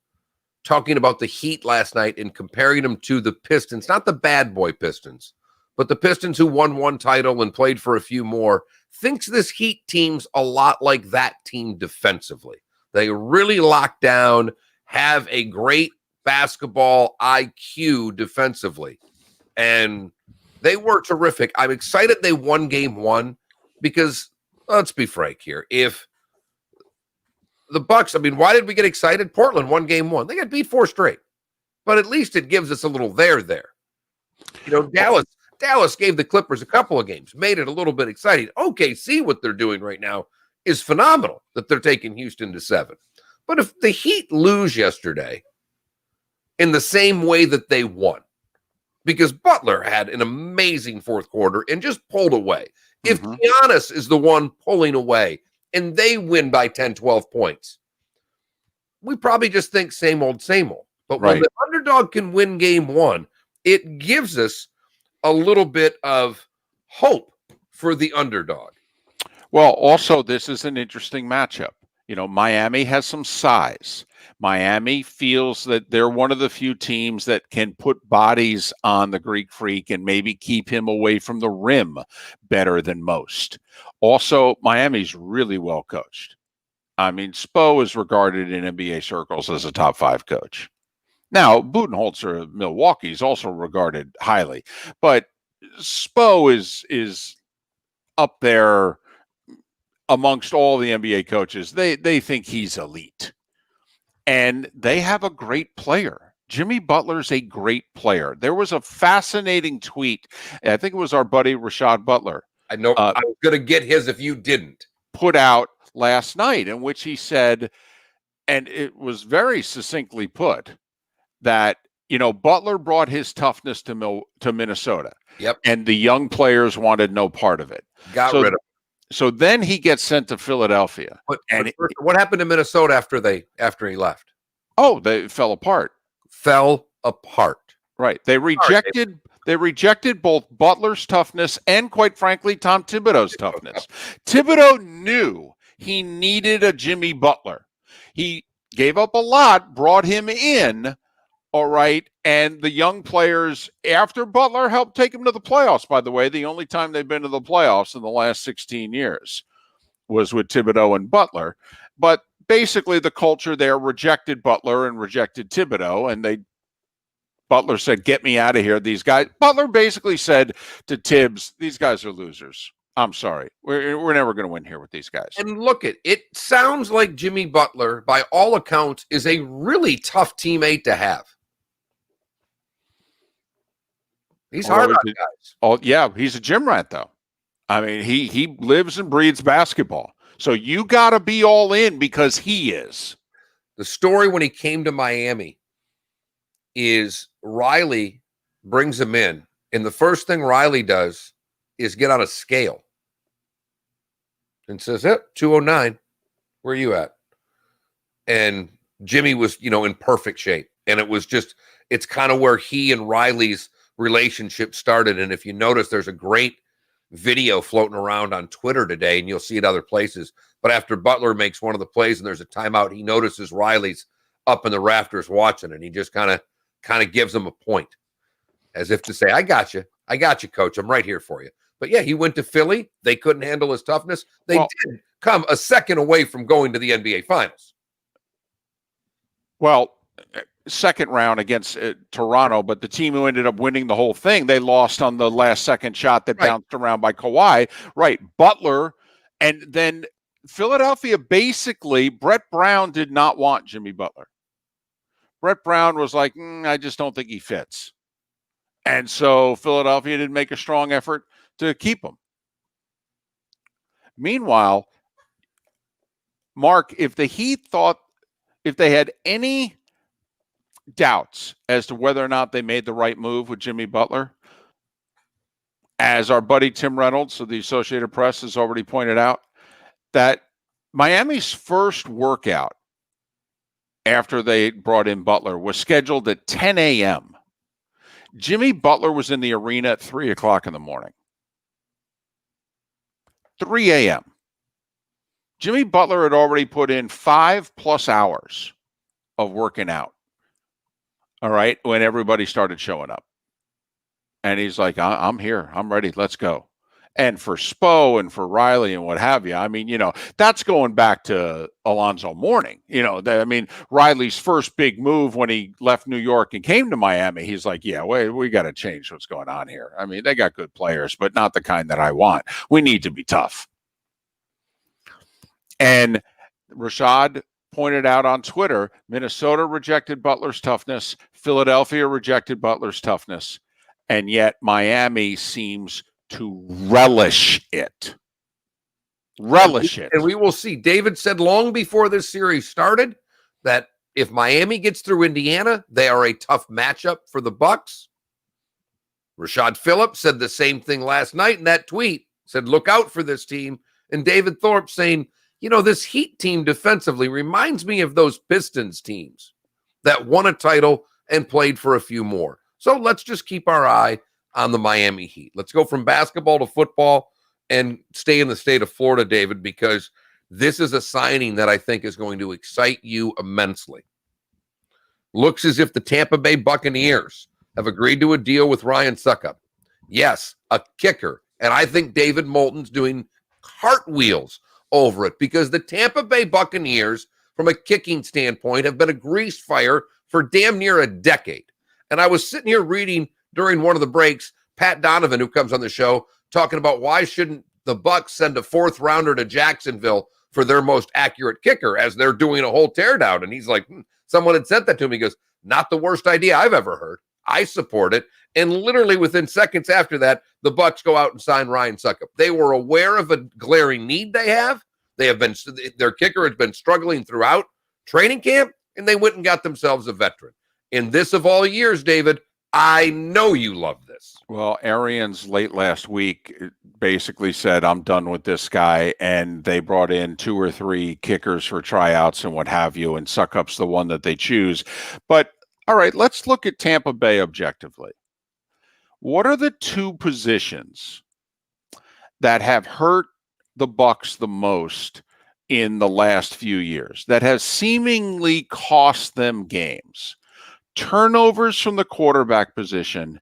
B: talking about the Heat last night and comparing them to the Pistons, not the bad boy Pistons, but the Pistons who won one title and played for a few more, thinks this Heat team's a lot like that team defensively. They really lock down, have a great basketball IQ defensively, and they were terrific. I'm excited they won game one because, let's be frank here, if the Bucks, I mean, why did we get excited? Portland won game one. They got beat 4 straight, but at least it gives us a little there. You know, Dallas gave the Clippers a couple of games, made it a little bit exciting. OKC, what they're doing right now is phenomenal, that they're taking Houston to 7. But if the Heat lose yesterday in the same way that they won, because Butler had an amazing fourth quarter and just pulled away. If Giannis is the one pulling away and they win by 10, 12 points, we probably just think same old, same old. But when the underdog can win game one, it gives us a little bit of hope for the underdog.
A: Well, also, this is an interesting matchup. You know, Miami has some size. Miami feels that they're one of the few teams that can put bodies on the Greek Freak and maybe keep him away from the rim better than most. Also, Miami's really well coached. I mean, Spo is regarded in NBA circles as a top 5 coach. Now, Budenholzer of Milwaukee is also regarded highly, but Spo is up there amongst all the NBA coaches. They think he's elite. And they have a great player. Jimmy Butler's a great player. There was a fascinating tweet. I think it was our buddy Rashad Butler.
B: I know I was going to get his if you didn't.
A: Put out last night, in which he said, and it was very succinctly put, that, you know, Butler brought his toughness to Minnesota.
B: Yep.
A: And the young players wanted no part of it.
B: Got rid of him.
A: So then he gets sent to Philadelphia.
B: But what happened to Minnesota after he left?
A: Oh, they fell apart.
B: Fell apart.
A: Right. They rejected both Butler's toughness and, quite frankly, Tom Thibodeau's toughness. Thibodeau knew he needed a Jimmy Butler. He gave up a lot, brought him in, all right, and the young players, after Butler helped take them to the playoffs, by the way, the only time they've been to the playoffs in the last 16 years was with Thibodeau and Butler. But basically the culture there rejected Butler and rejected Thibodeau, and Butler said, get me out of here, these guys. Butler basically said to Tibbs, these guys are losers. I'm sorry. We're never going to win here with these guys.
B: And look, it sounds like Jimmy Butler, by all accounts, is a really tough teammate to have. He's hard on guys.
A: Oh, yeah, he's a gym rat, though. I mean, he lives and breathes basketball. So you got to be all in because he is.
B: The story when he came to Miami is Riley brings him in, and the first thing Riley does is get on a scale and says, 209, where are you at? And Jimmy was, in perfect shape. And it's kind of where he and Riley's relationship started. And if you notice, there's a great video floating around on Twitter today, and you'll see it other places. But after Butler makes one of the plays and there's a timeout, he notices Riley's up in the rafters watching, and he just kind of gives him a point, as if to say, I got you, coach. I'm right here for you. But yeah, he went to Philly. They couldn't handle his toughness. They did come a second away from going to the NBA Finals.
A: Well, second round against Toronto, but the team who ended up winning the whole thing, they lost on the last second shot that bounced around by Kawhi. Right. Butler. And then Philadelphia, basically, Brett Brown did not want Jimmy Butler. Brett Brown was like, I just don't think he fits. And so Philadelphia didn't make a strong effort to keep him. Meanwhile, Mark, if the Heat thought, if they had any doubts as to whether or not they made the right move with Jimmy Butler, as our buddy Tim Reynolds of the Associated Press has already pointed out, that Miami's first workout after they brought in Butler was scheduled at 10 a.m. Jimmy Butler was in the arena at 3 o'clock in the morning. 3 a.m. Jimmy Butler had already put in 5+ hours of working out. All right, when everybody started showing up. And he's like, I'm here. I'm ready. Let's go. And for Spo and for Riley and what have you, I mean, that's going back to Alonzo Mourning. Riley's first big move when he left New York and came to Miami, he's like, yeah, we got to change what's going on here. I mean, they got good players, but not the kind that I want. We need to be tough. And Rashad pointed out on Twitter, Minnesota rejected Butler's toughness. Philadelphia rejected Butler's toughness. And yet Miami seems to relish it.
B: And we will see. David said long before this series started that if Miami gets through Indiana, they are a tough matchup for the Bucks. Rashad Phillips said the same thing last night in that tweet, said, look out for this team. And David Thorpe saying, this Heat team defensively reminds me of those Pistons teams that won a title and played for a few more. So let's just keep our eye on the Miami Heat. Let's go from basketball to football and stay in the state of Florida, David, because this is a signing that I think is going to excite you immensely. Looks as if the Tampa Bay Buccaneers have agreed to a deal with Ryan Succop. Yes, a kicker. And I think David Moulton's doing cartwheels over it because the Tampa Bay Buccaneers, from a kicking standpoint, have been a grease fire for damn near a decade. And I was sitting here reading during one of the breaks, Pat Donovan, who comes on the show, talking about why shouldn't the Bucs send a 4th rounder to Jacksonville for their most accurate kicker as they're doing a whole teardown. And he's like, someone had sent that to him. He goes, not the worst idea I've ever heard. I support it. And literally within seconds after that, the Bucs go out and sign Ryan Succop. They were aware of a glaring need they have. Their kicker has been struggling throughout training camp, and they went and got themselves a veteran. In this of all years, David, I know you love this.
A: Well, Arians late last week basically said, I'm done with this guy. And they brought in 2 or 3 kickers for tryouts and what have you. And Succop's the one that they choose. But all right, let's look at Tampa Bay objectively. What are the 2 positions that have hurt the Bucs the most in the last few years, that has seemingly cost them games? Turnovers from the quarterback position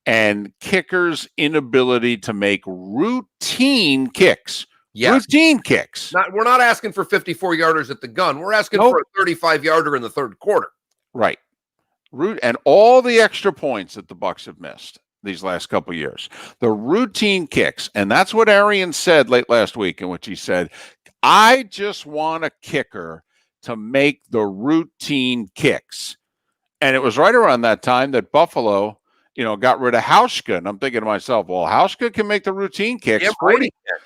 A: and kickers' inability to make routine kicks. Yes. Routine kicks.
B: We're not asking for 54-yarders at the gun. We're asking for a 35-yarder in the third quarter.
A: Right. And all the extra points that the Bucs have missed these last couple of years. The routine kicks. And that's what Arians said late last week, in which he said, I just want a kicker to make the routine kicks. And it was right around that time that Buffalo, got rid of Hauschka. And I'm thinking to myself, well, Hauschka can make the routine kicks.
B: Yeah,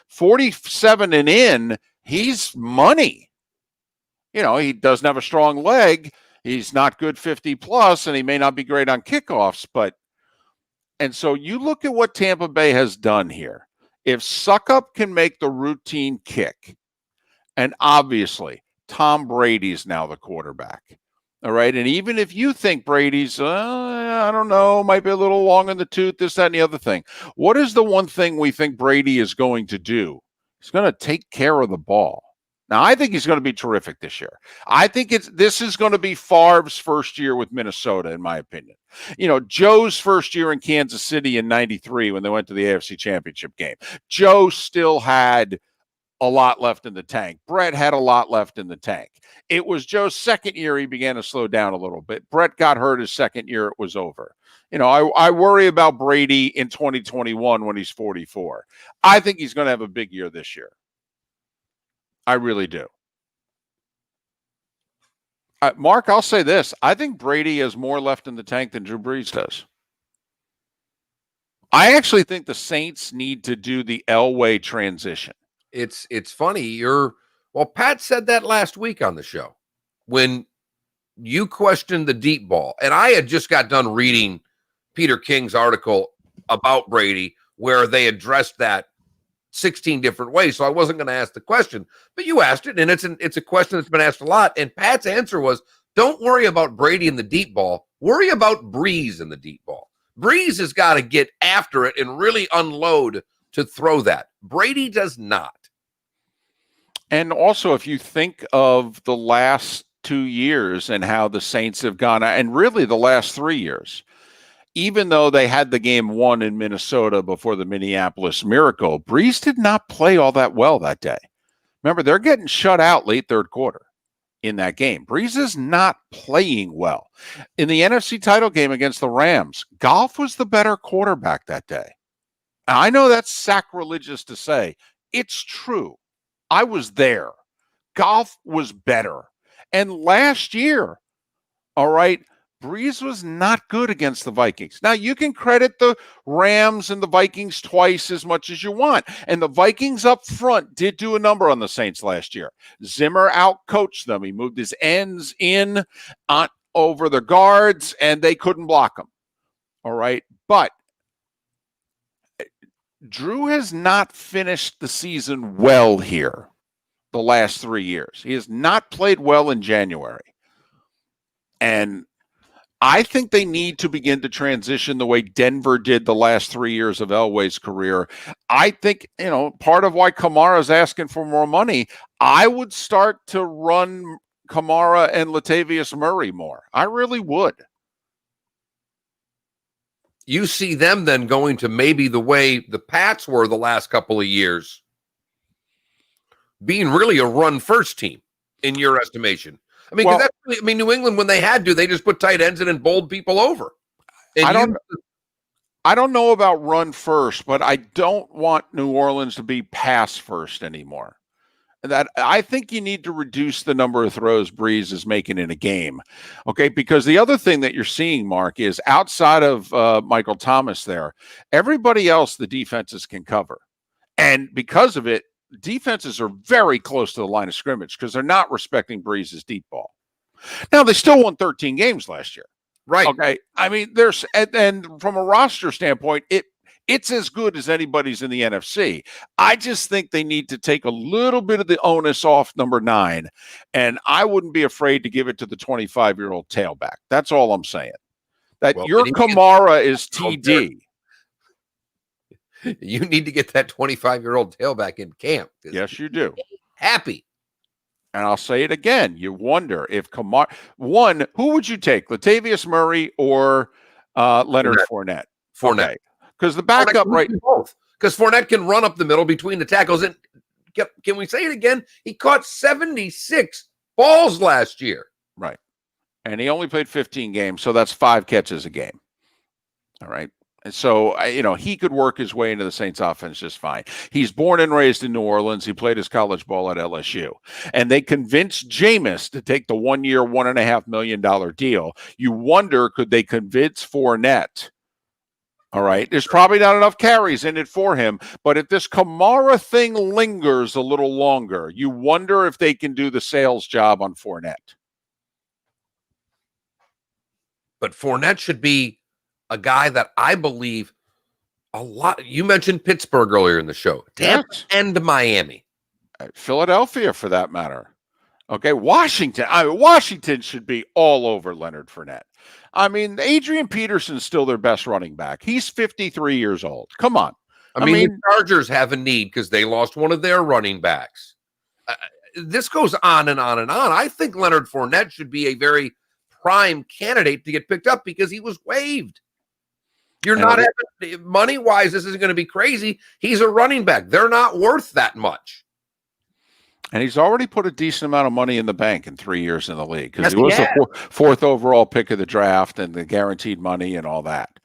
A: 47 and in, he's money. He doesn't have a strong leg. He's not good 50+, and he may not be great on kickoffs. And so you look at what Tampa Bay has done here. If Succop can make the routine kick, and obviously Tom Brady's now the quarterback. All right. And even if you think Brady's, I don't know, might be a little long in the tooth, this, that, and the other thing. What is the one thing we think Brady is going to do? He's going to take care of the ball. Now, I think he's going to be terrific this year. I think this is going to be Favre's first year with Minnesota, in my opinion. Joe's first year in Kansas City in '93 when they went to the AFC Championship game. Joe still had a lot left in the tank. Brett had a lot left in the tank. It was Joe's second year he began to slow down a little bit. Brett got hurt his second year. It was over. I worry about Brady in 2021 when he's 44. I think he's going to have a big year this year. I really do. Mark, I'll say this. I think Brady has more left in the tank than Drew Brees does. I actually think the Saints need to do the Elway transition.
B: It's funny. Pat said that last week on the show when you questioned the deep ball. And I had just got done reading Peter King's article about Brady where they addressed that 16 different ways. So I wasn't going to ask the question, but you asked it, and it's a question that's been asked a lot. And Pat's answer was, don't worry about Brady in the deep ball. Worry about Breeze in the deep ball. Breeze has got to get after it and really unload to throw that. Brady does not.
A: And also, if you think of the last 2 years and how the Saints have gone, and really the last 3 years, even though they had the game won in Minnesota before the Minneapolis Miracle, Breeze did not play all that well that day. Remember, they're getting shut out late third quarter in that game. Breeze is not playing well. In the NFC title game against the Rams, Goff was the better quarterback that day. I know that's sacrilegious to say. It's true. I was there. Goff was better. And last year, all right, Breeze was not good against the Vikings. Now, you can credit the Rams and the Vikings twice as much as you want. And the Vikings up front did do a number on the Saints last year. Zimmer outcoached them. He moved his ends in over the guards, and they couldn't block him. All right. But Drew has not finished the season well here the last 3 years. He has not played well in January. And I think they need to begin to transition the way Denver did the last 3 years of Elway's career. I think, part of why Kamara's asking for more money, I would start to run Kamara and Latavius Murray more. I really would.
B: You see them then going to maybe the way the Pats were the last couple of years, being really a run-first team in your estimation. I mean, New England, when they had to, they just put tight ends in and bowled people over. And
A: I don't know about run first, but I don't want New Orleans to be pass first anymore. That I think you need to reduce the number of throws Breeze is making in a game. Okay, because the other thing that you're seeing, Mark, is outside of Michael Thomas there, everybody else the defenses can cover. And because of it, defenses are very close to the line of scrimmage because they're not respecting Breeze's deep ball. Now, they still won 13 games last year.
B: Right.
A: Okay. I mean, and from a roster standpoint, it's as good as anybody's in the NFC. I just think they need to take a little bit of the onus off number 9, and I wouldn't be afraid to give it to the 25-year-old tailback. That's all I'm saying. That your Kamara is TD.
B: You need to get that 25-year-old tailback in camp.
A: Yes, you do.
B: Happy.
A: And I'll say it again. You wonder if Kamara, who would you take, Latavius Murray or Leonard Fournette?
B: Fournette.
A: Because the backup, right?
B: Both. Because Fournette can run up the middle between the tackles. And can we say it again? He caught 76 balls last year.
A: Right. And he only played 15 games, so that's 5 catches a game. All right. And so, he could work his way into the Saints offense just fine. He's born and raised in New Orleans. He played his college ball at LSU. And they convinced Jameis to take the 1 year, $1.5 million deal. You wonder, could they convince Fournette? All right. There's probably not enough carries in it for him. But if this Kamara thing lingers a little longer, you wonder if they can do the sales job on Fournette.
B: But Fournette should be a guy that I believe a lot. You mentioned Pittsburgh earlier in the show. Tampa and Miami.
A: Philadelphia, for that matter. Okay, Washington should be all over Leonard Fournette. I mean, Adrian Peterson's still their best running back. He's 53 years old. Come on.
B: I mean the Chargers have a need because they lost one of their running backs. This goes on and on and on. I think Leonard Fournette should be a very prime candidate to get picked up because he was waived. You're not having money-wise, this isn't going to be crazy. He's a running back. They're not worth that much.
A: And he's already put a decent amount of money in the bank in 3 years in the league because he was the fourth overall pick of the draft and the guaranteed money and all that.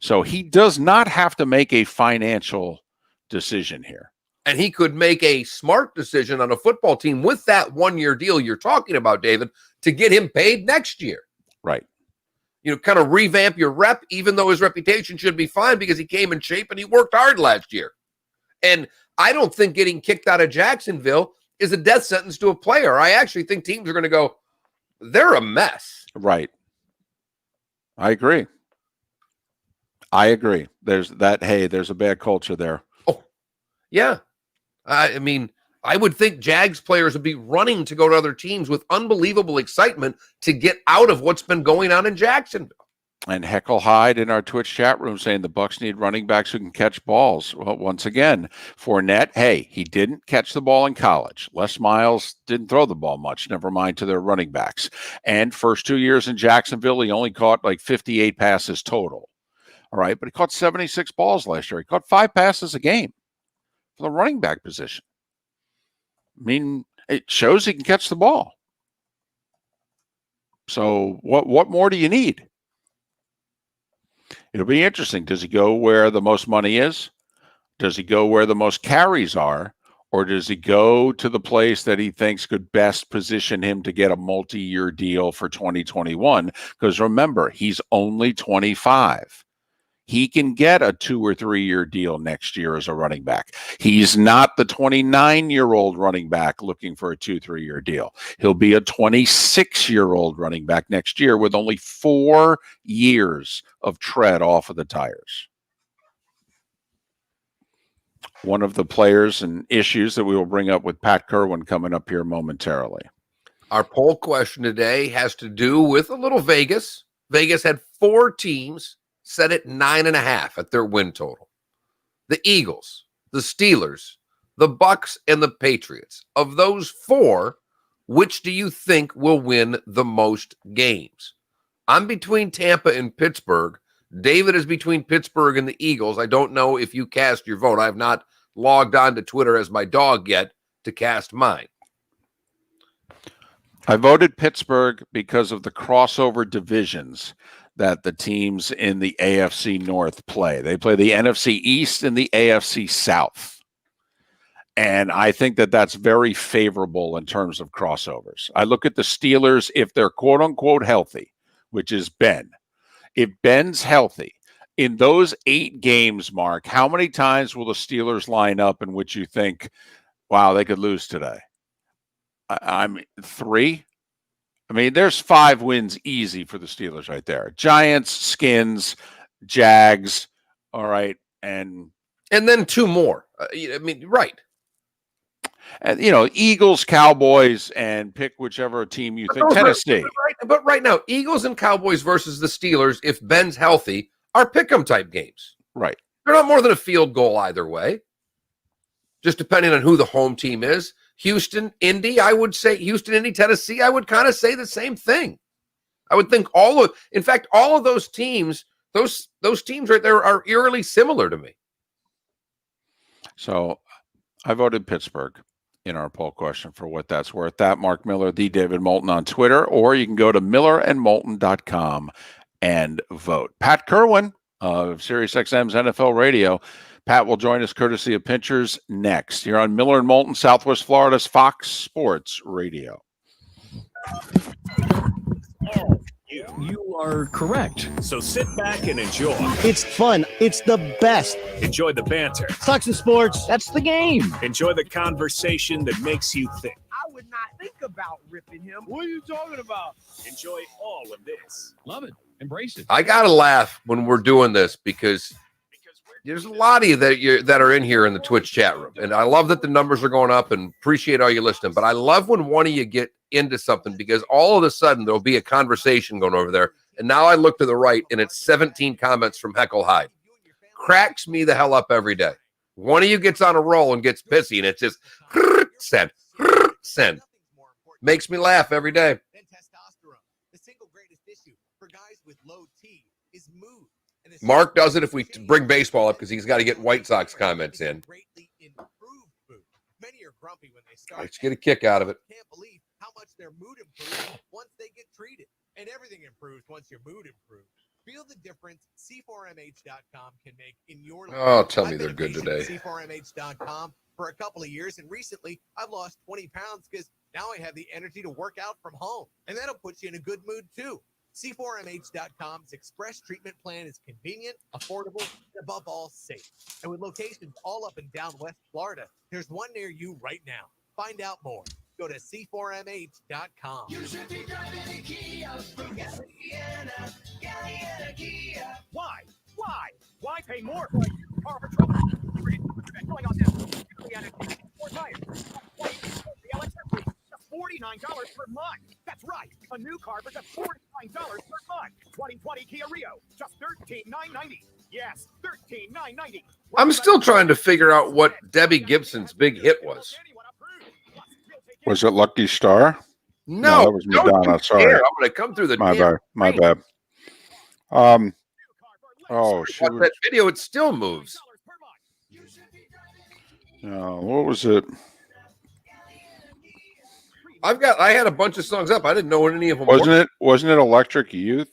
A: So he does not have to make a financial decision here.
B: And he could make a smart decision on a football team with that 1 year deal you're talking about, David, to get him paid next year.
A: Right.
B: Kind of revamp your rep, even though his reputation should be fine because he came in shape and he worked hard last year. And I don't think getting kicked out of Jacksonville is a death sentence to a player. I actually think teams are going to go, they're a mess.
A: Right. I agree. There's that. Hey, there's a bad culture there.
B: Oh, yeah. I mean, I would think Jags players would be running to go to other teams with unbelievable excitement to get out of what's been going on in Jacksonville.
A: And Heckle Hyde in our Twitch chat room saying the Bucs need running backs who can catch balls. Well, once again, Fournette, hey, he didn't catch the ball in college. Les Miles didn't throw the ball much, never mind to their running backs. And first 2 years in Jacksonville, he only caught like 58 passes total. All right, but he caught 76 balls last year. He caught 5 passes a game for the running back position. I mean, it shows he can catch the ball. So what more do you need? It'll be interesting. Does he go where the most money is? Does he go where the most carries are? Or does he go to the place that he thinks could best position him to get a multi-year deal for 2021? Because remember, he's only 25. He can get a 2 or 3 year deal next year as a running back. He's not the 29-year-old running back looking for a 2-3 year deal. He'll be a 26-year-old running back next year with only 4 years of tread off of the tires. One of the players and issues that we will bring up with Pat Kirwan coming up here momentarily.
B: Our poll question today has to do with a little Vegas. Vegas had 4 teams set at 9.5 at their win total. The Eagles, the Steelers, the Bucs, and the Patriots. Of those 4, which do you think will win the most games? I'm between Tampa and Pittsburgh. David is between Pittsburgh and the Eagles. I don't know if you cast your vote. I have not logged on to Twitter as my dog yet to cast mine.
A: I voted Pittsburgh because of the crossover divisions that the teams in the AFC North play. They play the NFC East and the AFC South. And I think that that's very favorable in terms of crossovers. I look at the Steelers, if they're quote unquote healthy, which is Ben. If Ben's healthy, in those 8 games, Mark, how many times will the Steelers line up in which you think, wow, they could lose today? I'm 3. I mean, there's 5 wins easy for the Steelers right there. Giants, Skins, Jags, all right, and
B: then 2 more. I mean, right.
A: And, Eagles, Cowboys, and pick whichever team you think. Tennessee.
B: But right now, Eagles and Cowboys versus the Steelers, if Ben's healthy, are pick-em type games.
A: Right.
B: They're not more than a field goal either way. Just depending on who the home team is. Houston, Indy, I would say Houston, Indy, Tennessee, I would kind of say the same thing. I would think all of those teams, those teams right there are eerily similar to me.
A: So I voted Pittsburgh in our poll question for what that's worth. That Mark Miller, the David Moulton on Twitter, or you can go to millerandmoulton.com and vote. Pat Kirwan of SiriusXM's NFL Radio. Pat will join us courtesy of Pinchers next here on Miller and Moulton, Southwest Florida's Fox Sports Radio.
C: You are correct. So sit back and enjoy.
E: It's fun. It's the best.
C: Enjoy the banter.
E: Sucks in sports. That's the game.
C: Enjoy the conversation that makes you think.
K: I would not think about ripping him. What are you talking about?
C: Enjoy all of this.
L: Love it. Embrace it.
B: I got to laugh when we're doing this because there's a lot of you that are in here in the Twitch chat room. And I love that the numbers are going up and appreciate all you listening. But I love when one of you get into something because all of a sudden there'll be a conversation going over there. And now I look to the right and it's 17 comments from Heckle Hyde. Cracks me the hell up every day. One of you gets on a roll and gets pissy and it's just send. Makes me laugh every day.
K: The single greatest issue for guys with low T is mood.
B: Mark does it if we bring baseball up because he's got to get White Sox comments in.
K: Many are grumpy when they start.
B: Let's get a kick out of it.
K: Can't believe how much their mood improves once they get treated. And everything improves once your mood improves. Feel the difference C4MH.com can make in your life.
B: Oh, tell me they're good today.
K: C4MH.com for a couple of years, and recently I've lost 20 pounds because now I have the energy to work out from home, and that'll put you in a good mood too. C4MH.com's express treatment plan is convenient, affordable, and above all, safe. And with locations all up and down West Florida, there's one near you right now. Find out more
J: Go to c4mh.com.
I: You should be driving a Kia from Galiana Kia.
K: Why? Why pay more for a used car or truck? Going on now. Galiana Kia Import Tires. 2020 LXF lease, just $49 per month. That's right. A new car for just $49 per month. 2020 Kia Rio, just $13,990. Yes, $13,990.
B: I'm still trying to figure out what Debbie Gibson's big hit was.
A: Was it Lucky Star?
B: No,
A: that was
B: don't
A: Madonna.
B: you
A: Sorry,
B: dare. I'm going to come through the
A: my
B: damn
A: bad. My
B: screen.
A: bad. Oh, she
B: Watch
A: was.
B: that video. It still moves.
A: No, what was it?
B: I had a bunch of songs up. I didn't know what any of them
A: Wasn't it Electric Youth?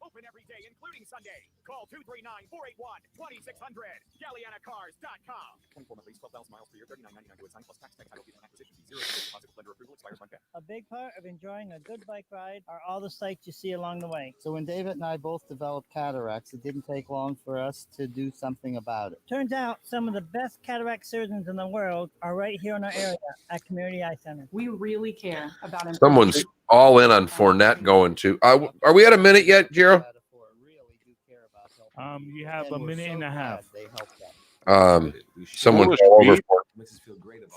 K: Open every day, including Sunday. Call 239-481-2600. GallianaCars.com.
N: 24 month lease, 12,000 miles per year, $39.99 to sign plus tax, title, deed, and acquisition fee. 0% deposit with lender approval expires on pay.
R: A big part of enjoying a good bike ride are all the sights you see along the way. So when David and I both developed cataracts, it didn't take long for us to do something about it. Turns out some of the best cataract surgeons in the world are right here in our area at Community Eye Center.
T: We really care about
B: Someone's all in on Fournette going to. Are we at a minute yet, Jero?
E: You have a minute and a half.
B: Someone's all over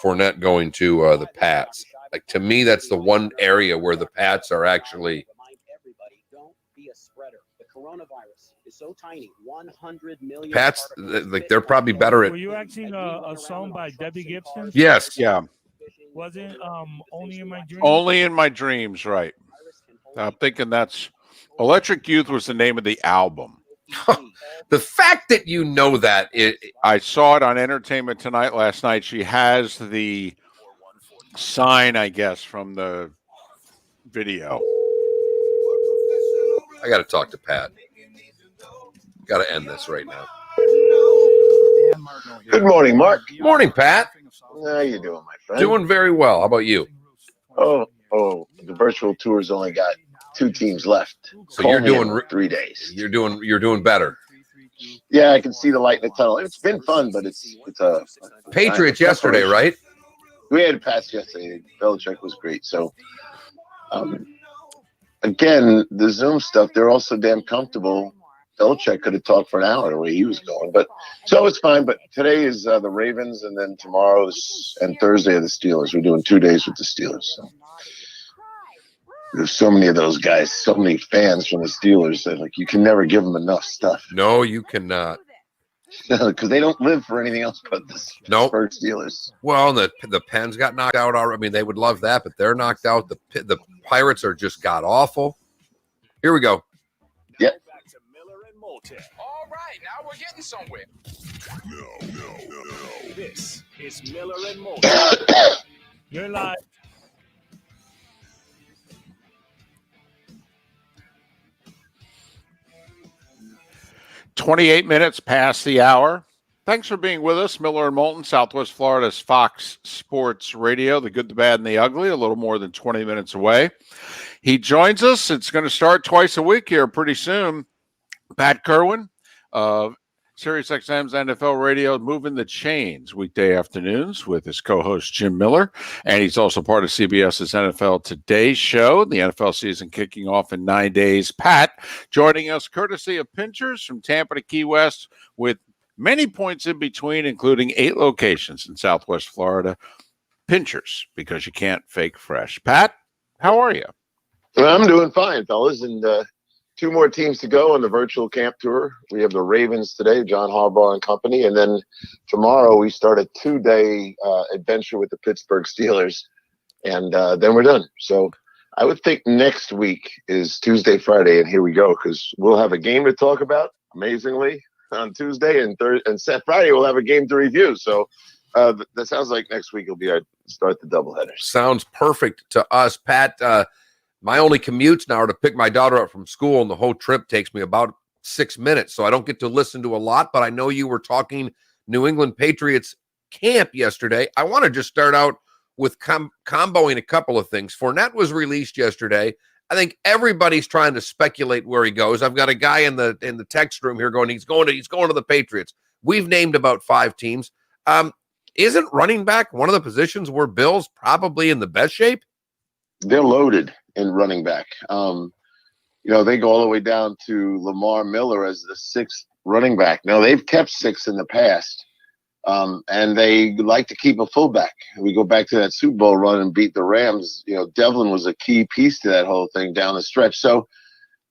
B: Fournette going to the Pats. Like, to me, that's the one area where the Pats are actually.
X: Don't be a spreader. The coronavirus is so tiny. 100 million.
B: Pats, like, they're probably better at.
E: Were you asking a song by Debbie Gibson?
B: Yes.
A: Yeah.
E: Was it Only in My Dreams?
A: Only in My Dreams, right. I'm thinking that's Electric Youth was the name of the album.
B: The fact that you know that
A: I saw it on Entertainment Tonight last night. She has the sign, I guess, from the video.
B: I got to talk to Pat. Got to end this right now.
W: Good morning, Mark.
B: Morning, Pat.
W: How you doing, my friend?
B: Doing very well. How about you?
W: Oh, the virtual tour's only got 2 teams left.
B: So you're
W: Call me
B: doing
W: in 3 days.
B: You're doing better.
W: Yeah, I can see the light in the tunnel. It's been fun, but it's a
B: Patriots yesterday, right?
W: We had Pats yesterday. Belichick was great. So, again, the Zoom stuff, they're all so damn comfortable. Belichick could have talked for an hour the way he was going, but so it's fine. But today is the Ravens, and then tomorrow's and Thursday are the Steelers. We're doing 2 days with the Steelers. So. There's so many of those guys, so many fans from the Steelers that like you can never give them enough stuff.
B: No, you cannot.
W: Because they don't live for anything else but the Pittsburgh Steelers.
B: Well, the Pens got knocked out already. I mean, they would love that, but they're knocked out. The Pirates are just god awful. Here we go.
W: Yep.
J: All right, now we're getting somewhere.
C: No. This is Miller and Moulton.
E: You're live.
A: "28 minutes past the hour. Thanks for being with us. Miller and Moulton, Southwest Florida's Fox Sports Radio, the good, the bad, and the ugly, a little more than 20 minutes away. He joins us. It's going to start twice a week here pretty soon. Pat Kirwan of SiriusXM's NFL Radio, moving the chains weekday afternoons with his co-host Jim Miller. And he's also part of CBS's NFL Today show. The NFL season kicking off in 9 days. Pat joining us courtesy of Pinchers from Tampa to Key West with many points in between, including 8 locations in Southwest Florida. Pinchers, because you can't fake fresh. Pat, how are you?
W: Well, I'm doing fine, fellas. And 2 more teams to go on the virtual camp tour. We have the Ravens today, John Harbaugh and company. And then tomorrow we start a 2-day adventure with the Pittsburgh Steelers. And then we're done. So I would think next week is Tuesday, Friday, and here we go, because we'll have a game to talk about, amazingly, on Tuesday. And Friday we'll have a game to review. So that sounds like next week will be our start the doubleheader.
B: Sounds perfect to us, Pat. My only commutes now are to pick my daughter up from school, and the whole trip takes me about 6 minutes, so I don't get to listen to a lot, but I know you were talking New England Patriots camp yesterday. I want to just start out with comboing a couple of things. Fournette was released yesterday. I think everybody's trying to speculate where he goes. I've got a guy in the text room here going, he's going to the Patriots. We've named about 5 teams. isn't running back one of the positions where Bill's probably in the best shape?
P: They're loaded in running back. They go all the way down to Lamar Miller as the 6th running back. Now, they've kept 6 in the past, and they like to keep a fullback. We go back to that Super Bowl run and beat the Rams. Devlin was a key piece to that whole thing down the stretch. So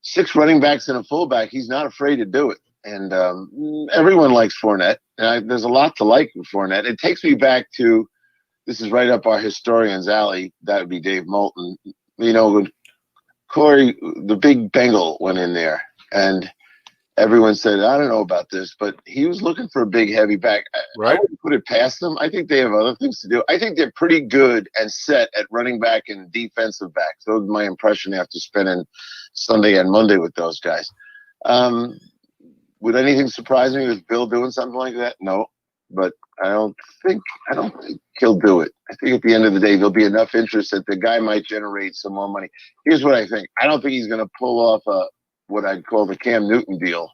P: 6 running backs and a fullback, he's not afraid to do it. And everyone likes Fournette. There's a lot to like with Fournette. It takes me back to, this is right up our historian's alley. That would be Dave Moulton. When Corey, the big Bengal, went in there, and everyone said, I don't know about this, but he was looking for a big, heavy back. I wouldn't put it past them. I think they have other things to do. I think they're pretty good and set at running back and defensive back. So that was my impression after spending Sunday and Monday with those guys. Would anything surprise me with Bill doing something like that? No, but I don't think he'll do it. I think at the end of the day, there'll be enough interest that the guy might generate some more money. Here's what I think. I don't think he's going to pull off what I'd call the Cam Newton deal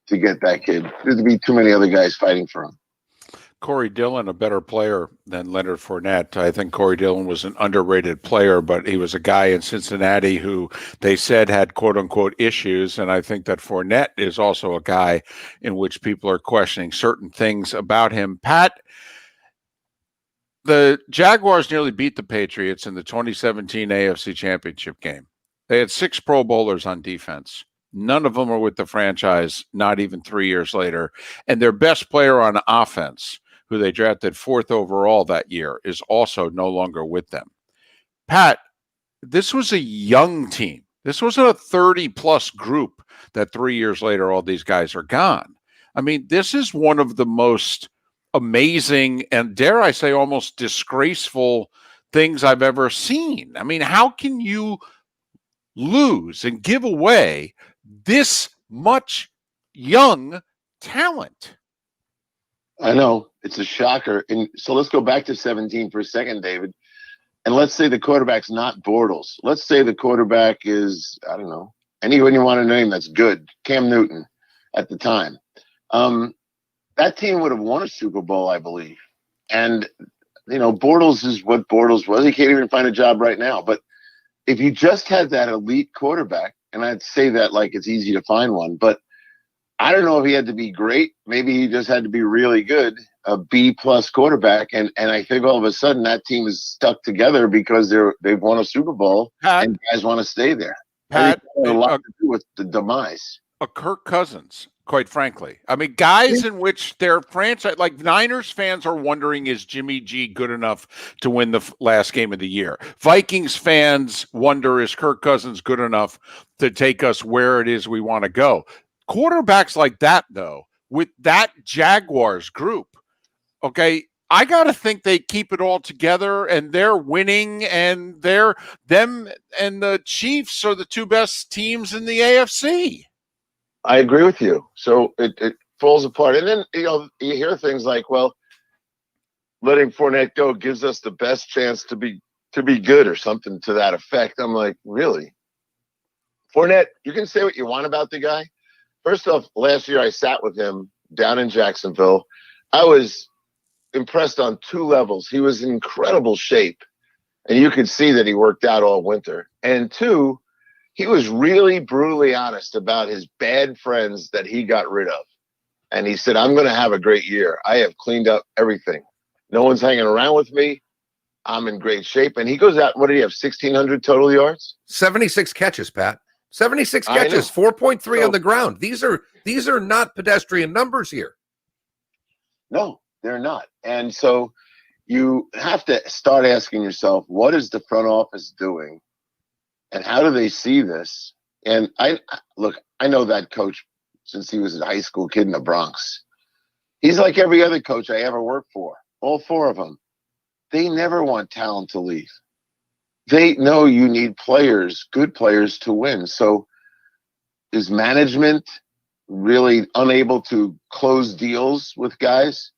P: to get that kid. There'd be too many other guys fighting for him.
A: Corey Dillon, a better player than Leonard Fournette. I think Corey Dillon was an underrated player, but he was a guy in Cincinnati who they said had quote-unquote issues, and I think that Fournette is also a guy in which people are questioning certain things about him. Pat, the Jaguars nearly beat the Patriots in the 2017 AFC Championship game. They had 6 Pro Bowlers on defense. None of them are with the franchise, not even 3 years later. And their best player on offense, who they drafted 4th overall that year, is also no longer with them. Pat, this was a young team. This wasn't a 30-plus group that 3 years later all these guys are gone. I mean, this is one of the most amazing and, dare I say, almost disgraceful things I've ever seen. I mean, how can you lose and give away this much young talent?
P: I know. It's a shocker. And so let's go back to 17 for a second, David. And let's say the quarterback's not Bortles. Let's say the quarterback is, I don't know, anyone you want to name that's good, Cam Newton at the time. That team would have won a Super Bowl, I believe. And, Bortles is what Bortles was. He can't even find a job right now. But if you just had that elite quarterback, and I'd say that like it's easy to find one, but I don't know if he had to be great. Maybe he just had to be really good, a B-plus quarterback. And I think all of a sudden that team is stuck together because they've won a Super Bowl,
A: Pat,
P: and guys want to stay there.
A: Pat,
P: I think it had a lot to do with the demise.
A: A Kirk Cousins, quite frankly. I mean, guys in which their franchise, like Niners fans are wondering, is Jimmy G good enough to win the last game of the year? Vikings fans wonder, is Kirk Cousins good enough to take us where it is we want to go? Quarterbacks like that, though, with that Jaguars group, okay, I got to think they keep it all together and they're winning, and them and the Chiefs are the 2 best teams in the AFC.
P: I agree with you. So it falls apart. And then, you hear things like, well, letting Fournette go gives us the best chance to be good or something to that effect. I'm like, really? Fournette, you can say what you want about the guy. First off, last year I sat with him down in Jacksonville. I was impressed on 2 levels. He was in incredible shape, and you could see that he worked out all winter. And 2, he was really brutally honest about his bad friends that he got rid of. And he said, I'm going to have a great year. I have cleaned up everything. No one's hanging around with me. I'm in great shape. And he goes out, what did he have, 1,600 total yards?
B: 76 catches, Pat. 76 catches, 4.3 on the ground. These are not pedestrian numbers here.
P: No, they're not. And so you have to start asking yourself, what is the front office doing? And how do they see this? And I know that coach since he was a high school kid in the Bronx. He's like every other coach I ever worked for, all 4 of them. They never want talent to leave. They know you need players, good players, to win. So is management really unable to close deals with guys?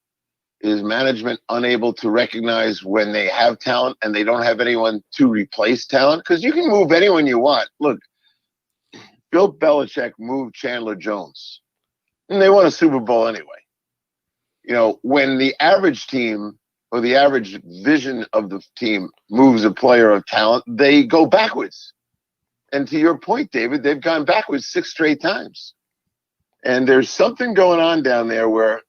P: Is management unable to recognize when they have talent and they don't have anyone to replace talent? Because you can move anyone you want. Look, Bill Belichick moved Chandler Jones, and they won a Super Bowl anyway. When the average team or the average vision of the team moves a player of talent, they go backwards. And to your point, David, they've gone backwards 6 straight times. And there's something going on down there where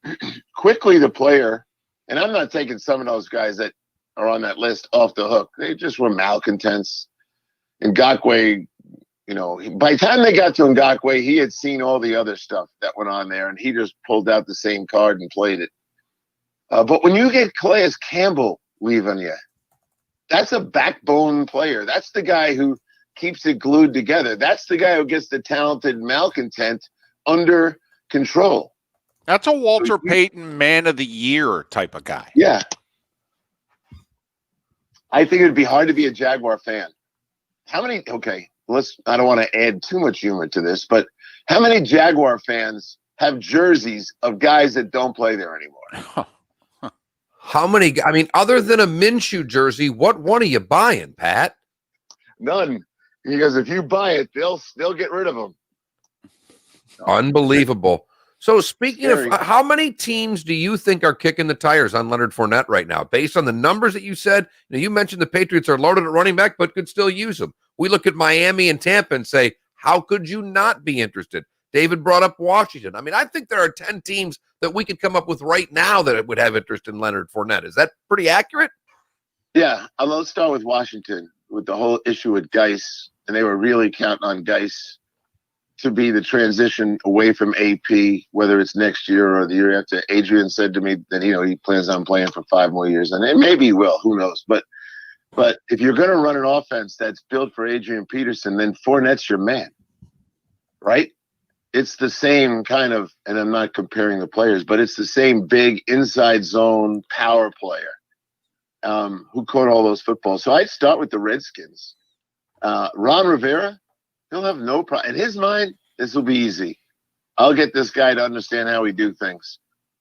P: quickly the player, and I'm not taking some of those guys that are on that list off the hook. They just were malcontents. Ngakoue, you know, by the time they got to Ngakoue, he had seen all the other stuff that went on there, and he just pulled out the same card and played it. But when you get Calais Campbell leaving you, that's a backbone player. That's the guy who keeps it glued together. That's the guy who gets the talented malcontent under control.
A: That's a Walter Payton Man of the Year type of guy.
P: Yeah. I think it'd be hard to be a Jaguar fan. How many, okay, I don't want to add too much humor to this, but how many Jaguar fans have jerseys of guys that don't play there anymore?
B: How many, I mean, other than a Minshew jersey, what one are you buying, Pat?
P: None. Because if you buy it, they'll get rid of them.
B: Unbelievable. So speaking of, how many teams do you think are kicking the tires on Leonard Fournette right now? Based on the numbers that you said, you mentioned the Patriots are loaded at running back, but could still use them. We look at Miami and Tampa and say, how could you not be interested? David brought up Washington. I mean, I think there are 10 teams that we could come up with right now that would have interest in Leonard Fournette. Is that pretty accurate?
P: Yeah. Let's start with Washington with the whole issue with Geis. And they were really counting on Geis to be the transition away from AP, whether it's next year or the year after. Adrian said to me that, he plans on playing for 5 more years, and maybe he will, who knows. But if you're going to run an offense that's built for Adrian Peterson, then Fournette's your man, right? It's the same kind of, and I'm not comparing the players, but it's the same big inside zone power player who caught all those footballs. So I'd start with the Redskins. Ron Rivera, he'll have no problem. In his mind, this will be easy. I'll get this guy to understand how we do things.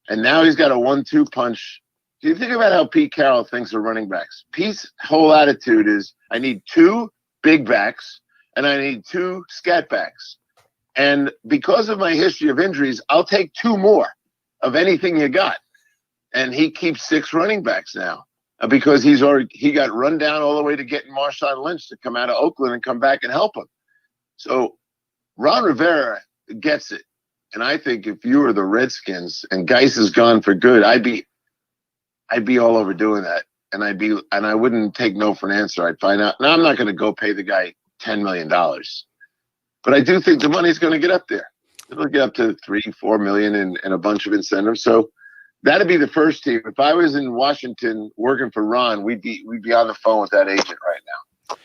P: And now he's got a 1-2 punch. Do you think about how Pete Carroll thinks of running backs? Pete's whole attitude is, I need 2 big backs and I need 2 scat backs. And because of my history of injuries, I'll take 2 more of anything you got. And he keeps 6 running backs now because he got run down all the way to getting Marshawn Lynch to come out of Oakland and come back and help him. So Ron Rivera gets it. And I think if you were the Redskins and Geis is gone for good, I'd be all over doing that. And I wouldn't take no for an answer. I'd find out. Now I'm not going to go pay the guy $10 million. But I do think the money's going to get up there. It'll get up to $3-4 million and a bunch of incentives. So that'd be the first team. If I was in Washington working for Ron, we'd be on the phone with that agent right now.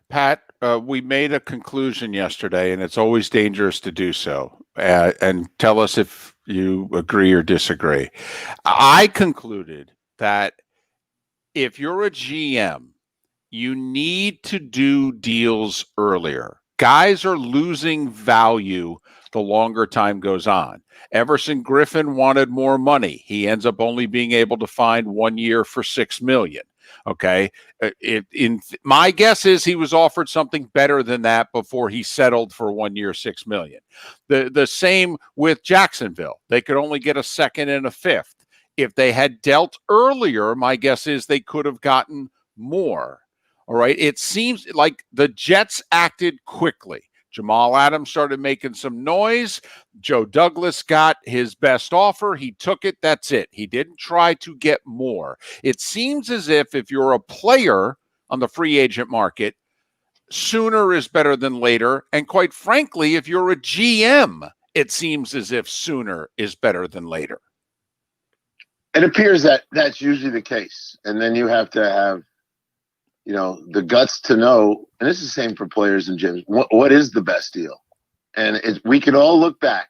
A: Pat, we made a conclusion yesterday, and it's always dangerous to do so. And tell us if you agree or disagree. I concluded that if you're a GM, you need to do deals earlier. Guys are losing value the longer time goes on. Everson Griffin wanted more money. He ends up only being able to find 1 year for $6 million. Okay. My guess is he was offered something better than that before he settled for 1 year, $6 million. The same with Jacksonville. They could only get a second and a fifth. If they had dealt earlier, my guess is they could have gotten more. All right. It seems like the Jets acted quickly. Jamal Adams started making some noise. Joe Douglas got his best offer. He took it. That's it. He didn't try to get more. It seems as if you're a player on the free agent market, sooner is better than later. And quite frankly, if you're a GM, it seems as if sooner is better than later.
P: It appears that that's usually the case. And then you have to have, the guts to know, and this is the same for players and gyms, what is the best deal? And we can all look back,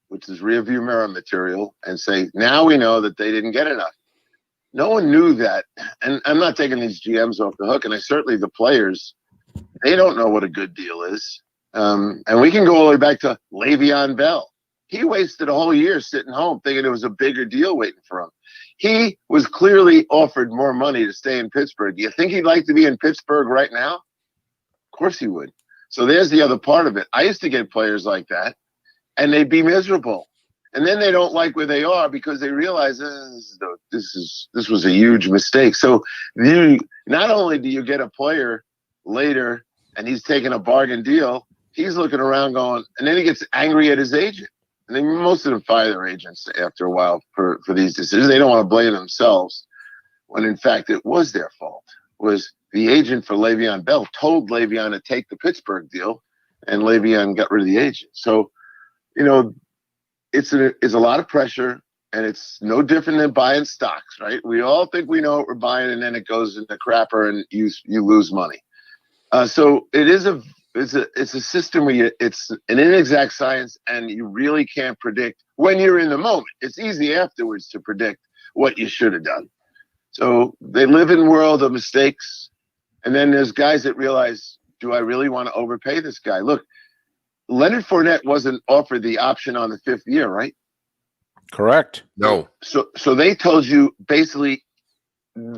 P: which is rearview mirror material, and say, now we know that they didn't get enough. No one knew that. And I'm not taking these GMs off the hook, and certainly the players, they don't know what a good deal is. And we can go all the way back to Le'Veon Bell. He wasted a whole year sitting home thinking it was a bigger deal waiting for him. He was clearly offered more money to stay in Pittsburgh. Do you think he'd like to be in Pittsburgh right now? Of course he would. So there's the other part of it. I used to get players like that, and they'd be miserable. and then they don't like where they are because they realize this was a huge mistake. So not only do you get a player later and he's taking a bargain deal, he's looking around going, and then he gets angry at his agent. And then most of them fire their agents after a while for these decisions. They don't want to blame themselves when in fact it was their fault. It was the agent for Le'Veon Bell told Le'Veon to take the Pittsburgh deal, and Le'Veon got rid of the agent. So, it's a lot of pressure, and it's no different than buying stocks, right? We all think we know what we're buying, and then it goes in the crapper, and you lose money. So it's a system where it's an inexact science, and you really can't predict when you're in the moment. It's easy afterwards to predict what you should have done. So they live in a world of mistakes, and then there's guys that realize, do I really want to overpay this guy? Look, Leonard Fournette wasn't offered the option on the 5th year, right?
A: Correct.
B: No.
P: So they told you basically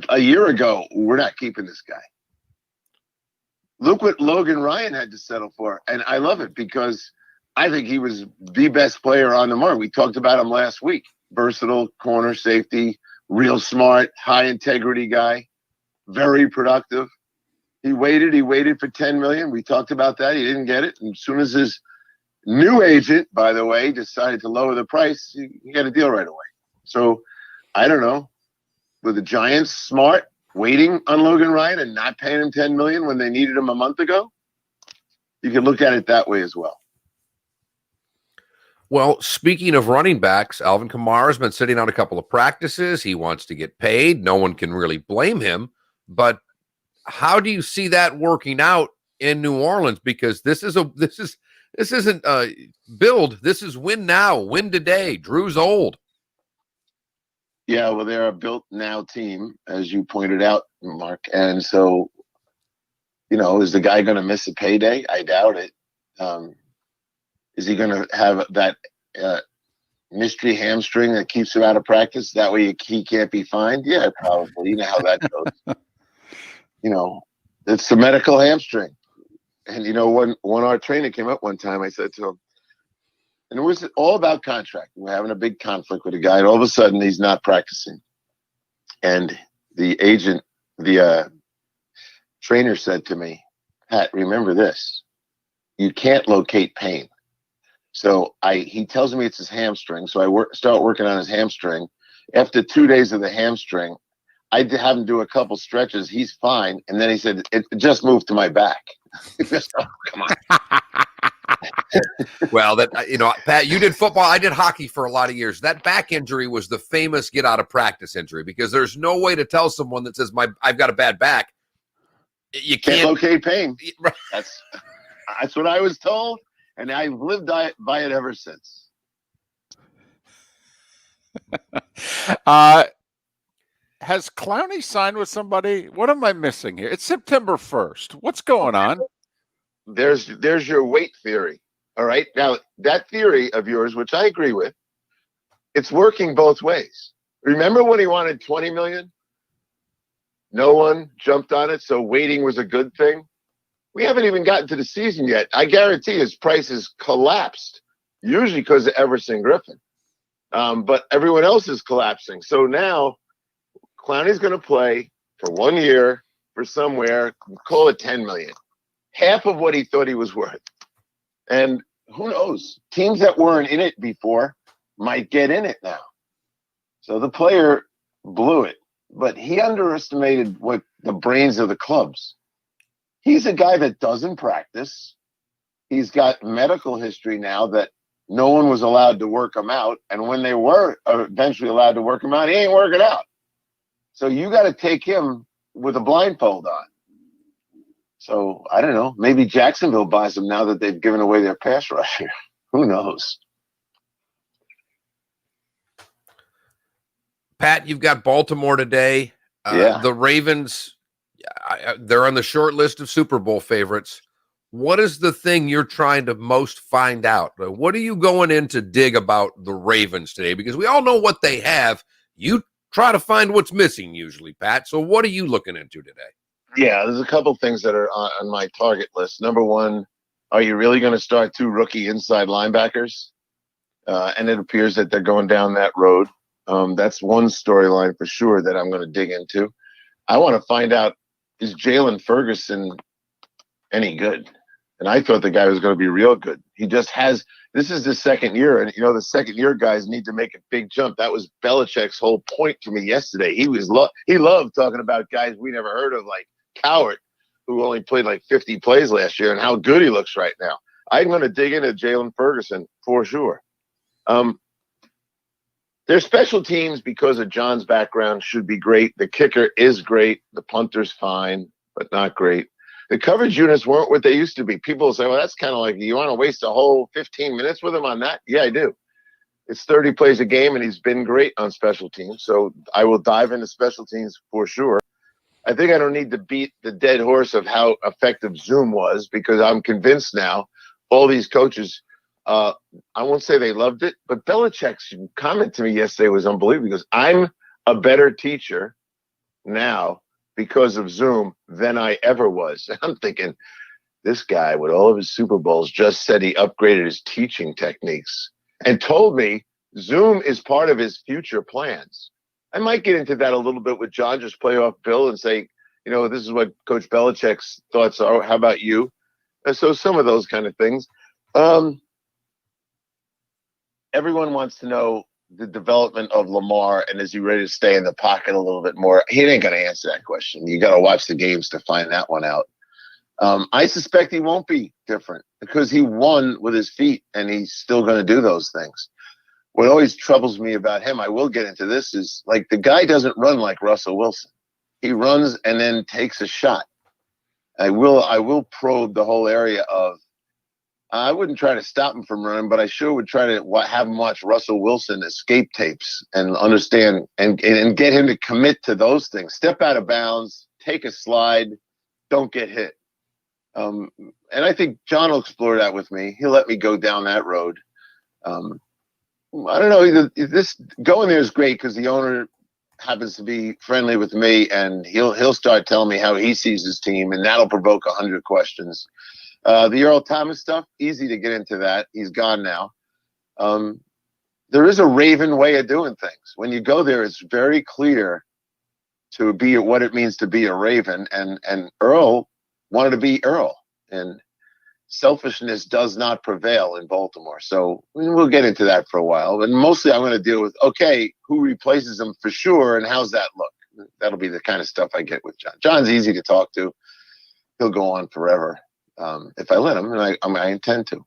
P: a year ago, we're not keeping this guy. Look what Logan Ryan had to settle for. And I love it because I think he was the best player on the market. We talked about him last week. Versatile corner safety, real smart, high integrity guy, very productive. He waited for $10 million. We talked about that. He didn't get it. And as soon as his new agent, by the way, decided to lower the price, he got a deal right away. So I don't know. Were the Giants smart waiting on Logan Ryan and not paying him $10 million when they needed him a month ago? You can look at it that way as well.
B: Well, speaking of running backs, Alvin Kamara's been sitting out a couple of practices. He wants to get paid. No one can really blame him. But how do you see that working out in New Orleans? Because this isn't build. This is win now, win today. Drew's old.
P: Yeah, well, they're a built now team, as you pointed out, Mark. And so, is the guy going to miss a payday? I doubt it. Is he going to have that mystery hamstring that keeps him out of practice? That way he can't be fined? Yeah, probably. You know how that goes. It's the medical hamstring. And, when our trainer came up one time, I said to him, and it was all about contract. We're having a big conflict with a guy, and all of a sudden he's not practicing. And the trainer said to me, Pat, remember this. You can't locate pain. So he tells me it's his hamstring. So I start working on his hamstring. After 2 days of the hamstring, I have him do a couple stretches. He's fine. And then he said, it just moved to my back. Come on.
B: Well, Pat, you did football. I did hockey for a lot of years. That back injury was the famous get out of practice injury because there's no way to tell someone that says I've got a bad back. You can't
P: locate pain. That's what I was told. And I've lived by it ever since.
A: Has Clowney signed with somebody? What am I missing here? It's September 1st. What's going on?
P: There's your weight theory. All right. Now, that theory of yours, which I agree with, it's working both ways. Remember when he wanted $20 million? No one jumped on it, so waiting was a good thing. We haven't even gotten to the season yet. I guarantee his price has collapsed, usually because of Everson Griffin. But everyone else is collapsing. So now Clowney's going to play for 1 year for somewhere, call it $10 million. Half of what he thought he was worth. And who knows? Teams that weren't in it before might get in it now. So the player blew it, but he underestimated what the brains of the clubs. He's a guy that doesn't practice. He's got medical history now that no one was allowed to work him out. And when they were eventually allowed to work him out, he ain't working out. So you got to take him with a blindfold on. So I don't know. Maybe Jacksonville buys him now that they've given away their pass rusher. Who knows?
B: Pat, you've got Baltimore today. The Ravens, they're on the short list of Super Bowl favorites. What is the thing you're trying to most find out? What are you going in to dig about the Ravens today? Because we all know what they have. You try to find what's missing usually, Pat. So what are you looking into today?
P: Yeah, there's a couple things that are on my target list. Number one, are you really going to start two rookie inside linebackers? and it appears that they're going down that road. That's one storyline for sure that I'm going to dig into. I want to find out, is Jalen Ferguson any good? And I thought the guy was going to be real good. He just has. This is the second year, and the second year guys need to make a big jump. That was Belichick's whole point to me yesterday. He loved talking about guys we never heard of, like Cowart, who only played like 50 plays last year, and how good he looks right now. I'm going to dig into Jalen Ferguson for sure. Their special teams, because of John's background, should be great. The kicker is great. The punter's fine, but not great. The coverage units weren't what they used to be. People will say, well, that's kind of like, you want to waste a whole 15 minutes with him on that? Yeah, I do. It's 30 plays a game, and he's been great on special teams. So I will dive into special teams for sure. I think I don't need to beat the dead horse of how effective Zoom was, because I'm convinced now all these coaches, I won't say they loved it, but Belichick's comment to me yesterday was unbelievable, because I'm a better teacher now because of Zoom than I ever was. I'm thinking, this guy with all of his Super Bowls just said he upgraded his teaching techniques and told me Zoom is part of his future plans. I might get into that a little bit with John, just play off Bill and say, this is what Coach Belichick's thoughts are. How about you? So some of those kind of things. Everyone wants to know the development of Lamar, and is he ready to stay in the pocket a little bit more? He ain't going to answer that question. You got to watch the games to find that one out. I suspect he won't be different, because he won with his feet, and he's still going to do those things. What always troubles me about him, I will get into this, is like the guy doesn't run like Russell Wilson. He runs and then takes a shot. I will probe the whole area of, I wouldn't try to stop him from running, but I sure would try to have him watch Russell Wilson escape tapes and understand and get him to commit to those things. Step out of bounds, take a slide, don't get hit. And I think John will explore that with me. He'll let me go down that road. I don't know. This going there is great because the owner happens to be friendly with me, and he'll start telling me how he sees his team, and that'll provoke 100 questions. The Earl Thomas stuff, easy to get into that. He's gone now. There is a Raven way of doing things. When you go there, it's very clear to be what it means to be a Raven, and Earl wanted to be Earl, and selfishness does not prevail in Baltimore. So we'll get into that for a while. And mostly I'm going to deal with, okay, who replaces him for sure, and how's that look? That'll be the kind of stuff I get with John. John's easy to talk to. He'll go on forever. If I let him, and I intend to.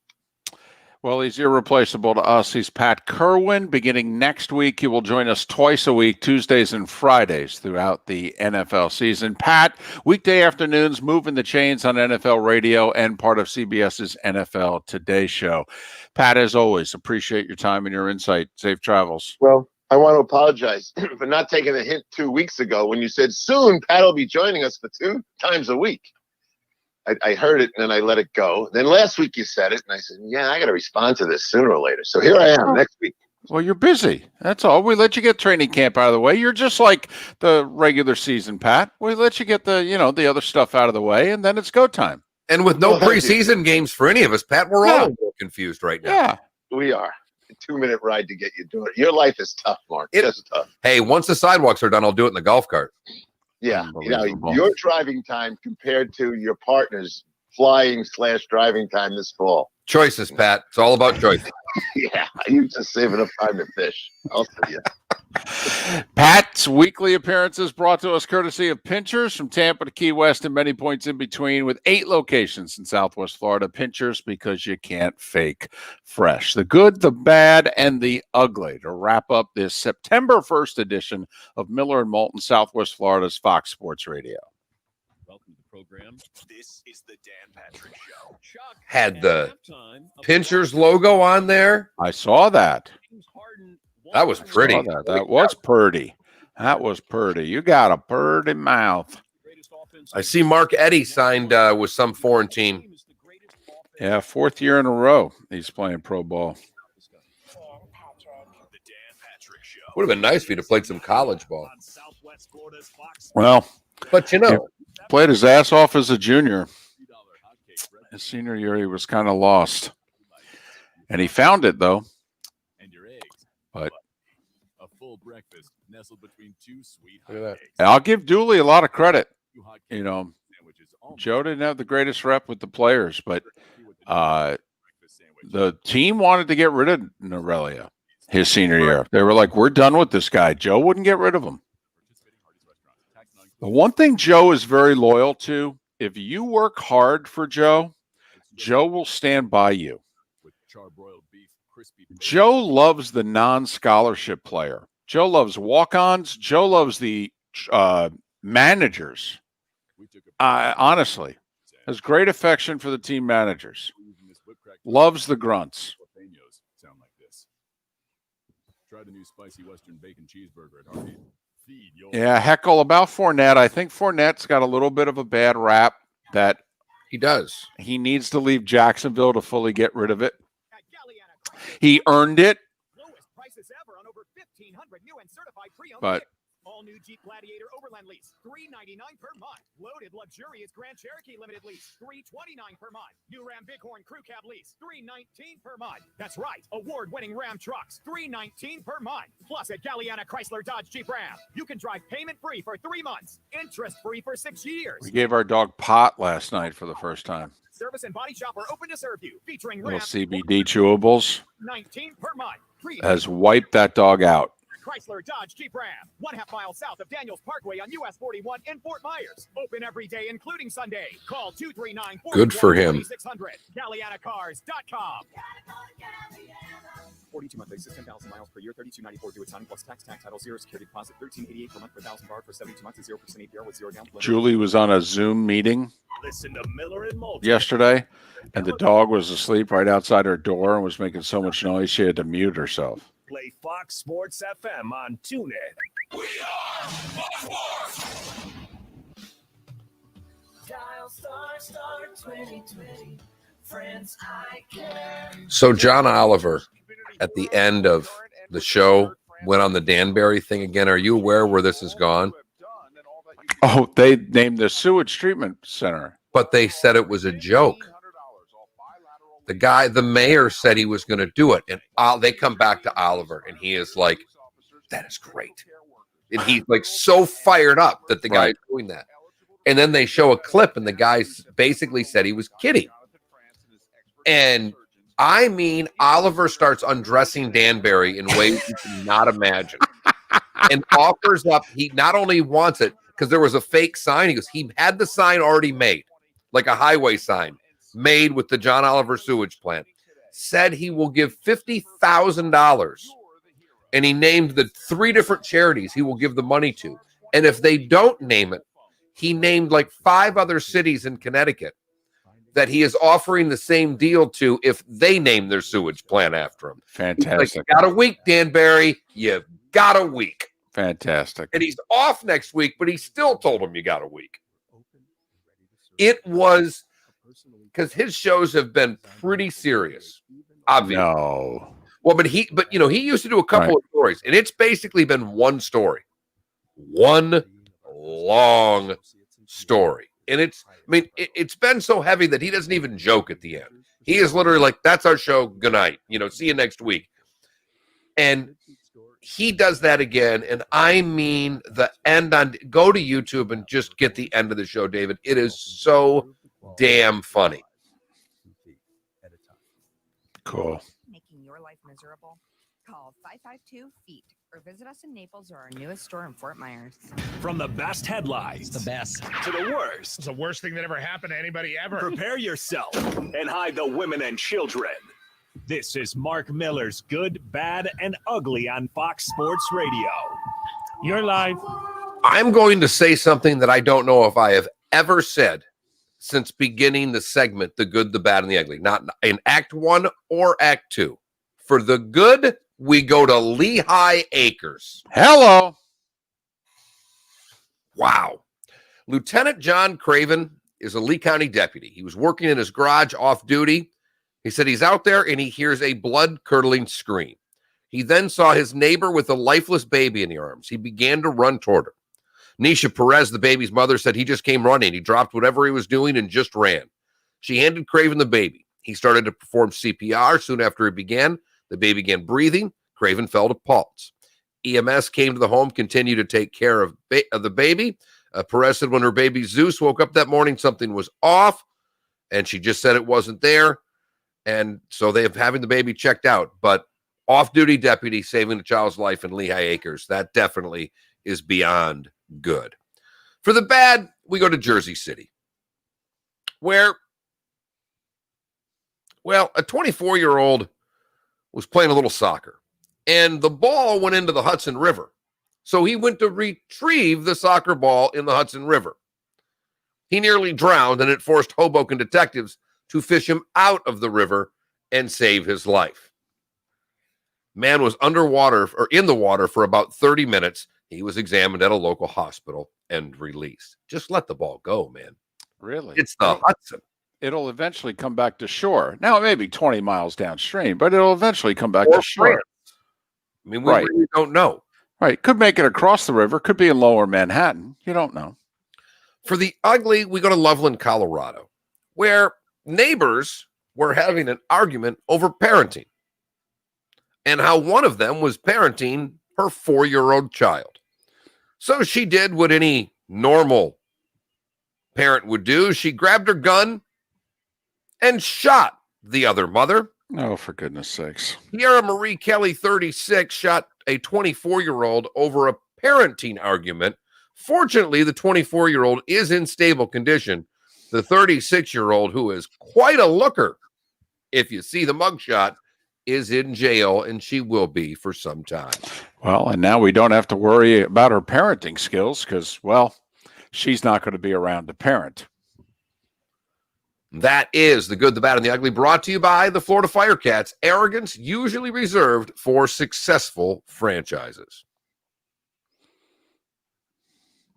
A: Well, he's irreplaceable to us. He's Pat Kirwan. Beginning next week, he will join us twice a week, Tuesdays and Fridays, throughout the NFL season. Pat, weekday afternoons, moving the chains on NFL radio and part of CBS's NFL Today show. Pat, as always, appreciate your time and your insight. Safe travels.
P: Well, I want to apologize for not taking the hint 2 weeks ago when you said soon Pat will be joining us for 2 times a week. I heard it and then I let it go. Then last week you said it and I said, yeah, I got to respond to this sooner or later. So here I am next week.
A: Well, you're busy. That's all. We let you get training camp out of the way. You're just like the regular season, Pat. We let you get the other stuff out of the way, and then it's go time.
B: And with no preseason games for any of us, Pat, we're all a little confused right now.
A: Yeah,
P: we are. A 2-minute ride to get you doing it. Your life is tough, Mark. It's tough.
B: Hey, once the sidewalks are done, I'll do it in the golf cart.
P: Yeah, your driving time compared to your partner's flying/driving time this fall.
B: Choices, Pat. It's all about choices.
P: Yeah, you just save enough time to fish. I'll see you.
A: Pat's weekly appearances brought to us courtesy of Pinchers, from Tampa to Key West and many points in between, with 8 locations in Southwest Florida. Pinchers, because you can't fake fresh. The good, the bad, and the ugly, to wrap up this September 1st edition of Miller and Moulton, Southwest Florida's Fox Sports Radio.
C: Welcome to the program. This is the Dan Patrick Show. Chuck
B: had the Pinchers logo on there.
A: I saw that.
B: That was pretty.
A: That was pretty. That was pretty. You got a pretty mouth.
B: I see Mark Eddy signed with some foreign team.
A: Yeah, 4th year in a row he's playing pro ball.
B: Would have been nice for you to play some college ball.
A: Well,
B: but
A: he played his ass off as a junior. His senior year, he was kind of lost. And he found it, though.
G: full breakfast nestled between two sweet
B: Look at that.
A: And I'll give Dooley a lot of credit. You know, Joe didn't have the greatest rep with the players, but the team wanted to get rid of Norelia his senior year. They were like, we're done with this guy. Joe wouldn't get rid of him. The one thing Joe is very loyal to, if you work hard for Joe, Joe will stand by you. Joe loves the non-scholarship player. Joe loves walk-ons. Joe loves the managers. Honestly, has great affection for the team managers. Loves the grunts.
G: Sound like this. Try the new spicy Western bacon cheeseburger at Harvey.
A: Yeah, heckle about Fournette. I think Fournette's got a little bit of a bad rap that
B: he does.
A: He needs to leave Jacksonville to fully get rid of it. He earned it. But
K: all new Jeep Gladiator Overland lease, $399 per month. Loaded luxurious Grand Cherokee limited lease, $329 per month. New Ram Bighorn Crew Cab lease, $319 per month. That's right, award-winning Ram trucks, $319 per month. Plus at Galliana Chrysler Dodge Jeep Ram, you can drive payment-free for 3 months, interest-free for 6 years.
A: we gave our dog Pot last night for the first time.
K: Service and body shop are open to serve you, featuring
A: Little
K: Ram
A: CBD chewables.
K: $19 per month.
A: Has wiped that dog out.
K: Chrysler Dodge Jeep Ram, 1/2 mile south of Daniels Parkway on US 41 in Fort Myers. Open every day, including Sunday. Call 239
B: Good for him.
K: 4600. GallianaCars.com.
N: 42 monthly, 10,000 miles per year, $32.94 due at signing plus tax title, 0 security deposit, $13.88 per month for 1,000 bar for 72 months at 0% APR with 0 down.
A: Julie was on a Zoom meeting
C: Listen to Miller and Multi.
A: yesterday, and the dog was asleep right outside her door and was making so much noise she had to mute herself.
C: Play Fox Sports FM on TuneIn. We are Fox Sports.
I: Dial star 2020. Friends, I care.
B: So John Oliver, at the end of the show, went on the Danbury thing again. Are you aware where this has gone?
A: Oh, they named the sewage treatment center.
B: But they said it was a joke. The mayor said he was going to do it. And they come back to Oliver, and he is like, that is great. And he's like so fired up that the guy's doing that. And then they show a clip, and the guy basically said he was kidding. And I mean, Oliver starts undressing Danbury in ways you cannot imagine. And offers up, he not only wants it, because there was a fake sign. He goes, he had the sign already made, like a highway sign, made with the John Oliver sewage plant. Said he will give $50,000. And he named the 3 different charities he will give the money to. And if they don't name it, he named like 5 other cities in Connecticut that he is offering the same deal to if they name their sewage plant after him.
A: Fantastic.
B: Like, you got a week, Danbury. You've got a week.
A: Fantastic.
B: And he's off next week, but he still told him you got a week. It was because his shows have been pretty serious. Obviously.
A: No.
B: Well, but he used to do a couple of stories, and it's basically been one story. One long story. And it's been so heavy that he doesn't even joke at the end. He is literally like, that's our show. Good night. See you next week. And he does that again. And I mean, the end go to YouTube and just get the end of the show, David. It is so damn funny.
A: Cool.
T: Making your life miserable? Call 552-FEET or visit us in Naples or our newest store in Fort Myers.
C: From the best headlines,
U: the best,
C: to the worst.
U: It's the worst thing that ever happened to anybody ever.
C: Prepare yourself and hide the women and children. This is Mark Miller's Good, Bad, and Ugly on Fox Sports Radio.
U: You're live.
B: I'm going to say something that I don't know if I have ever said since beginning the segment, The Good, the Bad, and the Ugly. Not in Act 1 or Act 2. For the good, we go to Lehigh Acres.
A: Hello.
B: Wow. Lieutenant John Craven is a Lee County deputy. He was working in his garage off duty. He said he's out there and he hears a blood-curdling scream. He then saw his neighbor with a lifeless baby in the arms. He began to run toward her. Nisha Perez, the baby's mother, said he just came running. He dropped whatever he was doing and just ran. She handed Craven the baby. He started to perform CPR. Soon after he began, the baby began breathing. Craven fell to pulse. EMS came to the home, continued to take care of the baby. Perez said when her baby Zeus woke up that morning, something was off, and she just said it wasn't there. And so they have having the baby checked out. But off-duty deputy saving a child's life in Lehigh Acres, that definitely is beyond good. For the bad, we go to Jersey City, where, well, a 24-year-old was playing a little soccer, and the ball went into the Hudson River. So he went to retrieve the soccer ball in the Hudson River. He nearly drowned, and it forced Hoboken detectives to fish him out of the river and save his life. Man was underwater or in the water for about 30 minutes. He was examined at a local hospital and released. Just let the ball go, man.
A: Really?
B: It's the Hudson.
A: It'll eventually come back to shore. Now, it may be 20 miles downstream, but it'll eventually come back to shore.
B: France. I mean, we really don't know.
A: Right. Could make it across the river. Could be in lower Manhattan. You don't know.
B: For the ugly, we go to Loveland, Colorado, where neighbors were having an argument over parenting and how one of them was parenting her 4-year-old child. So she did what any normal parent would do. She grabbed her gun and shot the other mother.
A: Oh, for goodness sakes.
B: Kiara Marie Kelly, 36, shot a 24-year-old over a parenting argument. Fortunately, the 24-year-old is in stable condition. The 36-year-old, who is quite a looker, if you see the mugshot, is in jail, and she will be for some time.
A: Well, and now we don't have to worry about her parenting skills because, well, she's not going to be around to parent.
B: That is the good, the bad, and the ugly, brought to you by the Florida Firecats. Arrogance usually reserved for successful franchises.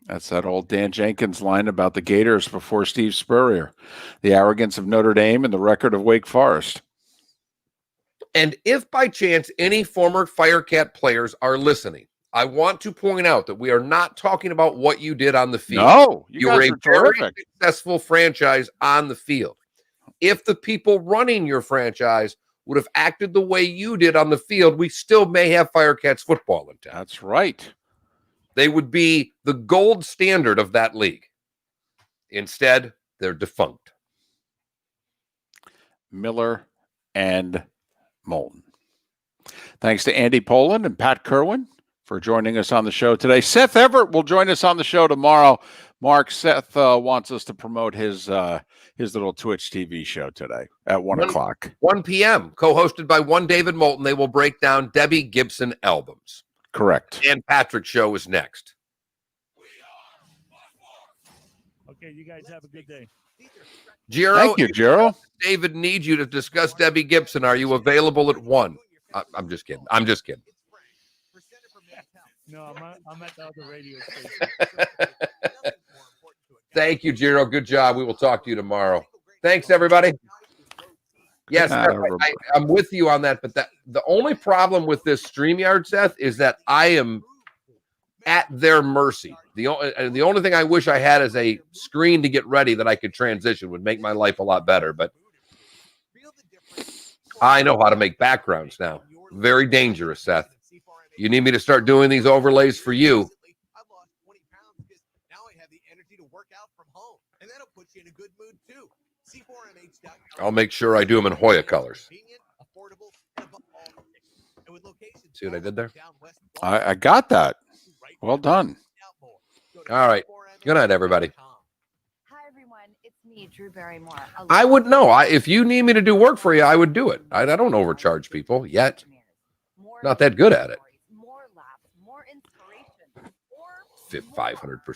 A: That's that old Dan Jenkins line about the Gators before Steve Spurrier. The arrogance of Notre Dame and the record of Wake Forest.
B: And if by chance any former Firecat players are listening, I want to point out that we are not talking about what you did on the field.
A: No,
B: you were a very successful franchise on the field. If the people running your franchise would have acted the way you did on the field, we still may have Firecats football in town.
A: That's right.
B: They would be the gold standard of that league. Instead, they're defunct.
A: Miller and Moulton. Thanks to Andy Poland and Pat Kirwan for joining us on the show today. Seth Everett will join us on the show tomorrow. Mark, Seth wants us to promote his little Twitch TV show today at 1 o'clock.
B: 1 p.m., co-hosted by one David Moulton. They will break down Debbie Gibson albums.
A: Correct.
B: And Patrick's show is next.
U: Okay, you guys have a good day.
B: Giro,
A: thank you, Giro.
B: David needs you to discuss Debbie Gibson. Are you available at 1? I'm just kidding. I'm just kidding.
U: No, I'm at the other radio station.
B: Thank you, Giro. Good job. We will talk to you tomorrow. Thanks, everybody. Yes, I'm with you on that. But the only problem with this StreamYard, Seth, is that I am at their mercy. The only thing I wish I had is a screen to get ready that I could transition. Would make my life a lot better. But I know how to make backgrounds now. Very dangerous, Seth. You need me to start doing these overlays for you. I'll make sure I do them in Hoya colors. See what I did there?
A: I got that. Well done.
B: All right. Good night, everybody.
T: Hi, everyone. It's me, Drew Barrymore.
B: I would know. If you need me to do work for you, I would do it. I don't overcharge people yet. Not that good at it. 500%.